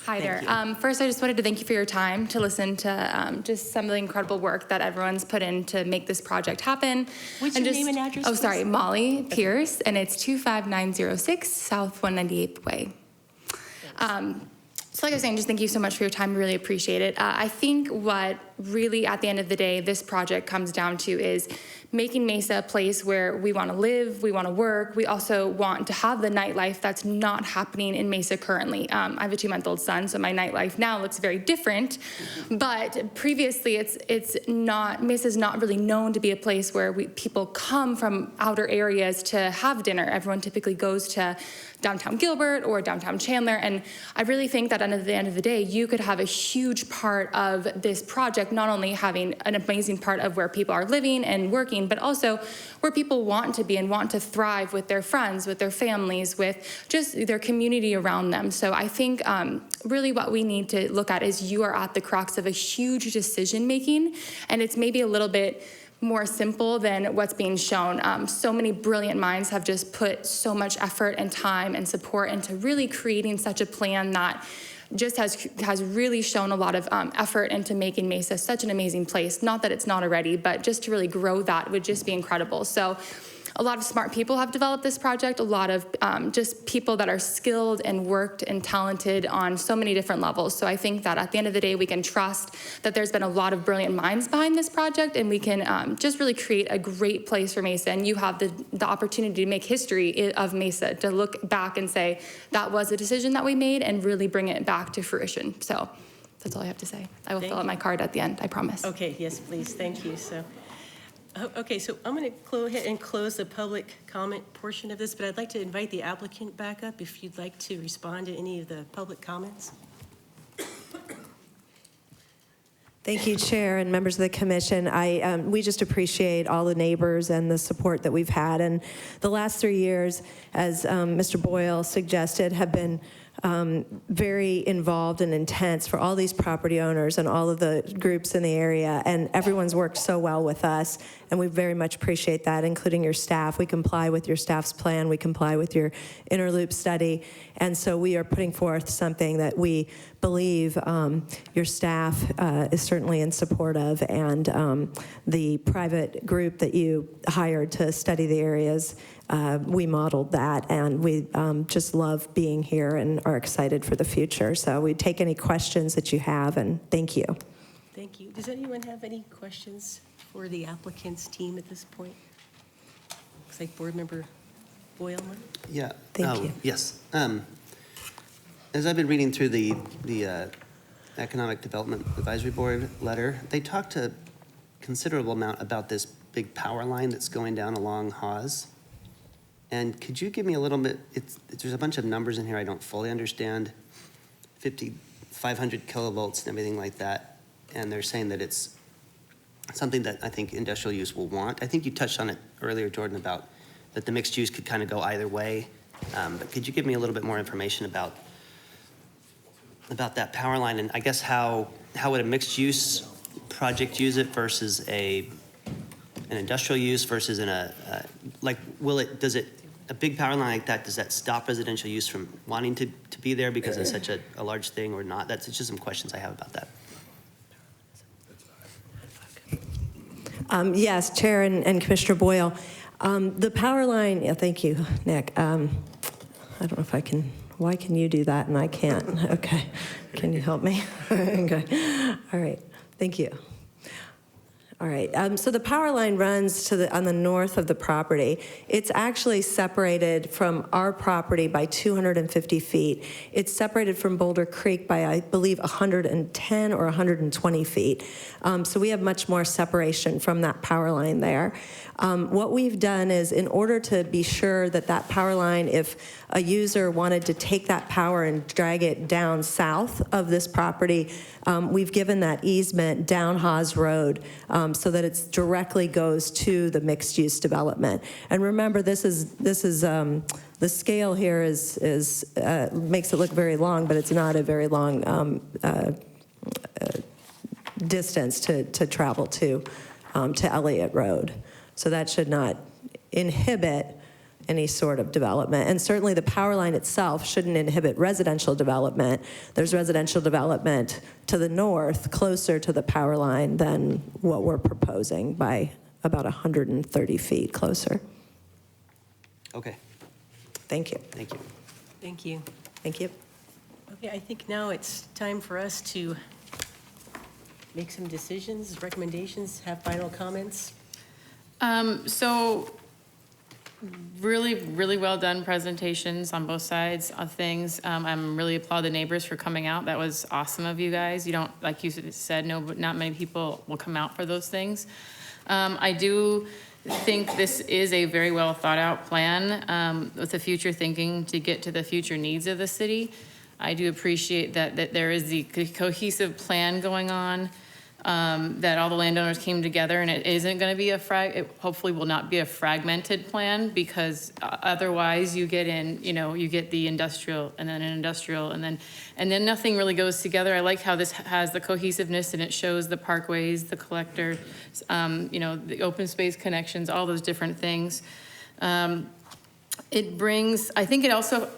N: Hi
A: Thank
N: there.
A: you.
N: First, I just wanted to thank you for your time to listen to just some of the incredible work that everyone's put in to make this project happen.
A: What's your name and address,
N: Oh, sorry,
A: please?
N: Molly Pierce, and it's 25906 South 198th Way. So like I was saying, just thank you so much for your time. I really appreciate it. I think what really, at the end of the day, this project comes down to is making Mesa a place where we want to live, we want to work. We also want to have the nightlife that's not happening in Mesa currently. I have a 2-month-old son, so my nightlife now looks very different. But previously, it's not, Mesa's not really known to be a place where people come from outer areas to have dinner. Everyone typically goes to downtown Gilbert or downtown Chandler. And I really think that at the end of the day, you could have a huge part of this project, not only having an amazing part of where people are living and working, but also where people want to be and want to thrive with their friends, with their families, with just their community around them. So I think really what we need to look at is you are at the crux of a huge decision making, and it's maybe a little bit more simple than what's being shown. So many brilliant minds have just put so much effort and time and support into really creating such a plan that just has really shown a lot of effort into making Mesa such an amazing place. Not that it's not already, but just to really grow that would just be incredible. So a lot of smart people have developed this project, a lot of just people that are skilled and worked and talented on so many different levels. So I think that at the end of the day, we can trust that there's been a lot of brilliant minds behind this project, and we can just really create a great place for Mesa. And you have the opportunity to make history of Mesa, to look back and say, that was a decision that we made, and really bring it back to fruition. So that's all I have to say. I will fill out my card at the end, I promise.
A: Okay, yes, please, thank you. So, okay, so I'm going to go ahead and close the public comment portion of this, but I'd like to invite the applicant back up if you'd like to respond to any of the public comments.
O: Thank you, Chair and members of the commission. We just appreciate all the neighbors and the support that we've had. And the last 3 years, as Mr. Boyle suggested, have been very involved and intense for all these property owners and all of the groups in the area. And everyone's worked so well with us, and we very much appreciate that, including your staff. We comply with your staff's plan. We comply with your interloop study. And so we are putting forth something that we believe your staff is certainly in support of, and the private group that you hired to study the areas, we modeled that, and we just love being here and are excited for the future. So we take any questions that you have, and thank you.
A: Thank you. Does anyone have any questions for the applicant's team at this point? Looks like Board Member Boyle.
P: Yeah.
O: Thank you.
P: Yes. As I've been reading through the Economic Development Advisory Board letter, they talked a considerable amount about this big power line that's going down along Hawes. And could you give me a little bit, there's a bunch of numbers in here I don't fully understand, 500 kilovolts and everything like that. And they're saying that it's something that I think industrial use will want. I think you touched on it earlier, Jordan, about that the mixed use could kind of go either way. But could you give me a little bit more information about that power line, and I guess how would a mixed use project use it versus an industrial use versus a big power line like that, does that stop residential use from wanting to be there because it's such a large thing or not? That's just some questions I have about that.
O: Yes, Chair and Commissioner Boyle. The power line, yeah, thank you, Nick. I don't know if I can, why can you do that and I can't? Okay, can you help me? Okay, all right, thank you. All right, so the power line runs on the north of the property. It's actually separated from our property by 250 feet. It's separated from Boulder Creek by, I believe, 110 or 120 feet. So we have much more separation from that power line there. What we've done is, in order to be sure that that power line, if a user wanted to take that power and drag it down south of this property, we've given that easement down Hawes Road so that it directly goes to the mixed-use development. And remember, this is the scale here is makes it look very long, but it's not a very long distance to travel to Elliott Road. So that should not inhibit any sort of development. And certainly the power line itself shouldn't inhibit residential development. There's residential development to the north, closer to the power line than what we're proposing by about 130 feet closer.
P: Okay.
O: Thank you.
P: Thank you.
A: Thank you.
O: Thank you.
A: Okay, I think now it's time for us to make some decisions, recommendations, have final comments.
Q: So really, really well done presentations on both sides of things. I'm really applaud the neighbors for coming out. That was awesome of you guys. You don't, like you said, no, but not many people will come out for those things. I do think this is a very well thought out plan with the future thinking to get to the future needs of the city. I do appreciate that there is the cohesive plan going on, that all the landowners came together, and it isn't going to be it hopefully will not be a fragmented plan, because otherwise you get you get the industrial and then an industrial and then nothing really goes together. I like how this has the cohesiveness, and it shows the parkways, the collector, the open space connections, all those different things. It brings, I think it also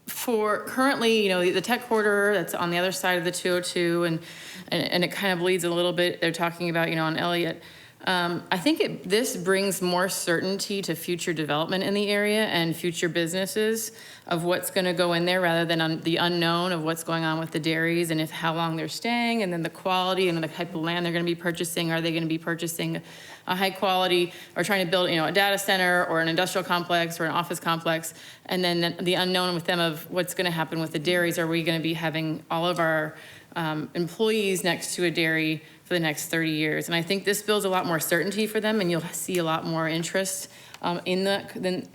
Q: for currently, the tech corridor that's on the other side of the 202, and it kind of bleeds a little bit. They're talking about, on Elliott. I think this brings more certainty to future development in the area and future businesses of what's going to go in there, rather than the unknown of what's going on with the dairies and how long they're staying, and then the quality and the type of land they're going to be purchasing. Are they going to be purchasing a high quality, or trying to build, a data center or an industrial complex or an office complex? And then the unknown with them of what's going to happen with the dairies. Are we going to be having all of our employees next to a dairy for the next 30 years? And I think this builds a lot more certainty for them, and you'll see a lot more interest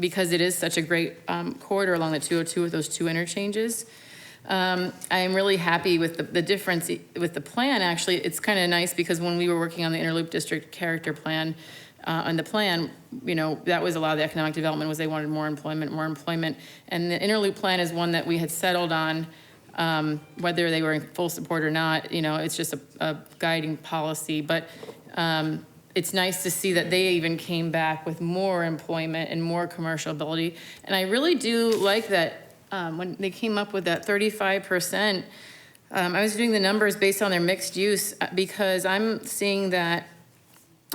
Q: because it is such a great corridor along the 202 with those two interchanges. I am really happy with the difference with the plan. Actually, it's kind of nice because when we were working on the Interloop District character plan, on the plan, that was a lot of the economic development was they wanted more employment. And the Interloop plan is one that we had settled on, whether they were in full support or not. It's just a guiding policy. But it's nice to see that they even came back with more employment and more commercial ability. And I really do like that when they came up with that 35%, I was doing the numbers based on their mixed use, because I'm seeing that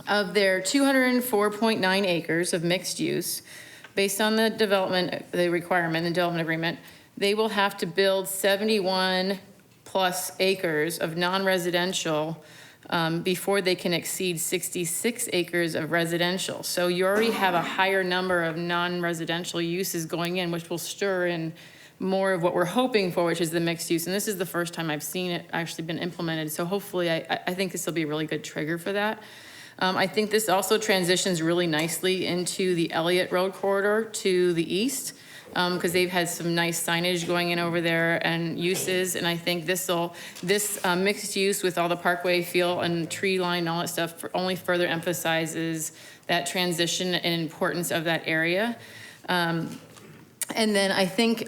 Q: of their 204.9 acres of mixed use, based on the development, the requirement, the development agreement, they will have to build 71 plus acres of non-residential before they can exceed 66 acres of residential. So you already have a higher number of non-residential uses going in, which will stir in more of what we're hoping for, which is the mixed use. And this is the first time I've seen it actually been implemented. So hopefully, I think this will be a really good trigger for that. I think this also transitions really nicely into the Elliott Road corridor to the east, because they've had some nice signage going in over there and uses. And I think this mixed use with all the parkway feel and tree line and all that stuff only further emphasizes that transition and importance of that area. And then I think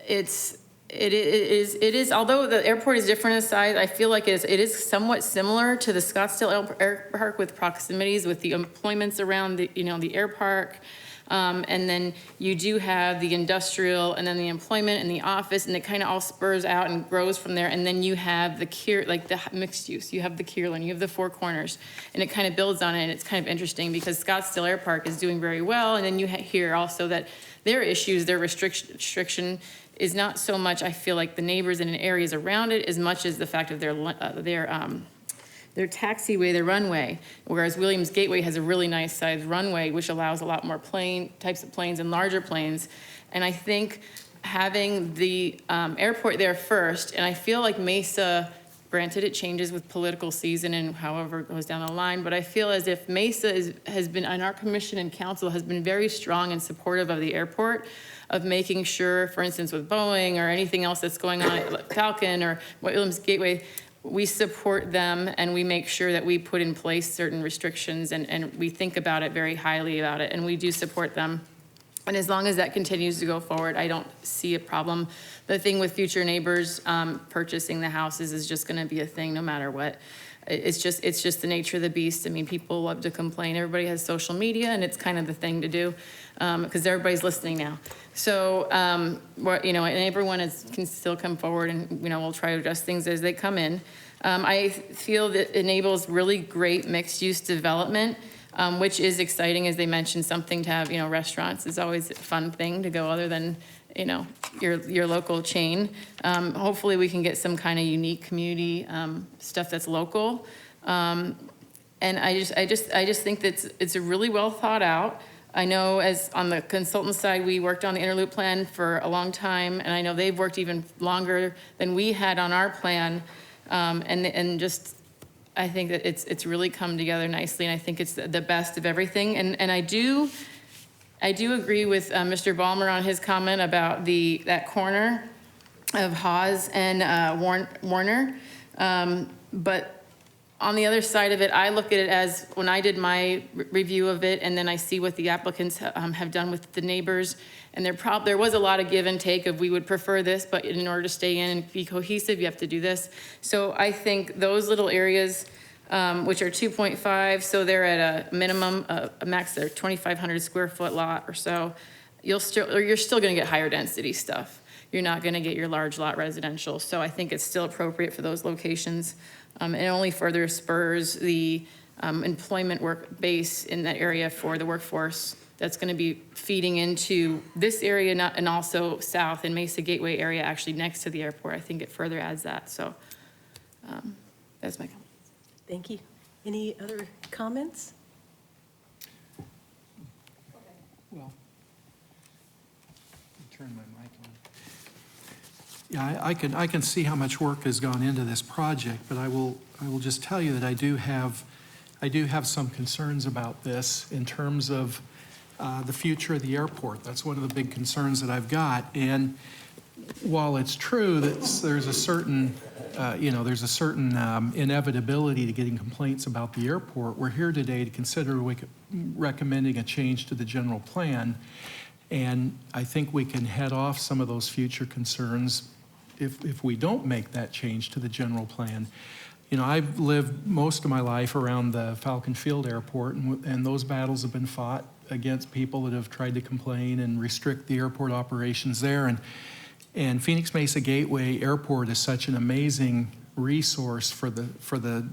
Q: it is, although the airport is different in size, I feel like it is somewhat similar to the Scottsdale Air Park with proximities with the employments around the air park. And then you do have the industrial and then the employment and the office, and it kind of all spurs out and grows from there. And then you have the mixed use. You have the Kierland, you have the Four Corners, and it kind of builds on it. And it's kind of interesting because Scottsdale Air Park is doing very well. And then you hear also that their issues, their restriction is not so much, I feel like, the neighbors and areas around it, as much as the fact of their taxiway, their runway, whereas Williams Gateway has a really nice sized runway, which allows a lot more types of planes and larger planes. And I think having the airport there first, and I feel like Mesa, granted it changes with political season and however it goes down the line, but I feel as if Mesa has been, and our commission and council has been very strong and supportive of the airport, of making sure, for instance, with Boeing or anything else that's going on at Falcon or Williams Gateway, we support them and we make sure that we put in place certain restrictions and we think about it very highly about it, and we do support them. And as long as that continues to go forward, I don't see a problem. The thing with future neighbors purchasing the houses is just gonna be a thing no matter what. It's just the nature of the beast. I mean, people love to complain. Everybody has social media, and it's kind of the thing to do because everybody's listening now. So, and everyone can still come forward, and we'll try to adjust things as they come in. I feel that enables really great mixed-use development, which is exciting, as they mentioned, something to have. Restaurants is always a fun thing to go, other than your local chain. Hopefully we can get some kind of unique community stuff that's local. And I just think that it's a really well thought out. I know as on the consultant side, we worked on the Interloop plan for a long time, and I know they've worked even longer than we had on our plan. And just, I think that it's really come together nicely, and I think it's the best of everything. And I do agree with Mr. Ballmer on his comment about that corner of Hawes and Warner. But on the other side of it, I look at it as when I did my review of it, and then I see what the applicants have done with the neighbors, and there was a lot of give and take of we would prefer this, but in order to stay in and be cohesive, you have to do this. So I think those little areas, which are 2.5, so they're at a minimum, a max, they're 2,500 square foot lot or so. you're still gonna get higher density stuff. You're not gonna get your large lot residential, so I think it's still appropriate for those locations. It only further spurs the employment work base in that area for the workforce that's gonna be feeding into this area and also south in Mesa Gateway area, actually next to the airport. I think it further adds that, so that's my comment.
A: Thank you. Any other comments?
C: Well, turn my mic on. Yeah, I can see how much work has gone into this project, but I will just tell you that I do have some concerns about this in terms of the future of the airport. That's one of the big concerns that I've got. And while it's true that there's a certain inevitability to getting complaints about the airport, we're here today to consider recommending a change to the general plan. And I think we can head off some of those future concerns if we don't make that change to the general plan. You know, I've lived most of my life around the Falcon Field Airport, and those battles have been fought against people that have tried to complain and restrict the airport operations there. And Phoenix Mesa Gateway Airport is such an amazing resource for the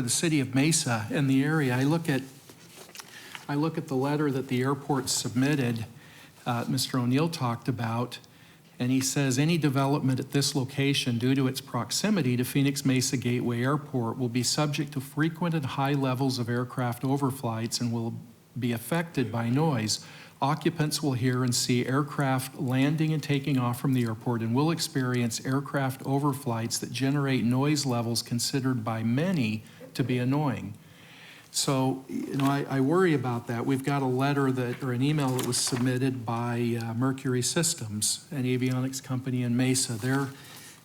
C: city of Mesa and the area. I look at the letter that the airport submitted, Mr. O'Neill talked about, and he says any development at this location due to its proximity to Phoenix Mesa Gateway Airport will be subject to frequent and high levels of aircraft overflights and will be affected by noise. Occupants will hear and see aircraft landing and taking off from the airport and will experience aircraft overflights that generate noise levels considered by many to be annoying. So, you know, I worry about that. We've got a letter or an email that was submitted by Mercury Systems, an avionics company in Mesa.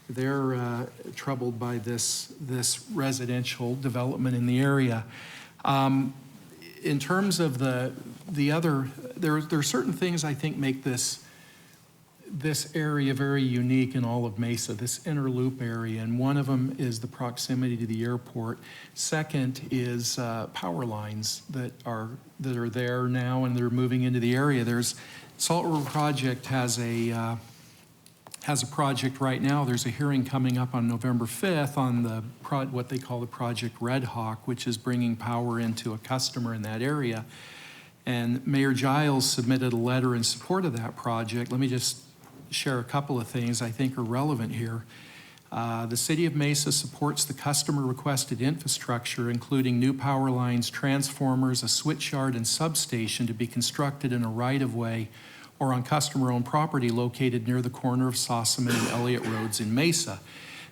C: They're troubled by this residential development in the area. In terms of the other, there are certain things I think make this area very unique in all of Mesa, this inner loop area, and one of them is the proximity to the airport. Second is power lines that are there now and they're moving into the area. Salt River Project has a project right now. There's a hearing coming up on November 5th on what they call the Project Red Hawk, which is bringing power into a customer in that area. And Mayor Giles submitted a letter in support of that project. Let me just share a couple of things I think are relevant here. The City of Mesa supports the customer-requested infrastructure, including new power lines, transformers, a switchyard, and substation to be constructed in a right-of-way or on customer-owned property located near the corner of Sossaman and Elliott Roads in Mesa.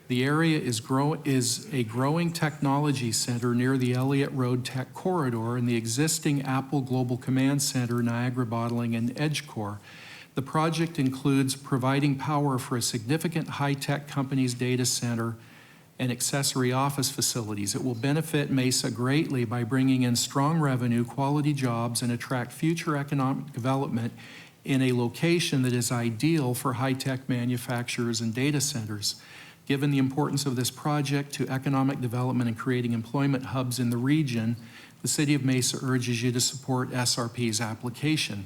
C: The area is a growing technology center near the Elliott Road Tech Corridor and the existing Apple Global Command Center, Niagara Bottling, and EdgeCore. The project includes providing power for a significant high-tech company's data center and accessory office facilities. It will benefit Mesa greatly by bringing in strong revenue, quality jobs, and attract future economic development in a location that is ideal for high-tech manufacturers and data centers. Given the importance of this project to economic development and creating employment hubs in the region, the City of Mesa urges you to support SRP's application.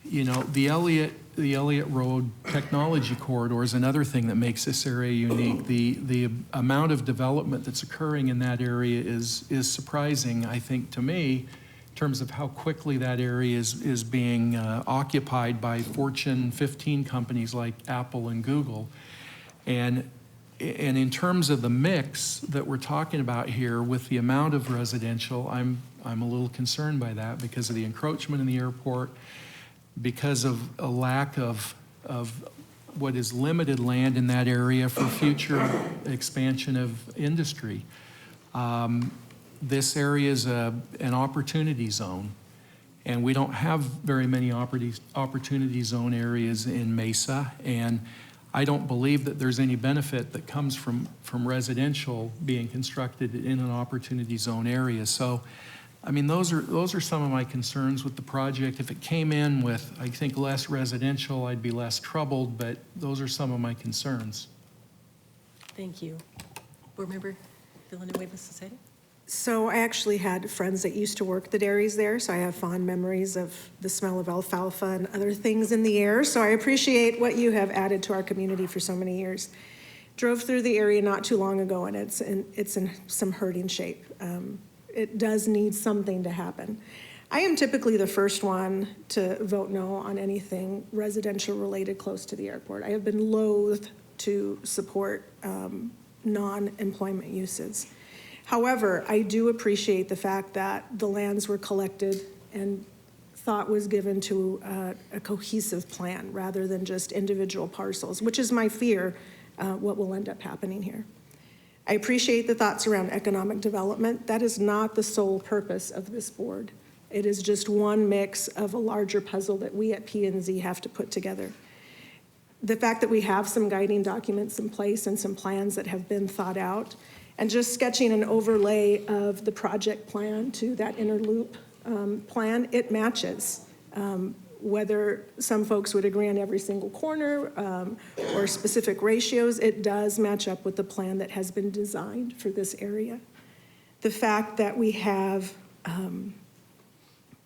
C: You know, the Elliott Road Technology Corridor is another thing that makes this area unique. The amount of development that's occurring in that area is surprising, I think, to me, in terms of how quickly that area is being occupied by Fortune 15 companies like Apple and Google. And in terms of the mix that we're talking about here with the amount of residential, I'm a little concerned by that because of the encroachment in the airport, because of a lack of what is limited land in that area for future expansion of industry. This area is an opportunity zone, and we don't have very many opportunity zone areas in Mesa, and I don't believe that there's any benefit that comes from residential being constructed in an opportunity zone area. So, I mean, those are some of my concerns with the project. If it came in with, I think, less residential, I'd be less troubled, but those are some of my concerns.
A: Thank you. Board Member Villanueva Society?
G: So I actually had friends that used to work the dairies there, so I have fond memories of the smell of alfalfa and other things in the air. So I appreciate what you have added to our community for so many years. Drove through the area not too long ago, and it's in some hurting shape. It does need something to happen. I am typically the first one to vote no on anything residential related close to the airport. I have been loath to support non-employment uses. However, I do appreciate the fact that the lands were collected and thought was given to a cohesive plan rather than just individual parcels, which is my fear what will end up happening here. I appreciate the thoughts around economic development. That is not the sole purpose of this board. It is just one mix of a larger puzzle that we at P&Z have to put together. The fact that we have some guiding documents in place and some plans that have been thought out, and just sketching an overlay of the project plan to that inner loop plan, it matches. Whether some folks would agree on every single corner or specific ratios, it does match up with the plan that has been designed for this area. The fact that we have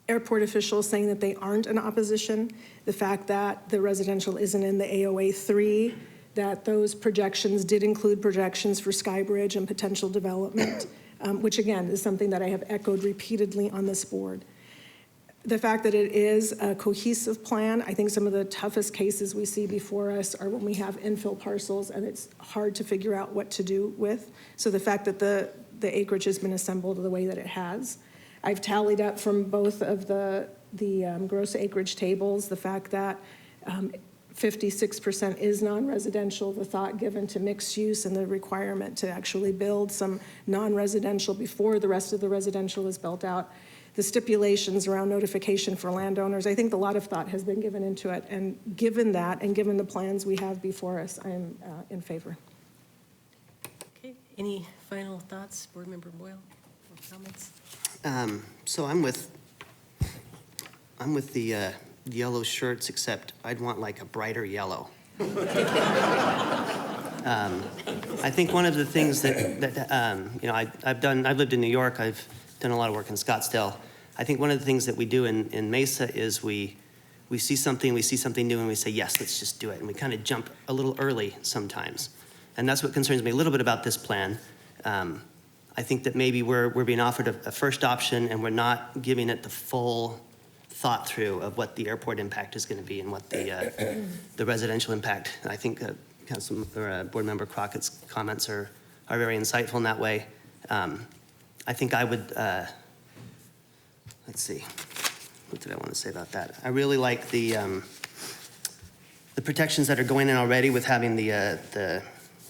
G: airport officials saying that they aren't in opposition, the fact that the residential isn't in the AOA 3, that those projections did include projections for Skybridge and potential development, which again is something that I have echoed repeatedly on this board. The fact that it is a cohesive plan, I think some of the toughest cases we see before us are when we have infill parcels and it's hard to figure out what to do with. So the fact that the acreage has been assembled the way that it has. I've tallied up from both of the gross acreage tables, the fact that 56% is non-residential, the thought given to mixed use and the requirement to actually build some non-residential before the rest of the residential is built out. The stipulations around notification for landowners, I think a lot of thought has been given into it. And given that, and given the plans we have before us, I'm in favor.
A: Okay, any final thoughts, Board Member Boyle, or comments?
P: So I'm with the yellow shirts, except I'd want like a brighter yellow. I think one of the things that you know, I've lived in New York. I've done a lot of work in Scottsdale. I think one of the things that we do in Mesa is we see something new, and we say, yes, let's just do it. And we kind of jump a little early sometimes. And that's what concerns me a little bit about this plan. I think that maybe we're being offered a first option, and we're not giving it the full thought through of what the airport impact is going to be and what the residential impact. And I think Board Member Crockett's comments are very insightful in that way. I think I would, let's see, what did I want to say about that? I really like the protections that are going in already with having the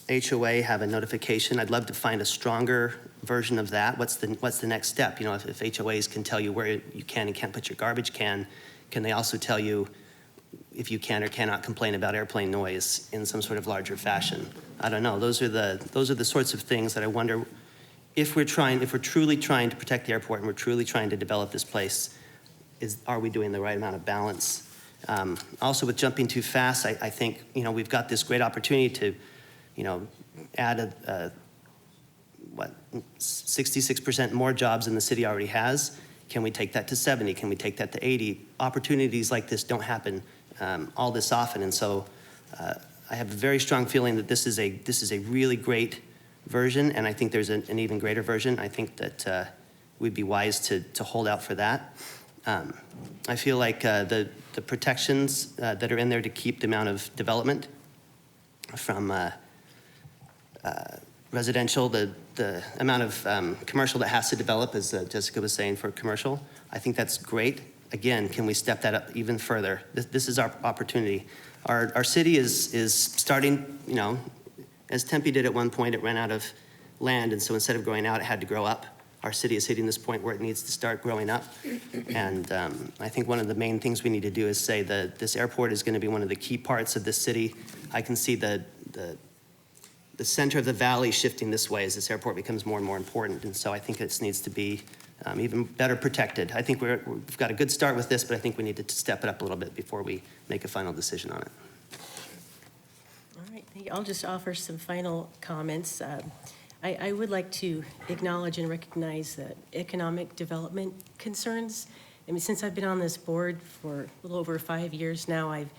P: HOA have a notification. I'd love to find a stronger version of that. What's the next step? You know, if HOAs can tell you where you can and can't put your garbage can they also tell you if you can or cannot complain about airplane noise in some sort of larger fashion? I don't know. Those are the sorts of things that I wonder if we're truly trying to protect the airport and we're truly trying to develop this place, are we doing the right amount of balance? Also, with jumping too fast, I think, you know, we've got this great opportunity to, you know, add 66% more jobs than the city already has. Can we take that to 70? Can we take that to 80? Opportunities like this don't happen all this often, and so I have a very strong feeling that this is a really great version, and I think there's an even greater version. I think that we'd be wise to hold out for that. I feel like the protections that are in there to keep the amount of development from residential, the amount of commercial that has to develop, as Jessica was saying, for commercial, I think that's great. Again, can we step that up even further? This is our opportunity. Our city is starting, you know, as Tempe did at one point, it ran out of land, and so instead of growing out, it had to grow up. Our city is hitting this point where it needs to start growing up. And I think one of the main things we need to do is say that this airport is going to be one of the key parts of this city. I can see the center of the valley shifting this way as this airport becomes more and more important. And so I think it needs to be even better protected. I think we've got a good start with this, but I think we need to step it up a little bit before we make a final decision on it.
A: All right, I'll just offer some final comments. I would like to acknowledge and recognize the economic development concerns. I mean, since I've been on this board for a little over 5 years now, and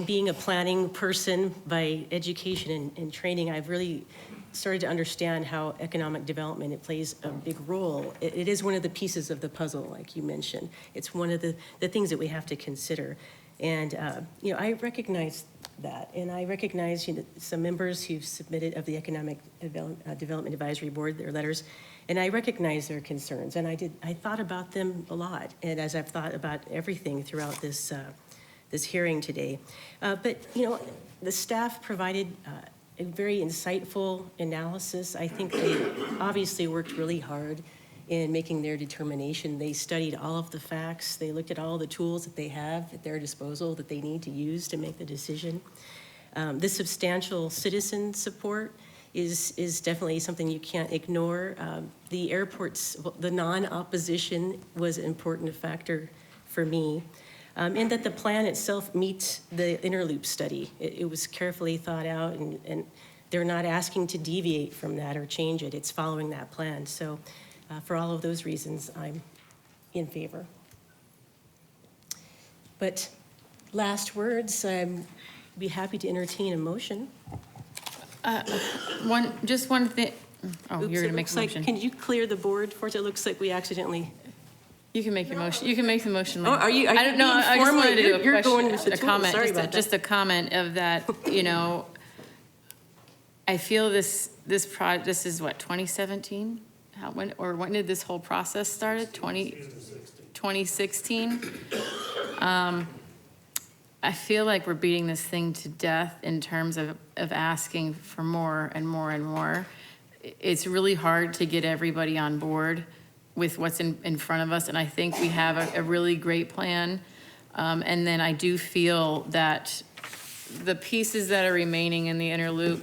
A: being a planning person by education and training, I've really started to understand how economic development, it plays a big role. It is one of the pieces of the puzzle, like you mentioned. It's one of the things that we have to consider. And, I recognize that. And I recognize some members who've submitted of the Economic Development Advisory Board, their letters, and I recognize their concerns. And I thought about them a lot, and as I've thought about everything throughout this hearing today. But, the staff provided a very insightful analysis. I think they obviously worked really hard in making their determination. They studied all of the facts. They looked at all the tools that they have at their disposal that they need to use to make the decision. The substantial citizen support is definitely something you can't ignore. The airport's, the non-opposition was an important factor for me. And that the plan itself meets the Interloop study. It was carefully thought out, and they're not asking to deviate from that or change it. It's following that plan. So for all of those reasons, I'm in favor. But last words, I'd be happy to entertain a motion.
Q: One thing. Oh,
A: Oops,
Q: you're gonna make a motion.
A: Can you clear the board for us? It looks like we accidentally.
Q: You can make your motion. You can make the motion.
A: Oh, are you
Q: I don't know. I just wanted to do a
A: You're
Q: question,
A: going with the
Q: a
A: tool.
Q: comment,
A: Sorry about that.
Q: just a comment of that. I feel this is what, 2017? When did this whole process started? 2016. I feel like we're beating this thing to death in terms of asking for more and more and more. It's really hard to get everybody on board with what's in front of us, and I think we have a really great plan. And then I do feel that the pieces that are remaining in the Interloop,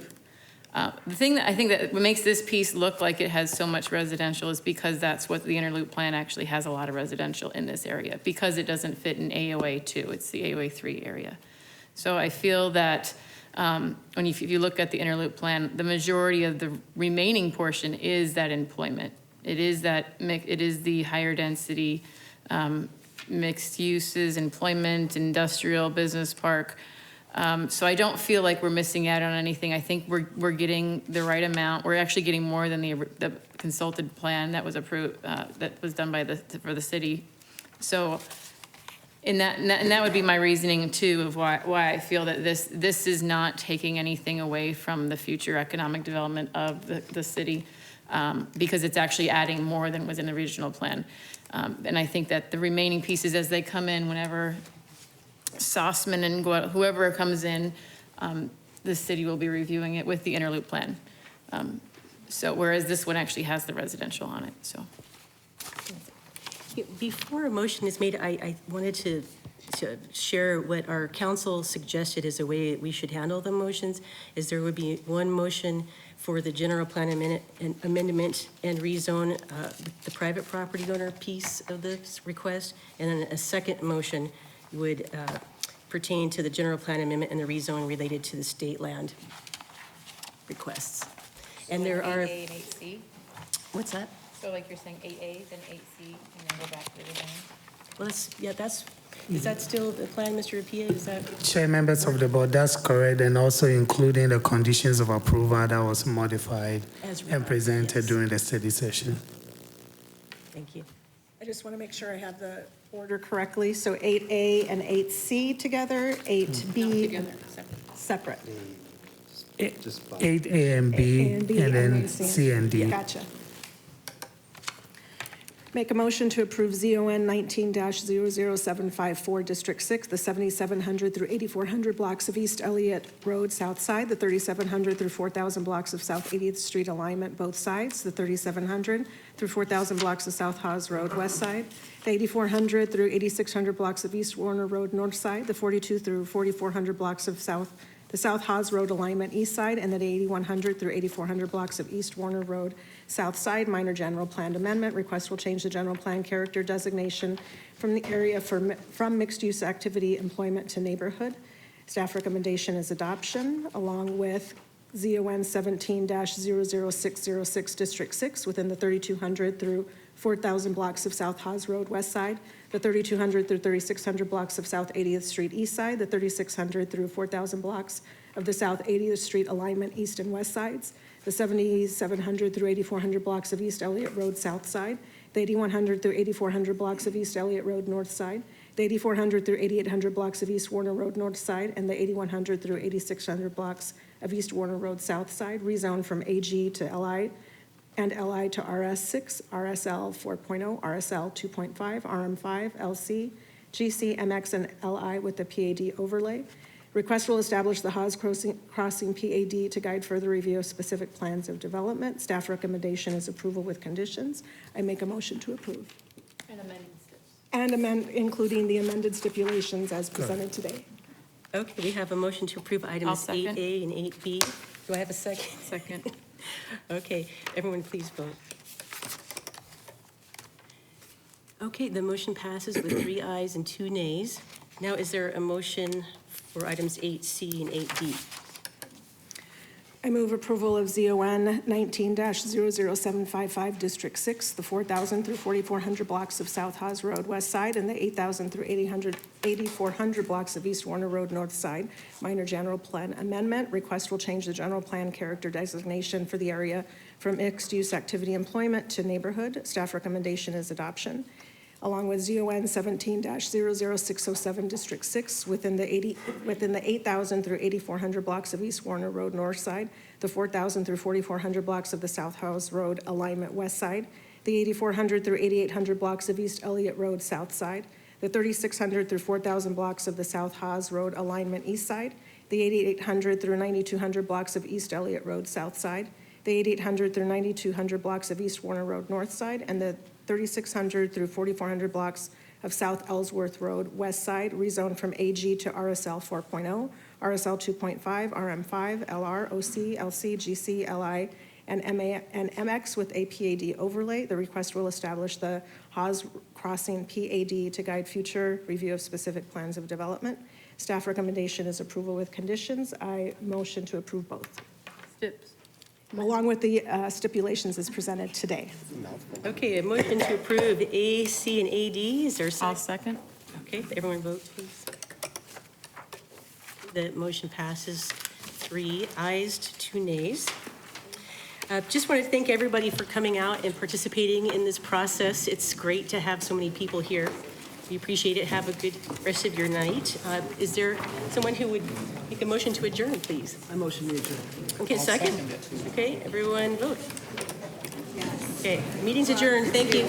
Q: the thing that I think that makes this piece look like it has so much residential is because that's what the Interloop plan actually has, a lot of residential in this area, because it doesn't fit in AOA 2, it's the AOA 3 area. So I feel that if you look at the Interloop plan, the majority of the remaining portion is that employment. It is the higher density, mixed uses, employment, industrial, business park. So I don't feel like we're missing out on anything. I think we're getting the right amount. We're actually getting more than the consulted plan that was approved, that was done for the city. So, and that would be my reasoning too of why I feel that this is not taking anything away from the future economic development of the city, because it's actually adding more than was in the regional plan. And I think that the remaining pieces as they come in, whenever Sossman and whoever comes in, the city will be reviewing it with the Interloop plan. So whereas this one actually has the residential on it, so.
A: Before a motion is made, I wanted to share what our council suggested as a way we should handle the motions, is there would be one motion for the general plan amendment and rezone the private property owner piece of this request, and then a second motion would pertain to the general plan amendment and the rezone related to the state land requests. And there are.
Q: 8A and 8C?
A: What's that?
Q: So like you're saying 8A, then 8C, and then go back to the design?
A: Well, is that still the plan, Mr. Apia? Is that?
L: Chair, members of the board, that's correct, and also including the conditions of approval that was modified and presented during the study session.
A: Thank you.
G: I just want to make sure I have the order correctly. So 8A and 8C together, 8B separate.
L: 8A and B, and then C and D.
G: Gotcha. Make a motion to approve ZON 19-00754, District 6, the 7,700 through 8,400 blocks of East Elliott Road, South Side, the 3,700 through 4,000 blocks of South 80th Street alignment, both sides, the 3,700 through 4,000 blocks of South Haas Road, West Side, the 8,400 through 8,600 blocks of East Warner Road, North Side, the 42 through 4,400 blocks of the South Haas Road alignment, East Side, and the 8,100 through 8,400 blocks of East Warner Road, South Side. Minor general plan amendment. Request will change the general plan character designation from the area from mixed-use activity employment to neighborhood. Staff recommendation is adoption, along with ZON 17-00606 District 6 within the 3,200 through 4,000 blocks of South Haas Road West Side, the 3,200 through 3,600 blocks of South 80th Street East Side, the 3,600 through 4,000 blocks of the South 80th Street alignment East and West Sides, the 7,700 through 8,400 blocks of East Elliott Road South Side, the 8,100 through 8,400 blocks of East Elliott Road North Side, the 8,400 through 8,800 blocks of East Warner Road North Side, and the 8,100 through 8,600 blocks of East Warner Road South Side, rezoned from AG to LI and LI to RS6, RSL 4.0, RSL 2.5, RM5, LC, GC, MX, and LI with the PAD overlay. Request will establish the Haas Crossing PAD to guide further review of specific plans of development. Staff recommendation is approval with conditions. I make a motion to approve. And amend, including the amended stipulations as presented today.
A: Okay, we have a motion to approve
Q: I'll
A: items
Q: second.
A: 8A and 8B. Do I have a second?
Q: Second.
A: Okay, everyone please vote. Okay, the motion passes with 3 ayes and 2 nays. Now, is there a motion for items 8C and 8D?
G: I move approval of ZON 19-00755 District 6, the 4,000 through 4,400 blocks of South Haas Road West Side, and the 8,000 through 8,400 blocks of East Warner Road North Side. Minor general plan amendment. Request will change the general plan character designation for the area from mixed-use activity employment to neighborhood. Staff recommendation is adoption. Along with ZON 17-00607 District 6 within the 8,000 through 8,400 blocks of East Warner Road North Side, the 4,000 through 4,400 blocks of the South Haas Road alignment West Side, the 8,400 through 8,800 blocks of East Elliott Road South Side, the 3,600 through 4,000 blocks of the South Haas Road alignment East Side, the 8,800 through 9,200 blocks of East Elliott Road South Side, the 8,800 through 9,200 blocks of East Warner Road North Side, and the 3,600 through 4,400 blocks of South Ellsworth Road West Side, rezoned from AG to RSL 4.0, RSL 2.5, RM5, LR, OC, LC, GC, LI, and MX with a PAD overlay. The request will establish the Haas Crossing PAD to guide future review of specific plans of development. Staff recommendation is approval with conditions. I motion to approve both.
Q: Stips.
G: Along with the stipulations as presented today.
A: Okay, a motion to approve A, C, and AD. Is there a second?
Q: I'll second.
A: Okay, everyone vote, please. The motion passes 3 ayes to 2 nays. Just want to thank everybody for coming out and participating in this process. It's great to have so many people here. We appreciate it. Have a good rest of your night. Is there someone who would make a motion to adjourn, please?
B: I motion to adjourn.
A: Okay, second? Okay, everyone vote. Okay, meeting's adjourned. Thank you.